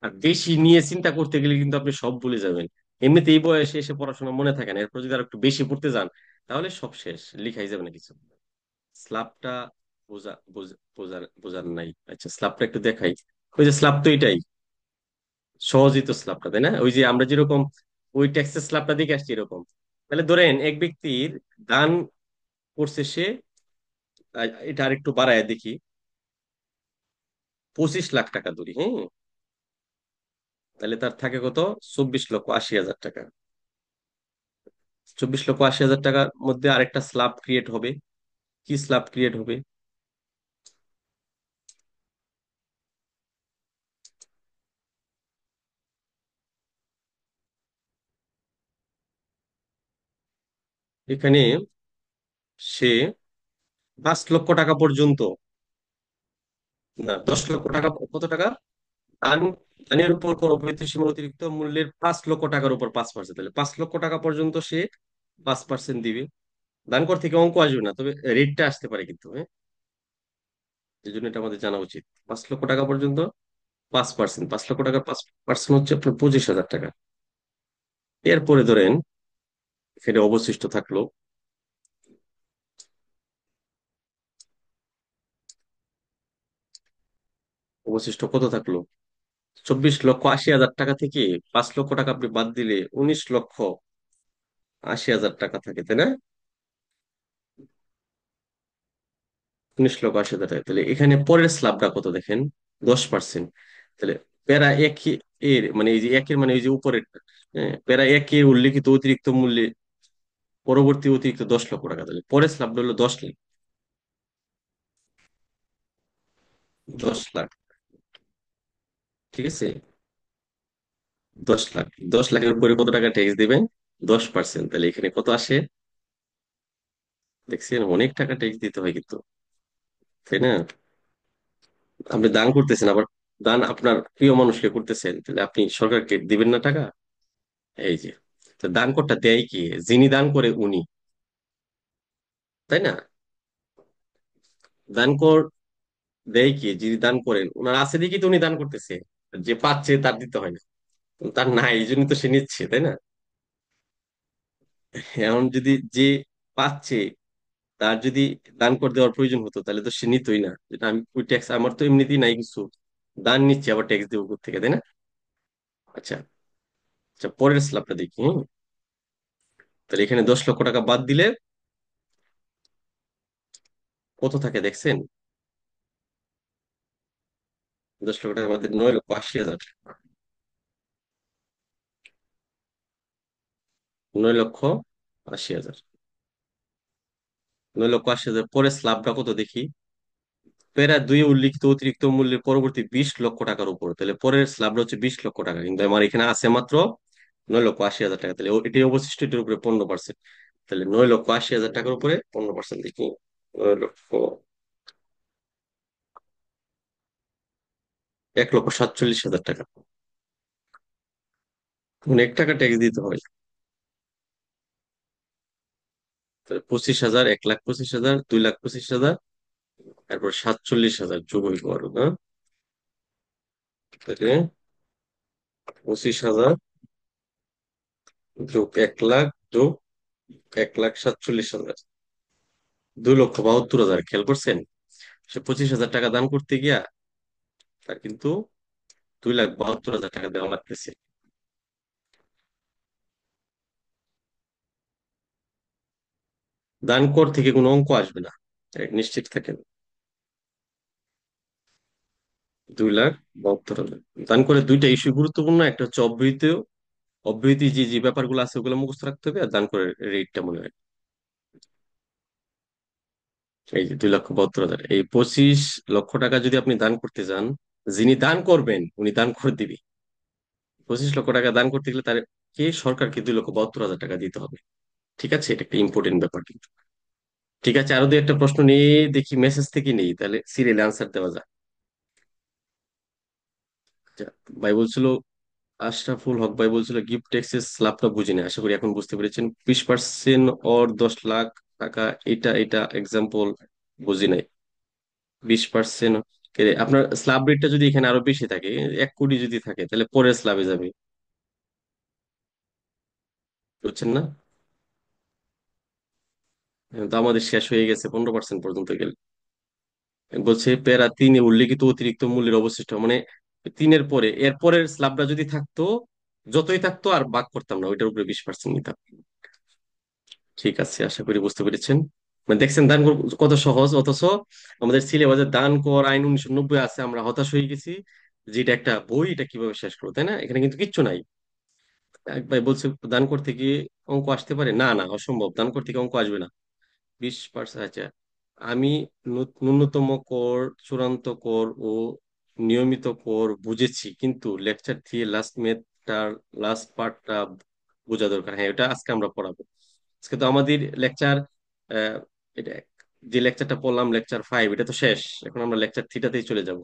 Speaker 5: আর বেশি নিয়ে চিন্তা করতে গেলে কিন্তু আপনি সব ভুলে যাবেন। এমনিতে এই বয়সে এসে পড়াশোনা মনে থাকে না, এরপর যদি আর একটু বেশি পড়তে যান তাহলে সব শেষ, লিখাই যাবে না কিছু। স্ল্যাবটা বোঝার নাই। আচ্ছা, স্ল্যাবটা একটু দেখাই। ওই যে স্ল্যাব তো এটাই, সহজই তো স্ল্যাবটা, তাই না? ওই যে আমরা যেরকম ওই ট্যাক্সের স্ল্যাবটা দেখে আসছি এরকম। তাহলে ধরেন এক ব্যক্তির দান করছে সে, এটা আর একটু বাড়ায় দেখি, 25 লাখ টাকা ধরি, হ্যাঁ? তাহলে তার থাকে কত? 24,80,000 টাকা। 24,80,000 টাকার মধ্যে আরেকটা স্ল্যাব ক্রিয়েট হবে। কি স্ল্যাব ক্রিয়েট হবে? এখানে সে 5 লক্ষ টাকা পর্যন্ত, না 10 লক্ষ টাকা, কত টাকা? দান, দানের উপর কোন অবৈধ সীমা অতিরিক্ত মূল্যের 5 লক্ষ টাকার উপর 5%। তাহলে 5 লক্ষ টাকা পর্যন্ত সে 5% দিবে। দান কর থেকে অঙ্ক আসবে না, তবে রেটটা আসতে পারে কিন্তু, হ্যাঁ? এই জন্য এটা আমাদের জানা উচিত। 5 লক্ষ টাকা পর্যন্ত 5%, 5 লক্ষ টাকার 5% হচ্ছে আপনার 25,000 টাকা। এরপরে ধরেন এখানে অবশিষ্ট থাকলো, অবশিষ্ট কত থাকলো? 24,80,000 টাকা থেকে 5 লক্ষ টাকা আপনি বাদ দিলে 19,80,000 টাকা থাকে, তাই না? 19,80,000 টাকা। তাহলে এখানে পরের স্ল্যাবটা কত দেখেন? 10%। তাহলে প্যারা এক এর মানে এই যে একের মানে এই যে উপরের, হ্যাঁ, প্যারা একের উল্লেখিত অতিরিক্ত মূল্যে পরবর্তী অতিরিক্ত 10 লক্ষ টাকা। তাহলে পরের স্ল্যাবটা হলো 10 লাখ। 10 লাখ, ঠিক আছে? 10 লাখ, 10 লাখের উপরে কত টাকা ট্যাক্স দিবেন? 10%। তাহলে এখানে কত আসে? দেখছেন, অনেক টাকা ট্যাক্স দিতে হয় কিন্তু, তাই না? আপনি দান করতেছেন, আবার দান আপনার প্রিয় মানুষকে করতেছেন, তাহলে আপনি সরকারকে দিবেন না টাকা? এই যে, তো দান করটা দেয় কি? যিনি দান করে উনি, তাই না? দান কর দেয় কি? যিনি দান করেন, ওনার আছে দেখি তো উনি দান করতেছে। যে পাচ্ছে তার দিতে হয় না, তার নাই এই জন্য তো সে নিচ্ছে, তাই না? এখন যদি যে পাচ্ছে তার যদি দান করে দেওয়ার প্রয়োজন হতো তাহলে তো সে নিতই না, যেটা আমি ওই ট্যাক্স আমার তো এমনিতেই নাই কিছু, দান নিচ্ছে আবার ট্যাক্স দেবো থেকে, তাই না? আচ্ছা, আচ্ছা, পরের স্ল্যাবটা দেখি, হম। তাহলে এখানে 10 লক্ষ টাকা বাদ দিলে কত থাকে দেখছেন? 10 লক্ষ টাকা বাদ দিলে 9,80,000। 9,80,000। 9,80,000 পরে স্ল্যাবটা কত দেখি? প্যারা দুই উল্লিখিত অতিরিক্ত মূল্যের পরবর্তী 20 লক্ষ টাকার উপর। তাহলে পরের স্ল্যাবটা হচ্ছে 20 লক্ষ টাকা, কিন্তু আমার এখানে আছে মাত্র 9,80,000 টাকা। তাহলে এটাই অবশিষ্ট, এটার উপরে 15%। তাহলে 9,80,000 টাকার উপরে 15% দেখি। 1,47,000 টাকা। অনেক টাকা ট্যাক্স দিতে হয়। তাহলে 25,000, 1,25,000, 2,25,000, তারপর 47,000 যোগ হইব আরো, না? তাহলে 25,000 যোগ 1,00,000 যোগ 1,47,000, 2,72,000। খেয়াল করছেন? সে 25,000 টাকা দান করতে গিয়া তার কিন্তু 2,72,000 টাকা দেওয়া লাগতেছে। দান কর থেকে কোনো অঙ্ক আসবে না, নিশ্চিত থাকেন। 2,72,000। দান করে দুইটা ইস্যু গুরুত্বপূর্ণ, একটা হচ্ছে অব্যাহতি, অব্যাহতি যে যে ব্যাপারগুলো আছে ওগুলো মুখস্থ রাখতে হবে, আর দান করে রেটটা মনে রাখবে। এই যে 2,72,000, এই 25 লক্ষ টাকা যদি আপনি দান করতে যান, যিনি দান করবেন উনি দান করে দিবে। 25 লক্ষ টাকা দান করতে গেলে তার কে সরকারকে 2,72,000 টাকা দিতে হবে। ঠিক আছে, এটা একটা ইম্পর্টেন্ট ব্যাপার কিন্তু। ঠিক আছে, আরো দুই একটা প্রশ্ন নিয়ে দেখি, মেসেজ থেকে নেই, তাহলে সিরিয়াল আনসার দেওয়া যায়। আচ্ছা, ভাই বলছিল আশরাফুল হক ভাই বলছিল গিফট ট্যাক্সের স্ল্যাবটা বুঝিনি, আশা করি এখন বুঝতে পেরেছেন। 20% অর 10 লাখ টাকা, এটা এটা এক্সাম্পল বুঝি নাই। 20% আপনার স্ল্যাব রেটটা যদি এখানে আরো বেশি থাকে, 1 কোটি যদি থাকে, তাহলে পরের স্ল্যাবে যাবে, বুঝছেন না? এখন তো আমাদের শেষ হয়ে গেছে 15% পর্যন্ত গেলে। বলছে প্যারা 3-এ উল্লেখিত অতিরিক্ত মূল্যের অবশিষ্ট, মানে 3-এর পরে এর পরের স্ল্যাবটা যদি থাকতো, যতই থাকতো আর ভাগ করতাম না, ওইটার উপরে 20% নিতাম। ঠিক আছে, আশা করি বুঝতে পেরেছেন। মানে দেখছেন দান কর কত সহজ, অথচ আমাদের সিলেবাসে দান কর আইন 1990 আছে, আমরা হতাশ হয়ে গেছি যেটা একটা বই, এটা কিভাবে শেষ করবো, তাই না? এখানে কিন্তু কিচ্ছু নাই। এক ভাই বলছে দান করতে গিয়ে অঙ্ক আসতে পারে, না না অসম্ভব, দান করতে গিয়ে অঙ্ক আসবে না। 20%, আচ্ছা। আমি ন্যূনতম কর, চূড়ান্ত কর ও নিয়মিত কর বুঝেছি, কিন্তু লেকচার দিয়ে লাস্ট মেথটার লাস্ট পার্টটা বোঝা দরকার। হ্যাঁ, এটা আজকে আমরা পড়াবো। আজকে তো আমাদের লেকচার, এটা যে লেকচারটা পড়লাম লেকচার 5, এটা তো শেষ। এখন আমরা লেকচার 3টাতেই চলে যাব।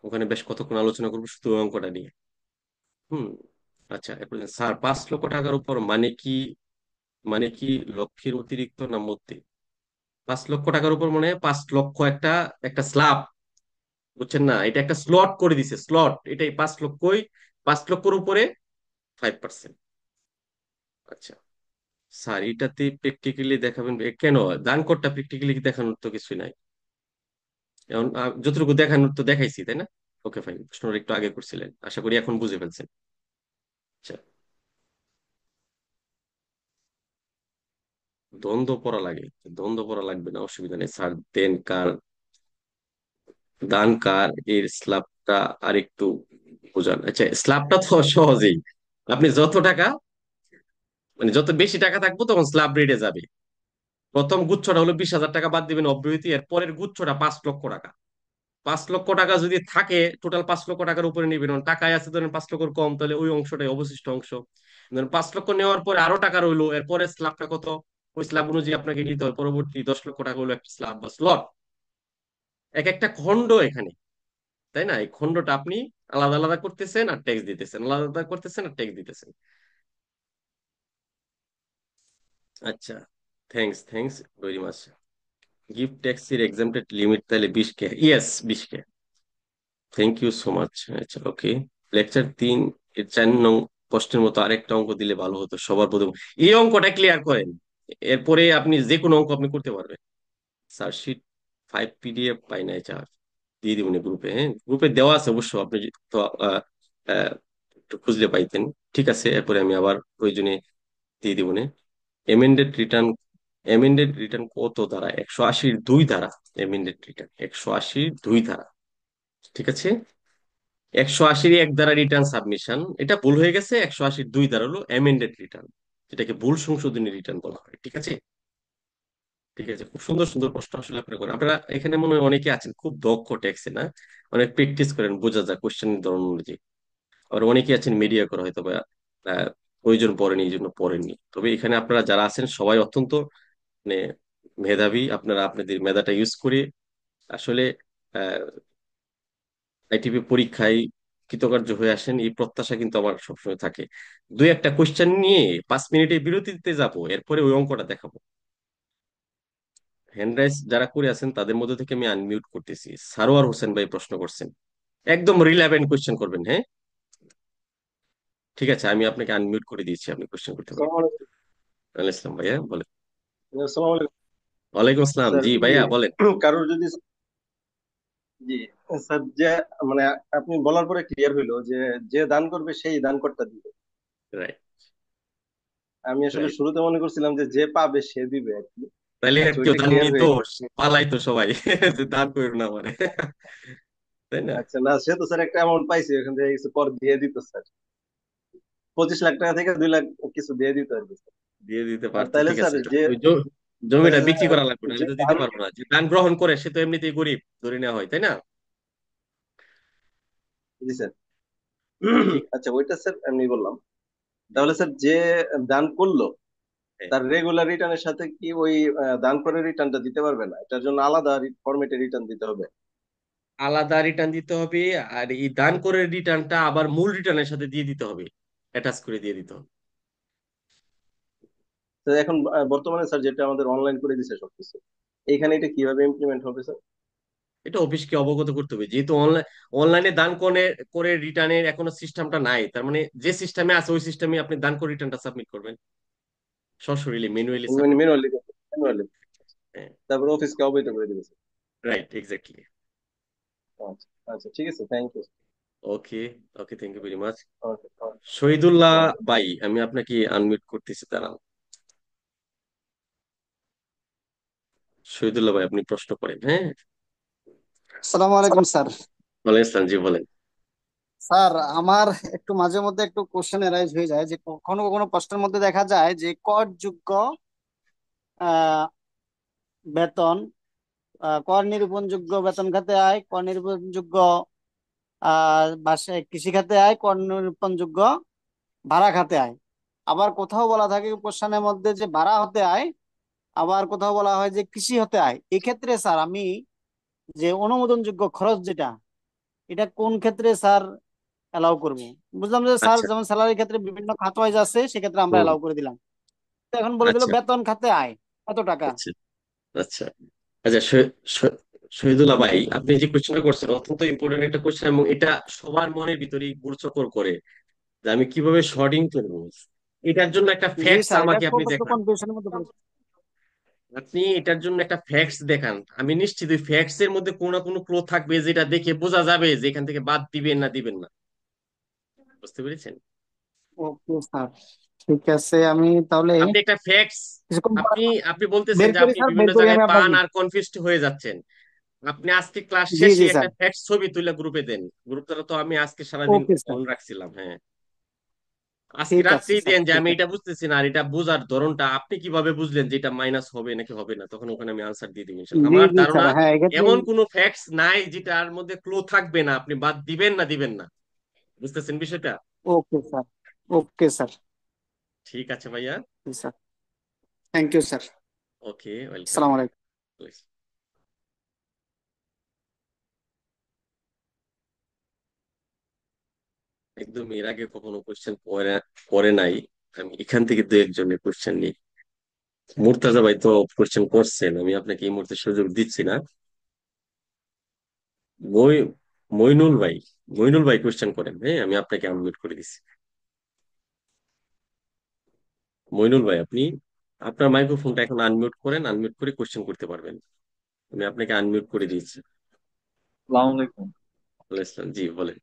Speaker 5: ওখানে বেশ কতক্ষণ আলোচনা করবো শুধু ওই অঙ্কটা নিয়ে। হুম। আচ্ছা, এরপর স্যার 5 লক্ষ টাকার উপর মানে কি, মানে কি লক্ষের অতিরিক্ত না মধ্যে? 5 লক্ষ টাকার উপর মানে 5 লক্ষ একটা একটা স্ল্যাব, বুঝছেন না? এটা একটা স্লট করে দিছে, স্লট, এটাই 5 লক্ষই। 5 লক্ষর উপরে 5%। আচ্ছা স্যার, এটাতে প্র্যাকটিক্যালি দেখাবেন কেন? দান করটা প্র্যাকটিক্যালি দেখানোর তো কিছু নাই। এখন যতটুকু দেখানোর তো দেখাইছি, তাই না? ওকে ফাইন, প্রশ্নটা একটু আগে করছিলেন, আশা করি এখন বুঝে ফেলছেন। আচ্ছা, দ্বন্দ্ব পড়া লাগে, দ্বন্দ্ব পড়া লাগবে না, অসুবিধা নেই স্যার। দেন কার, দান কার, এর স্ল্যাবটা আরেকটু বোঝান। আচ্ছা, স্ল্যাবটা তো সহজেই। আপনি যত টাকা, মানে যত বেশি টাকা থাকবো তখন স্ল্যাব রেটে যাবে। প্রথম গুচ্ছটা হলো 20,000 টাকা, বাদ দিবেন অব্যাহতি, এর পরের গুচ্ছটা 5 লক্ষ টাকা। 5 লক্ষ টাকা যদি থাকে, টোটাল 5 লক্ষ টাকার উপরে নিবেন, কারণ টাকায় আছে ধরেন 5 লক্ষর কম, তাহলে ওই অংশটাই অবশিষ্ট অংশ। ধরেন 5 লক্ষ নেওয়ার পরে আরো টাকা রইলো, এরপরে স্ল্যাবটা কত, ওই স্ল্যাব অনুযায়ী আপনাকে নিতে হয়। পরবর্তী 10 লক্ষ টাকা হলো একটা স্ল্যাব বা স্লট, এক একটা খণ্ড এখানে, তাই না? এই খণ্ডটা আপনি আলাদা আলাদা করতেছেন আর ট্যাক্স দিতেছেন, আলাদা আলাদা করতেছেন আর ট্যাক্স দিতেছেন। আচ্ছা, thanks thanks very much. Gift ট্যাক্সের এক্সামটেড লিমিট তাহলে 20K, yes 20K। Thank you so much. আচ্ছা ওকে। লেকচার 3 এর 4 নং প্রশ্নের মতো আরেকটা অঙ্ক দিলে ভালো হতো সবার প্রথম। এই অঙ্কটা ক্লিয়ার করেন, এরপরে আপনি যে কোনো অঙ্ক আপনি করতে পারবেন। সার্কশিট 5 পিডিএফ পাই নাই, চার দিয়ে দিবেন গ্রুপে। হ্যাঁ, গ্রুপে দেওয়া আছে অবশ্য, আপনি তো আহ, আহ, একটু খুঁজলে পাইতেন। ঠিক আছে, এরপরে আমি আবার প্রয়োজনে দিয়ে দিব। এমেন্ডেড রিটার্ন কত ধারা? 180-2 ধারা। এমেন্ডেড রিটার্ন 180-2 ধারা। ঠিক আছে, 180-1 ধারা রিটার্ন সাবমিশন, এটা ভুল হয়ে গেছে। 180-2 ধারা হলো এমেন্ডেড রিটার্ন, যেটাকে ভুল সংশোধনী রিটার্ন বলা হয়। ঠিক আছে, ঠিক আছে। খুব সুন্দর সুন্দর প্রশ্ন আসলে আপনারা করেন। আপনারা এখানে মনে হয় অনেকে আছেন খুব দক্ষ ট্যাক্সে, না? অনেক প্র্যাকটিস করেন, বোঝা যায় কোশ্চেনের ধরন অনুযায়ী। আর অনেকে আছেন মিডিয়া করা হয়তো বা আহ, প্রয়োজন পড়েনি, এই জন্য পড়েননি। তবে এখানে আপনারা যারা আছেন সবাই অত্যন্ত মানে মেধাবী। আপনারা আপনাদের মেধাটা ইউজ করে আসলে আইটিপি পরীক্ষায় কৃতকার্য হয়ে আসেন, এই প্রত্যাশা কিন্তু আমার সবসময় থাকে। দুই একটা কোশ্চেন নিয়ে 5 মিনিটের বিরতি দিতে যাবো, এরপরে ওই অঙ্কটা দেখাবো। হ্যান্ড রাইজ যারা করে আছেন তাদের মধ্যে থেকে আমি আনমিউট করতেছি। সারোয়ার হোসেন ভাই প্রশ্ন করছেন, একদম রিলেভেন্ট কোশ্চেন করবেন, হ্যাঁ? ঠিক আছে, আমি আপনাকে আনমিউট করে দিয়েছি, আপনি কোশ্চেন করতে পারেন।
Speaker 9: আসসালামু
Speaker 5: আলাইকুম ইসলাম ভাইয়া বলেন।
Speaker 9: আলাইকুম
Speaker 5: ওয়ালাইকুম আসসালাম,
Speaker 9: স্যার।
Speaker 5: জি
Speaker 9: ই
Speaker 5: ভাইয়া বলেন।
Speaker 9: কারোর যদি, জি স্যার, যে মানে আপনি বলার পরে ক্লিয়ার হইলো যে যে দান করবে সেই দান করতে দিবে।
Speaker 5: রাইট,
Speaker 9: আমি আসলে
Speaker 5: রাইট।
Speaker 9: শুরুতে মনে করছিলাম যে যে পাবে সে দিবে আর কি।
Speaker 5: তাহলে আর
Speaker 9: আচ্ছা,
Speaker 5: কেউ
Speaker 9: ওইটা
Speaker 5: দান
Speaker 9: ক্লিয়ার
Speaker 5: নিত,
Speaker 9: হয়ে,
Speaker 5: পালাই তো সবাই যে দান করো না মানে, তাই না?
Speaker 9: আচ্ছা না, সে তো স্যার একটা অ্যামাউন্ট পাইছে, ওখান থেকে কিছু কর দিয়ে দিত স্যার। 25 লাখ টাকা থেকে 2 লাখ কিছু দিয়ে দিত আর কি স্যার।
Speaker 5: দিয়ে দিতে পারতো,
Speaker 9: তাহলে
Speaker 5: ঠিক
Speaker 9: স্যার
Speaker 5: আছে।
Speaker 9: যে
Speaker 5: ওই জমিটা বিক্রি করা লাগবে,
Speaker 9: যে
Speaker 5: নাহলে তো দিতে
Speaker 9: দান,
Speaker 5: পারবো না। যে দান গ্রহণ করে সে তো এমনিতেই গরিব ধরে নেওয়া হয়, তাই না?
Speaker 9: জি স্যার।
Speaker 5: ঠিক।
Speaker 9: আচ্ছা, ওইটা স্যার এমনি বললাম। তাহলে স্যার যে দান করলো
Speaker 5: হ্যাঁ,
Speaker 9: তার রেগুলার রিটার্নের সাথে কি ওই দান করে রিটার্নটা দিতে পারবে না? এটার জন্য আলাদা ফরম্যাটে রিটার্ন দিতে হবে।
Speaker 5: আলাদা রিটার্ন দিতে হবে, আর এই দান করে রিটার্নটা আবার মূল রিটার্নের সাথে দিয়ে দিতে হবে, অ্যাটাচ করে দিয়ে দিতে হবে।
Speaker 9: তো এখন বর্তমানে স্যার যেটা আমাদের অনলাইন করে দিছে সবকিছু, এইখানে এটা কিভাবে ইমপ্লিমেন্ট হবে স্যার?
Speaker 5: এটা অফিসকে অবগত করতে হবে, যেহেতু অনলাইনে দান করে করে রিটার্নের এখনো সিস্টেমটা নাই, তার মানে যে সিস্টেমে আছে ওই সিস্টেমে আপনি দান করে রিটার্নটা সাবমিট করবেন, সরাসরি ম্যানুয়ালি সাবমিট।
Speaker 9: ম্যানুয়ালি ম্যানুয়ালি তারপর অফিসকে অবহিত করে দিবে স্যার।
Speaker 5: Right, exactly.
Speaker 9: আচ্ছা আচ্ছা, ঠিক আছে, thank you.
Speaker 5: Okay, okay, thank you very much.
Speaker 9: Okay
Speaker 5: Shahidullah
Speaker 9: okay.
Speaker 5: ভাই, আমি আপনাকে আনমিউট করতেছি, দাঁড়ান। শহীদুল্লাহ ভাই, আপনি প্রশ্ন করেন, হ্যাঁ।
Speaker 10: আসসালামু আলাইকুম স্যার।
Speaker 5: ওয়ালাইকুম আসসালাম, জি বলেন।
Speaker 10: স্যার, আমার একটু মাঝে মধ্যে একটু কোশ্চেন এরাইজ হয়ে যায় যে কখনো কখনো প্রশ্নের মধ্যে দেখা যায় যে করযোগ্য আহ, বেতন, কর নিরূপণযোগ্য বেতন খাতে আয়, কর নিরূপণযোগ্য বাসায় কৃষি খাতে আয়, কর নিরূপণযোগ্য ভাড়া খাতে আয়। আবার কোথাও বলা থাকে কোশ্চেনের মধ্যে যে ভাড়া হতে আয়, আবার কোথাও বলা হয় যে কৃষি হতে আয়। এক্ষেত্রে স্যার আমি যে অনুমোদনযোগ্য খরচ যেটা, এটা কোন ক্ষেত্রে স্যার অ্যালাউ করবো? বুঝলাম যে স্যার
Speaker 5: আচ্ছা।
Speaker 10: যেমন স্যালারি ক্ষেত্রে বিভিন্ন খাত ওয়াইজ আছে, সেক্ষেত্রে আমরা
Speaker 5: হুম।
Speaker 10: অ্যালাউ করে দিলাম। তো এখন বলে দিল
Speaker 5: আচ্ছা
Speaker 10: বেতন খাতে আয় এত টাকা।
Speaker 5: আচ্ছা আচ্ছা আচ্ছা, শহীদুল্লাহ ভাই, আপনি যে কোশ্চেনটা করছেন অত্যন্ত ইম্পর্টেন্ট একটা কোশ্চেন, এবং এটা সবার মনের ভিতরে গুরুচকর করে যে আমি কিভাবে শর্টিং করবো। এটার জন্য একটা
Speaker 10: জি
Speaker 5: ফ্যাক্টস
Speaker 10: স্যার, এটা
Speaker 5: আমাকে
Speaker 10: খুব
Speaker 5: আপনি
Speaker 10: একটু
Speaker 5: দেখান।
Speaker 10: কনফিউশনের মধ্যে পড়েছে।
Speaker 5: আপনি এটার জন্য একটা ফ্যাক্টস দেখান, আমি নিশ্চিত ওই ফ্যাক্টস এর মধ্যে কোনো না কোনো ক্লো থাকবে, যেটা দেখে বোঝা যাবে যে এখান থেকে বাদ দিবেন না দিবেন না। বুঝতে পেরেছেন?
Speaker 10: ওকে স্যার, ঠিক আছে, আমি তাহলে
Speaker 5: আপনি একটা ফ্যাক্টস,
Speaker 10: কিছুক্ষণ পর
Speaker 5: আপনি আপনি বলতেছেন
Speaker 10: বের
Speaker 5: যে
Speaker 10: করি
Speaker 5: আপনি
Speaker 10: স্যার,
Speaker 5: বিভিন্ন
Speaker 10: বের করি
Speaker 5: জায়গায়
Speaker 10: আমি
Speaker 5: পান
Speaker 10: আপনাকে।
Speaker 5: আর কনফিউজড হয়ে যাচ্ছেন। আপনি আজকে ক্লাস
Speaker 10: জি
Speaker 5: শেষে
Speaker 10: জি
Speaker 5: একটা
Speaker 10: স্যার।
Speaker 5: ফ্যাক্ট ছবি তুলে গ্রুপে দেন। গ্রুপটা তো আমি আজকে সারাদিন
Speaker 10: ওকে স্যার,
Speaker 5: অন রাখছিলাম, হ্যাঁ। আজকে
Speaker 10: ঠিক আছে
Speaker 5: রাত্রেই
Speaker 10: স্যার,
Speaker 5: দেন যে
Speaker 10: ঠিক
Speaker 5: আমি
Speaker 10: আছে।
Speaker 5: এটা বুঝতেছি না, আর এটা বোঝার ধরনটা আপনি কিভাবে বুঝলেন যে এটা মাইনাস হবে নাকি হবে না, তখন ওখানে আমি আনসার দিয়ে দিব ইনশাল্লাহ।
Speaker 10: জি
Speaker 5: আমার
Speaker 10: জি
Speaker 5: ধারণা
Speaker 10: স্যার, হ্যাঁ এক্ষেত্রে
Speaker 5: এমন কোনো ফ্যাক্টস নাই যেটার মধ্যে ক্লু থাকবে না, আপনি বাদ দিবেন না দিবেন না। বুঝতেছেন বিষয়টা?
Speaker 10: Okay sir. Okay sir.
Speaker 5: ঠিক আছে ভাইয়া।
Speaker 10: জি sir, thank you sir.
Speaker 5: Okay, welcome.
Speaker 10: আসসালামু আলাইকুম।
Speaker 5: একদম এর আগে কখনো কোশ্চেন করে করে নাই, আমি এখান থেকে দু একজনের কোশ্চেন নিই। মুর্তাজা ভাই তো কোশ্চেন করছেন, আমি আপনাকে এই মুহূর্তে সুযোগ দিচ্ছি না। মই মইনুল ভাই, মইনুল ভাই কোশ্চেন করেন, হ্যাঁ, আমি আপনাকে আনমিউট করে দিচ্ছি। মইনুল ভাই, আপনি আপনার মাইক্রোফোনটা এখন আনমিউট করেন, আনমিউট করে কোশ্চেন করতে পারবেন। আমি আপনাকে আনমিউট করে দিয়েছি।
Speaker 11: আসসালামু আলাইকুম।
Speaker 5: ওয়ালাইকুম আসসালাম, জি বলেন।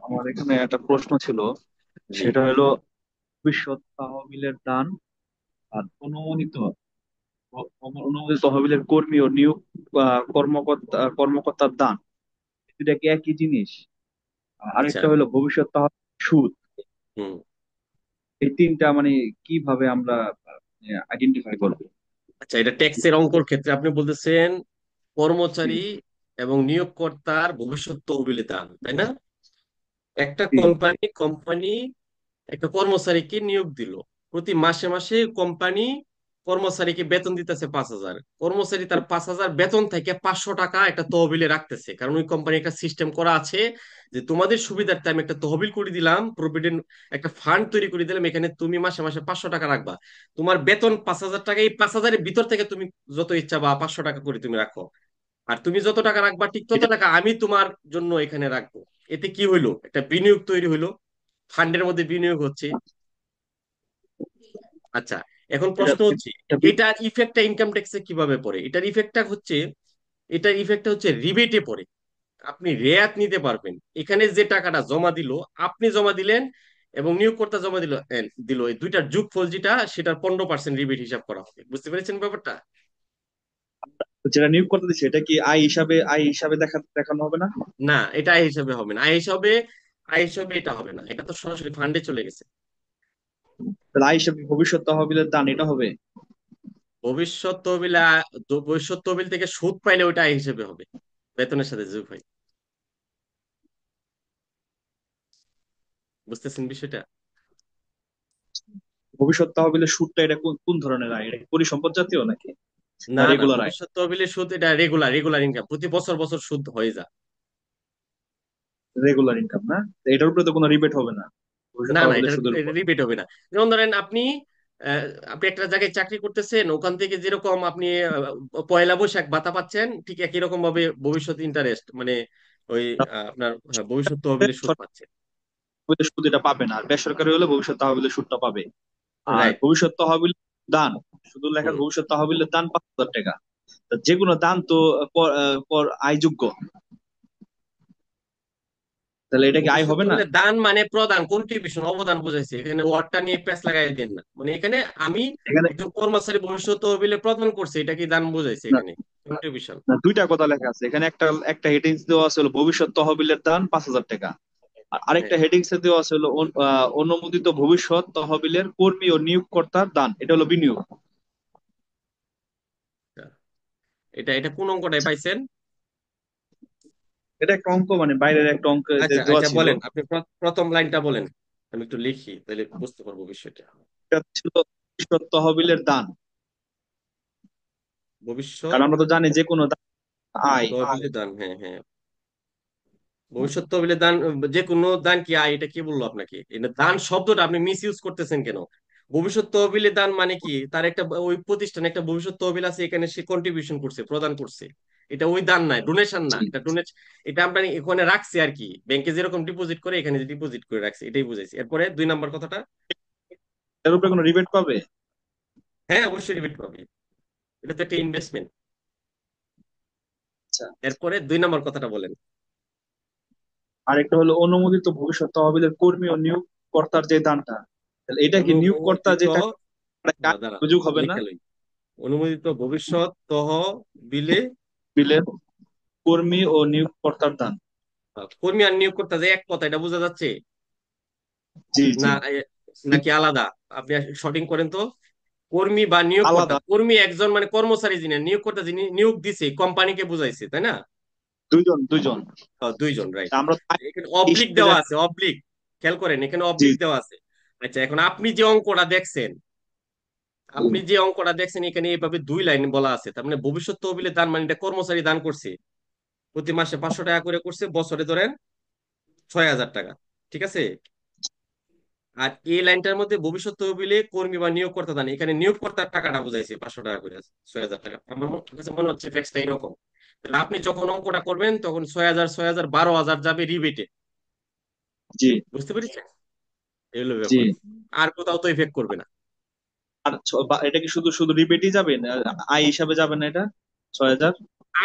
Speaker 11: আমার এখানে একটা প্রশ্ন ছিল,
Speaker 5: জি।
Speaker 11: সেটা হলো ভবিষ্যৎ তহবিলের দান আর অনুমোদিত তহবিলের কর্মী ও নিয়োগ কর্মকর্তার দান, এটা কি একই জিনিস?
Speaker 5: আচ্ছা।
Speaker 11: আরেকটা হলো ভবিষ্যৎ তহবিল সুদ।
Speaker 5: হুম।
Speaker 11: এই তিনটা মানে কিভাবে আমরা আইডেন্টিফাই করবো?
Speaker 5: আচ্ছা, এটা ট্যাক্সের অঙ্কর ক্ষেত্রে আপনি বলতেছেন কর্মচারী এবং নিয়োগকর্তার ভবিষ্যৎ তহবিলে দান, তাই না? একটা
Speaker 11: জি।
Speaker 5: কোম্পানি একটা কর্মচারীকে নিয়োগ দিল, প্রতি মাসে মাসে কোম্পানি কর্মচারীকে বেতন দিতেছে 5,000, কর্মচারী তার 5,000 বেতন থেকে 500 টাকা একটা তহবিলে রাখতেছে, কারণ ওই কোম্পানি একটা সিস্টেম করা আছে যে তোমাদের সুবিধার্থে আমি একটা তহবিল করে দিলাম, প্রভিডেন্ট একটা ফান্ড তৈরি করে দিলাম, এখানে তুমি মাসে মাসে 500 টাকা রাখবা। তোমার বেতন 5,000 টাকা, এই 5,000-এর ভিতর থেকে তুমি যত ইচ্ছা বা 500 টাকা করে তুমি রাখো, আর তুমি যত টাকা রাখবা ঠিক তত
Speaker 11: এটা
Speaker 5: টাকা আমি তোমার জন্য এখানে রাখবো। এতে কি হইলো? একটা বিনিয়োগ তৈরি হইলো, ফান্ডের মধ্যে বিনিয়োগ হচ্ছে। আচ্ছা, এখন
Speaker 11: এটা
Speaker 5: প্রশ্ন হচ্ছে
Speaker 11: এটা বি-
Speaker 5: এটার ইফেক্টটা ইনকাম ট্যাক্সে কিভাবে পড়ে? এটার ইফেক্টটা হচ্ছে রিবেটে পড়ে। আপনি রেয়াত নিতে পারবেন, এখানে যে টাকাটা জমা দিল, আপনি জমা দিলেন এবং নিয়োগকর্তা জমা দিল, এই দুইটার যোগফল যেটা, সেটার 15% রিবেট হিসাব করা হবে। বুঝতে পেরেছেন ব্যাপারটা?
Speaker 11: যেটা নিয়োগ করতে দিচ্ছে, এটা কি আয় হিসাবে দেখানো হবে না?
Speaker 5: না, এটা আয় হিসাবে হবে না, আয় হিসাবে এটা হবে না, এটা তো সরাসরি ফান্ডে চলে গেছে।
Speaker 11: তাহলে আয় হিসাবে ভবিষ্যৎ তহবিলের দান এটা হবে?
Speaker 5: ভবিষ্যৎ তহবিল ভবিষ্যৎ তহবিল থেকে সুদ পাইলে ওইটা আয় হিসেবে হবে, বেতনের সাথে যোগ হয়। বুঝতেছেন বিষয়টা?
Speaker 11: ভবিষ্যৎ তহবিলের সুদটা এটা কোন কোন ধরনের আয়? এটা কি পরিসম্পদ জাতীয় নাকি? না
Speaker 5: না না,
Speaker 11: রেগুলার আয়?
Speaker 5: ভবিষ্যৎ তহবিলের সুদ এটা রেগুলার রেগুলার ইনকাম, প্রতি বছর বছর সুদ হয়ে যায়।
Speaker 11: রেগুলার ইনকাম না? তো এটার উপরে তো কোনো রিবেট হবে না ভবিষ্যৎ
Speaker 5: না না,
Speaker 11: তহবিলের
Speaker 5: এটা
Speaker 11: সুদের উপর?
Speaker 5: রিপিট হবে না। যেমন ধরেন আহ, আপনি একটা জায়গায় চাকরি করতেছেন, ওখান থেকে যেরকম আপনি পয়লা বৈশাখ ভাতা পাচ্ছেন, ঠিক একই রকম ভাবে ভবিষ্যৎ ইন্টারেস্ট মানে ওই আপনার ভবিষ্যৎ তহবিলের সুদ
Speaker 11: সরকারি
Speaker 5: পাচ্ছে।
Speaker 11: তহবিলের সুদ এটা পাবে না, আর বেসরকারি হলে ভবিষ্যৎ তহবিলের সুদটা পাবে। আর
Speaker 5: রাইট।
Speaker 11: ভবিষ্যৎ তহবিল দান, শুধু লেখা
Speaker 5: হুম।
Speaker 11: ভবিষ্যৎ তহবিলের দান 5,000 টাকা। তা যে কোনো দান তো কর আয়যোগ্য, তাহলে এটা কি আয়
Speaker 5: ভবিষ্যৎ
Speaker 11: হবে না?
Speaker 5: তহবিলের দান মানে প্রদান, কন্ট্রিবিউশন, অবদান বোঝাইছে, এখানে ওয়ার্ডটা নিয়ে প্যাচ লাগাই দেন না। মানে এখানে আমি
Speaker 11: এখানে
Speaker 5: একজন কর্মচারী ভবিষ্যৎ তহবিলে প্রদান করছে, এটা কি দান বোঝাইছে?
Speaker 11: না,
Speaker 5: এখানে কন্ট্রিবিউশন।
Speaker 11: না, দুইটা কথা লেখা আছে এখানে। একটা একটা হেডিংস দেওয়া আছে হলো ভবিষ্যৎ তহবিলের দান 5,000 টাকা, আর আরেকটা হেডিংস এ দেওয়া আছে হলো অনুমোদিত ভবিষ্যৎ তহবিলের কর্মী ও নিয়োগকর্তার দান, এটা হলো বিনিয়োগ।
Speaker 5: এটা এটা কোন অঙ্কটায় পাইছেন?
Speaker 11: এটা একটা অঙ্ক, মানে বাইরের একটা অঙ্ক
Speaker 5: আচ্ছা
Speaker 11: দেওয়া
Speaker 5: আচ্ছা,
Speaker 11: ছিল।
Speaker 5: বলেন আপনি প্রথম লাইনটা বলেন, আমি একটু লিখি তাহলে বুঝতে পারবো বিষয়টা।
Speaker 11: এটা ছিল ভবিষ্যৎ তহবিলের দান।
Speaker 5: ভবিষ্যৎ
Speaker 11: কারণ আমরা তো জানি যে কোনো দান আয়।
Speaker 5: তহবিলে দান, হ্যাঁ হ্যাঁ। ভবিষ্যৎ তহবিলে দান, যে কোনো দান কি আয়? এটা কি বললো আপনাকে? এটা দান শব্দটা আপনি মিস ইউজ করতেছেন কেন? ভবিষ্যৎ তহবিলে দান মানে কি, তার একটা ওই প্রতিষ্ঠানে একটা ভবিষ্যৎ তহবিল আছে, এখানে সে কন্ট্রিবিউশন করছে, প্রদান করছে। এটা ওই দান না, ডোনেশন না,
Speaker 11: জি,
Speaker 5: এটা ডোনেট। এটা আমরা এখানে রাখছি আর কি, ব্যাংকে যেরকম ডিপোজিট করে এখানে ডিপোজিট করে রাখছি, এটাই বুঝাইছি। এরপরে 2 নম্বর কথাটা।
Speaker 11: এর উপরে কোনো রিবেট পাবে?
Speaker 5: হ্যাঁ অবশ্যই রিপিট পাবে, এটা তো একটা ইনভেস্টমেন্ট।
Speaker 11: আচ্ছা,
Speaker 5: এরপরে 2 নম্বর কথাটা বলেন।
Speaker 11: আরেকটা হলো অনুমোদিত ভবিষ্যৎ তহবিলের কর্মী ও নিয়োগকর্তার যে দানটা, তাহলে এটা কি নিয়োগকর্তা
Speaker 5: অনুমোদিত,
Speaker 11: যে টাকা
Speaker 5: দাঁড়া
Speaker 11: সুযোগ হবে না?
Speaker 5: লিখে লই। অনুমোদিত ভবিষ্যৎ তহবিলে
Speaker 11: বিলের কর্মী ও নিয়োগকর্তার দান।
Speaker 5: কর্মী আর নিয়োগকর্তা যে এক কথা, এটা বোঝা যাচ্ছে
Speaker 11: জি জি,
Speaker 5: না? নাকি আলাদা? আপনি সঠিক করেন তো। কর্মী বা নিয়োগকর্তা,
Speaker 11: আলাদা।
Speaker 5: কর্মী একজন মানে কর্মচারী, যিনি নিয়োগকর্তা যিনি নিয়োগ দিছে, কোম্পানিকে বুঝাইছে, তাই না?
Speaker 11: দুইজন দুইজন।
Speaker 5: দুইজন, রাইট।
Speaker 11: তা আমরা তো আয়
Speaker 5: এখানে অবলিক
Speaker 11: হিসেবে
Speaker 5: দেওয়া
Speaker 11: জানি।
Speaker 5: আছে, অবলিক, খেয়াল করেন এখানে
Speaker 11: জি
Speaker 5: অবলিক দেওয়া আছে। আচ্ছা, এখন আপনি যে অঙ্কটা দেখছেন, আপনি যে অঙ্কটা দেখছেন এখানে এইভাবে 2 লাইন বলা আছে, তার মানে ভবিষ্যৎ তহবিলের দান মানে এটা কর্মচারী দান করছে, প্রতি মাসে 500 টাকা করে করছে, বছরে ধরেন 6,000 টাকা। ঠিক আছে? আর এই লাইনটার মধ্যে ভবিষ্যৎ তহবিলে কর্মী বা নিয়োগকর্তা দান, এখানে নিয়োগকর্তার টাকাটা বুঝাইছে 500 টাকা করে, 6,000 টাকা। আমার কাছে মনে হচ্ছে ফ্যাক্টটা এরকম। তাহলে আপনি যখন অঙ্কটা করবেন তখন 6,000 6,000 12,000 যাবে রিবেটে।
Speaker 11: জি
Speaker 5: বুঝতে পেরেছেন? এই হলো
Speaker 11: জি।
Speaker 5: ব্যাপার। আর কোথাও তো ইফেক্ট করবে না।
Speaker 11: আর এটা কি শুধু শুধু রিবেটই যাবে না, আয় হিসাবে যাবে না এটা 6,000?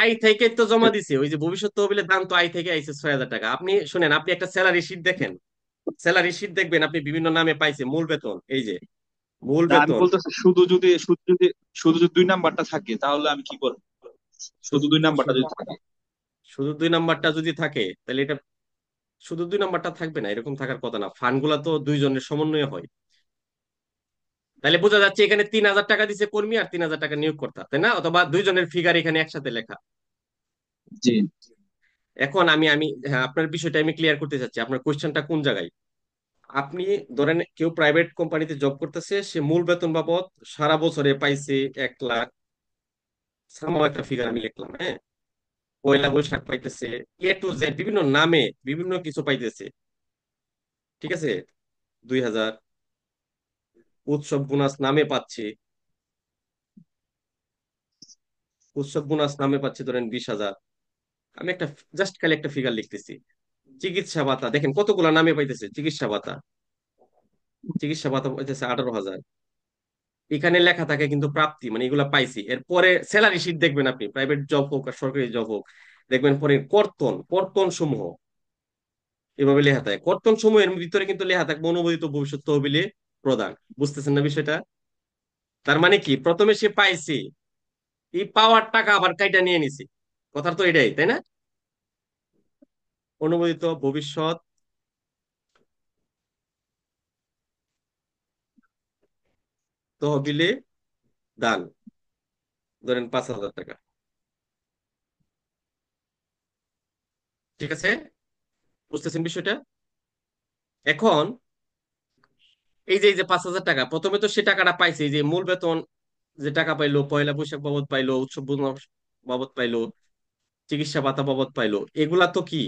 Speaker 5: আয় থেকে তো জমা দিছে, ওই যে ভবিষ্যৎ তহবিলের দাম তো আয় থেকে আইছে 6,000 টাকা। আপনি শুনেন, আপনি একটা স্যালারি শিট দেখেন, স্যালারি শিট দেখবেন, আপনি বিভিন্ন নামে পাইছে মূল বেতন, এই যে মূল
Speaker 11: না, আমি
Speaker 5: বেতন।
Speaker 11: বলতেছি শুধু যদি 2 নাম্বারটা থাকে তাহলে আমি কি করবো? শুধু
Speaker 5: শুধু
Speaker 11: 2 নাম্বারটা
Speaker 5: শুধু
Speaker 11: যদি থাকে।
Speaker 5: শুধু 2 নম্বরটা যদি থাকে, তাহলে এটা শুধু 2 নম্বরটা থাকবে না, এরকম থাকার কথা না। ফান্ড গুলা তো দুইজনের সমন্বয়ে হয়। তাহলে বোঝা যাচ্ছে এখানে 3,000 টাকা দিছে কর্মী আর 3,000 টাকা নিয়োগকর্তা, তাই না? অথবা দুইজনের ফিগার এখানে একসাথে লেখা।
Speaker 11: জি,
Speaker 5: এখন আমি আমি হ্যাঁ, আপনার বিষয়টা আমি ক্লিয়ার করতে চাচ্ছি, আপনার কোশ্চেনটা কোন জায়গায়। আপনি ধরেন কেউ প্রাইভেট কোম্পানিতে জব করতেছে, সে মূল বেতন বাবদ সারা বছরে পাইছে 1 লাখ, সামান্য একটা ফিগার আমি লিখলাম, হ্যাঁ। পয়লা বৈশাখ পাইতেছে, A to Z বিভিন্ন নামে বিভিন্ন কিছু পাইতেছে। ঠিক আছে? 2,000 উৎসব বোনাস নামে পাচ্ছে, উৎসব বোনাস নামে পাচ্ছে ধরেন 20,000। আমি একটা জাস্ট খালি একটা ফিগার লিখতেছি। চিকিৎসা ভাতা দেখেন কতগুলা নামে পাইতেছে, চিকিৎসা ভাতা, চিকিৎসা ভাতা পাইতেছে 18,000। এখানে লেখা থাকে কিন্তু প্রাপ্তি, মানে এগুলা পাইছি। এরপরে স্যালারি শিট দেখবেন আপনি, প্রাইভেট জব হোক আর সরকারি জব হোক, দেখবেন পরে কর্তন, কর্তন সমূহ এভাবে লেখা থাকে। কর্তন সমূহের ভিতরে কিন্তু লেখা থাকবে অনুমোদিত ভবিষ্যৎ তহবিলে প্রদান। বুঝতেছেন না বিষয়টা? তার মানে কি, প্রথমে সে পাইছে, এই পাওয়ার টাকা আবার কাইটা নিয়ে নিছে, কথার তো এটাই, তাই না? অনুমোদিত ভবিষ্যৎ তহবিলে দান, ধরেন 5,000 টাকা। ঠিক আছে? বুঝতেছেন বিষয়টা? এখন এই যে 5,000 টাকা, প্রথমে তো সে টাকাটা পাইছে, এই যে মূল বেতন যে টাকা পাইলো, পয়লা বৈশাখ বাবদ পাইলো, উৎসব বোনাস বাবদ পাইলো, চিকিৎসা ভাতা বাবদ পাইলো, এগুলা তো কি,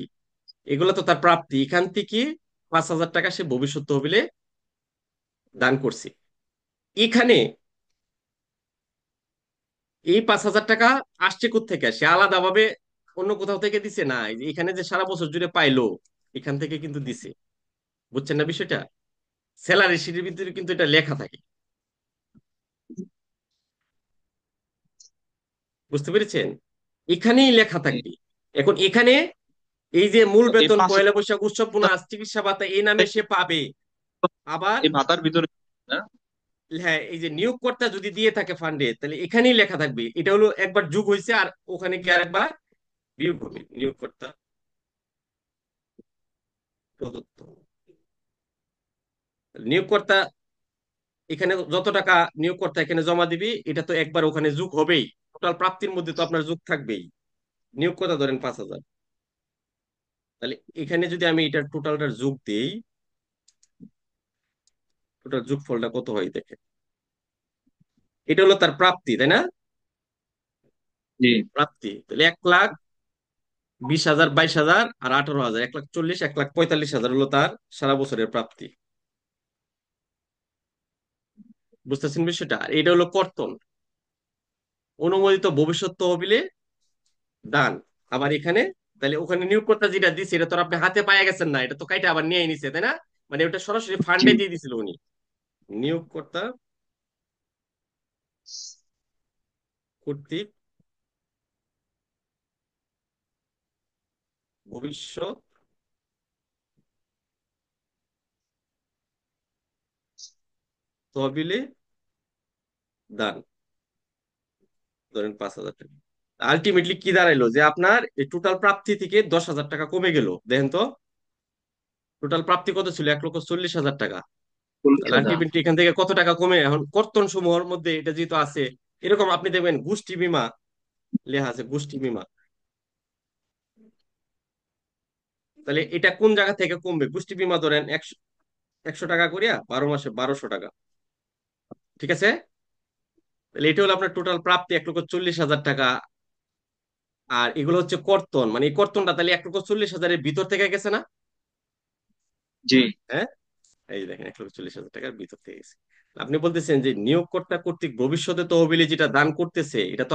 Speaker 5: এগুলা তো তার প্রাপ্তি। এখান থেকে 5,000 টাকা সে ভবিষ্যৎ তহবিলে দান করছে। এখানে এই 5,000 টাকা আসছে কোত্থেকে? সে আলাদাভাবে অন্য কোথাও থেকে দিছে না, এই যে এখানে যে সারা বছর জুড়ে পাইলো এখান থেকে কিন্তু দিছে। বুঝছেন না বিষয়টা? স্যালারি শিটের ভিতরে কিন্তু এটা লেখা থাকে। বুঝতে পেরেছেন? এখানেই লেখা থাকবে। এখন এখানে এই যে মূল
Speaker 11: এই
Speaker 5: বেতন,
Speaker 11: 5,000
Speaker 5: পয়লা বৈশাখ, উৎসব বোনাস, চিকিৎসা ভাতা এই নামে সে পাবে। আবার
Speaker 11: এই ভাতার ভিতরে না?
Speaker 5: হ্যাঁ, এই যে নিয়োগকর্তা যদি দিয়ে থাকে ফান্ডে, তাহলে এখানেই লেখা থাকবে এটা হলো একবার যোগ হয়েছে, আর ওখানে কি আরেকবার বিয়োগ হবে। নিয়োগকর্তা প্রদত্ত, নিয়োগকর্তা এখানে যত টাকা নিয়োগকর্তা এখানে জমা দিবি, এটা তো একবার ওখানে যোগ হবেই। টোটাল প্রাপ্তির মধ্যে তো আপনার যোগ থাকবেই। নিয়োগকর্তা ধরেন 5,000, তাহলে এখানে যদি আমি এটার টোটালটার যোগ দেই, টোটাল যোগফলটা কত হয় দেখেন। এটা হলো তার প্রাপ্তি, তাই না?
Speaker 11: জি
Speaker 5: প্রাপ্তি তাহলে 1,20,000, 22,000 আর 18,000, 1,40,000, 1,45,000 হলো তার সারা বছরের প্রাপ্তি। বুঝতেছেন বিষয়টা? আর এটা হলো কর্তন, অনুমোদিত ভবিষ্যৎ তহবিলে দান। আবার এখানে তাহলে ওখানে নিয়োগকর্তা যেটা দিচ্ছে এটা তো আর আপনি হাতে পায়ে গেছেন না, এটা তো কাইটা আবার নিয়ে নিছে, তাই না? মানে ওটা সরাসরি
Speaker 11: জি
Speaker 5: ফান্ডে দিয়ে দিছিল উনি। নিয়োগকর্তা কর্তৃক ভবিষ্যৎ তহবিলে দান, ধরেন 5,000 টাকা। আলটিমেটলি কি দাঁড়াইলো যে আপনার এই টোটাল প্রাপ্তি থেকে 10,000 টাকা কমে গেল। দেখেন তো, টোটাল প্রাপ্তি কত ছিল? 1,40,000 টাকা। তাহলে
Speaker 11: 40,000।
Speaker 5: আলটিমেটলি এখান থেকে কত টাকা কমে? এখন কর্তন সমূহের মধ্যে এটা যেহেতু আছে, এরকম আপনি দেখবেন গোষ্ঠী বীমা লেখা আছে, গোষ্ঠী বীমা। তাহলে এটা কোন জায়গা থেকে কমবে? গোষ্ঠী বীমা ধরেন 100 টাকা করিয়া 12 মাসে 1,200 টাকা, ঠিক আছে? তাহলে এটা হলো আপনার টোটাল প্রাপ্তি 1,40,000 টাকা। আর এগুলো হচ্ছে কর্তন, মানে এই কর্তনটা তাহলে 1,40,000-এর ভিতর থেকে গেছে না?
Speaker 11: জি
Speaker 5: হ্যাঁ, এই দেখেন 1,40,000 টাকার ভিতর থেকে গেছে। আপনি বলতেছেন যে নিয়োগকর্তা কর্তৃক ভবিষ্যতে তহবিলে যেটা দান করতেছে, এটা তো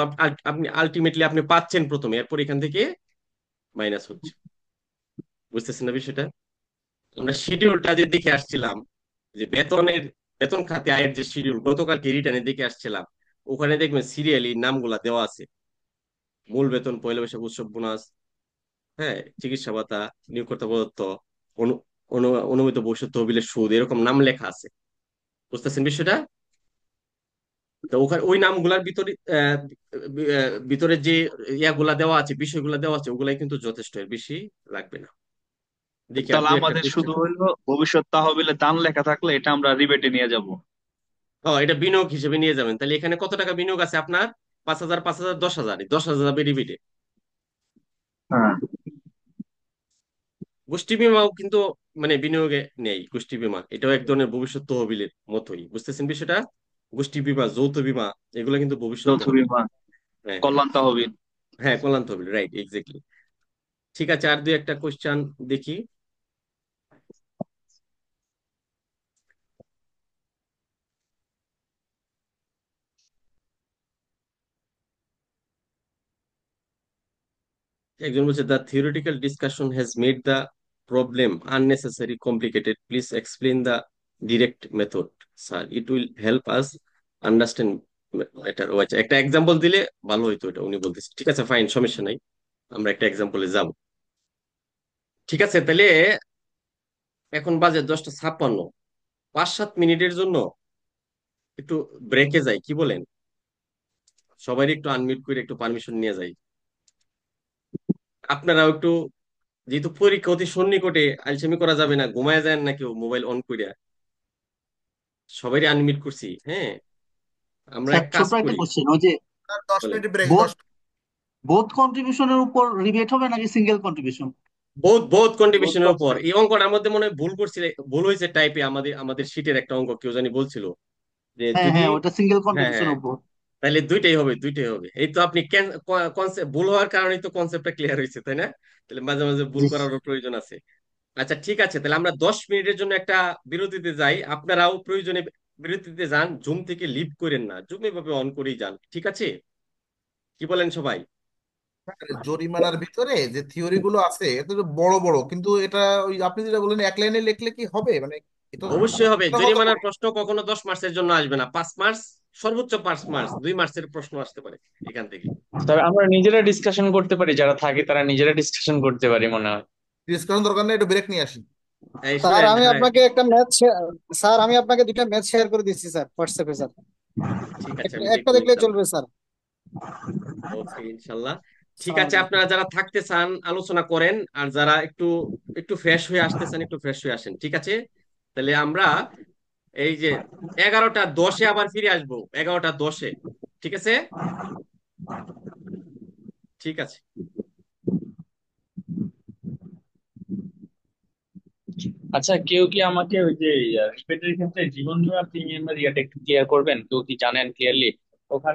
Speaker 5: আপনি আলটিমেটলি আপনি পাচ্ছেন প্রথমে, এরপর এখান থেকে মাইনাস হচ্ছে। বুঝতেছেন না বিষয়টা? আমরা শিডিউলটা যে দেখে আসছিলাম, যে বেতন খাতে আয়ের যে শিডিউল, গতকালকে রিটার্নে দেখে আসছিলাম, ওখানে দেখবেন সিরিয়ালি নামগুলা দেওয়া আছে। মূল বেতন, পয়লা বৈশাখ, উৎসব বোনাস, হ্যাঁ, চিকিৎসা ভাতা, নিয়োগকর্তা প্রদত্ত, অনু- অনুমিত ভবিষ্যৎ তহবিলের সুদ, এরকম নাম লেখা আছে। বুঝতেছেন বিষয়টা? তো ওখানে ওই নামগুলার ভিতরে ভিতরে যে ইয়াগুলা দেওয়া আছে, বিষয়গুলা দেওয়া আছে, ওগুলাই কিন্তু যথেষ্ট, এর বেশি লাগবে না। দেখি আর
Speaker 11: তাহলে
Speaker 5: দুই একটা
Speaker 11: আমাদের
Speaker 5: কোশ্চেন।
Speaker 11: শুধু হইলো ভবিষ্যৎ তহবিলে দান লেখা থাকলে এটা আমরা রিবেটে নিয়ে যাব।
Speaker 5: ও, এটা বিনিয়োগ হিসেবে নিয়ে যাবেন। তাহলে এখানে কত টাকা বিনিয়োগ আছে আপনার? 5,000, 5,000, 10,000, 10,000 বেনিফিটে।
Speaker 11: হ্যাঁ
Speaker 5: গোষ্ঠী বিমাও কিন্তু মানে বিনিয়োগে নেই। গোষ্ঠী বিমা এটাও এক ধরনের ভবিষ্যৎ তহবিলের মতোই। বুঝতেছেন বিষয়টা? গোষ্ঠী বিমা, যৌথ বিমা, এগুলো কিন্তু ভবিষ্যৎ
Speaker 11: যৌথ
Speaker 5: তহবিল।
Speaker 11: বীমা,
Speaker 5: হ্যাঁ,
Speaker 11: কল্যাণ তহবিল।
Speaker 5: হ্যাঁ, কল্যাণ তহবিল, রাইট, এক্স্যাক্টলি। ঠিক আছে, আর দুই একটা কোশ্চেন দেখি। একজন বলছে, the theoretical discussion has made the problem unnecessary complicated, please explain the direct method sir, it will help us understand better. ও আচ্ছা, একটা এক্সাম্পল দিলে ভালো হইতো, এটা উনি বলতেছে। ঠিক আছে, ফাইন, সমস্যা নাই, আমরা একটা এক্সাম্পলে যাব। ঠিক আছে, তাহলে এখন বাজে 10টা 56, 5-7 মিনিটের জন্য একটু ব্রেকে যাই, কি বলেন? সবাই একটু আনমিউট করে একটু পারমিশন নিয়ে যাই। আপনারাও একটু, যেহেতু পরীক্ষা অতি সন্নিকটে, আলসেমি করা যাবে না, ঘুমায় যায় না কেউ মোবাইল অন করিয়া। সবাই আনমিউট করছি, হ্যাঁ। আমরা
Speaker 8: স্যার
Speaker 5: এক কাজ
Speaker 8: ছোট একটা
Speaker 5: করি,
Speaker 8: কোশ্চেন, ওই যে
Speaker 3: স্যার 10 মিনিট
Speaker 5: বলেন।
Speaker 3: Break,
Speaker 8: both
Speaker 3: 10।
Speaker 8: বোথ কন্ট্রিবিউশনের উপর রিবেট হবে নাকি সিঙ্গেল কন্ট্রিবিউশন?
Speaker 5: বহুত বহুত
Speaker 3: বোথ
Speaker 5: কন্ট্রিবিউশনের উপর।
Speaker 3: কন্ট্রিবিউশন।
Speaker 5: এই অঙ্কটা আমাদের মনে হয় ভুল করছিল, ভুল হয়েছে টাইপে। আমাদের আমাদের শীটের একটা অঙ্ক কেউ জানি বলছিল যে
Speaker 8: হ্যাঁ
Speaker 5: যদি,
Speaker 8: হ্যাঁ, ওটা সিঙ্গেল
Speaker 5: হ্যাঁ
Speaker 8: কন্ট্রিবিউশনের
Speaker 5: হ্যাঁ,
Speaker 8: উপর।
Speaker 5: তাহলে দুইটাই হবে। এই তো আপনি কনসেপ্ট ভুল হওয়ার কারণেই তো কনসেপ্টটা ক্লিয়ার হয়েছে, তাই না? তাহলে মাঝে মাঝে ভুল
Speaker 10: জি
Speaker 5: করারও প্রয়োজন আছে। আচ্ছা ঠিক আছে, তাহলে আমরা 10 মিনিটের জন্য একটা বিরতিতে যাই। আপনারাও প্রয়োজনে বিরতিতে যান, জুম থেকে লিভ করেন না, জুম এভাবে অন করেই যান, ঠিক আছে? কি বলেন সবাই?
Speaker 3: জরিমানার ভিতরে যে থিওরি গুলো আছে এটা তো বড় বড়, কিন্তু এটা ওই আপনি যেটা বললেন এক লাইনে লিখলে কি হবে, মানে এটা
Speaker 5: অবশ্যই হবে।
Speaker 3: এটা হতে
Speaker 5: জরিমানার
Speaker 3: পারে।
Speaker 5: প্রশ্ন কখনো 10 মার্চের জন্য আসবে না, 5 মার্চ, সর্বোচ্চ 5 মার্চ, 2 মার্চের প্রশ্ন আসতে পারে এখান থেকে।
Speaker 4: তবে আমরা নিজেরা ডিসকাশন করতে পারি, যারা থাকে তারা নিজেরা ডিসকাশন করতে পারি মনে হয়।
Speaker 3: ডিসকাশন দরকার নেই, একটু ব্রেক নিয়ে আসি।
Speaker 5: এই
Speaker 10: স্যার,
Speaker 5: শুনেন,
Speaker 10: আমি
Speaker 5: হ্যাঁ
Speaker 10: আপনাকে একটা ম্যাথ স্যার, আমি আপনাকে দুইটা ম্যাথ শেয়ার করে দিচ্ছি স্যার হোয়াটসঅ্যাপে স্যার।
Speaker 5: ঠিক আছে, আমি
Speaker 10: একটা
Speaker 5: দেখবো
Speaker 10: দেখলে
Speaker 5: ইনশাল্লাহ।
Speaker 10: চলবে স্যার।
Speaker 5: ওকে ইনশাল্লাহ। ঠিক
Speaker 10: সালাম
Speaker 5: আছে,
Speaker 10: আলাইকুম।
Speaker 5: আপনারা যারা থাকতে চান আলোচনা করেন, আর যারা একটু একটু ফ্রেশ হয়ে আসতে চান একটু ফ্রেশ হয়ে আসেন, ঠিক আছে? তাহলে আমরা এই যে 11টা 10-এ আবার ফিরে আসবো, 11টা 10-এ, ঠিক আছে? ঠিক আছে।
Speaker 4: আচ্ছা, কেউ কি আমাকে ওই যে রিপেটের ক্ষেত্রে জীবন বীমা প্রিমিয়ামের ইয়াটা একটু ক্লিয়ার করবেন? কেউ কি জানেন ক্লিয়ারলি? ওখানে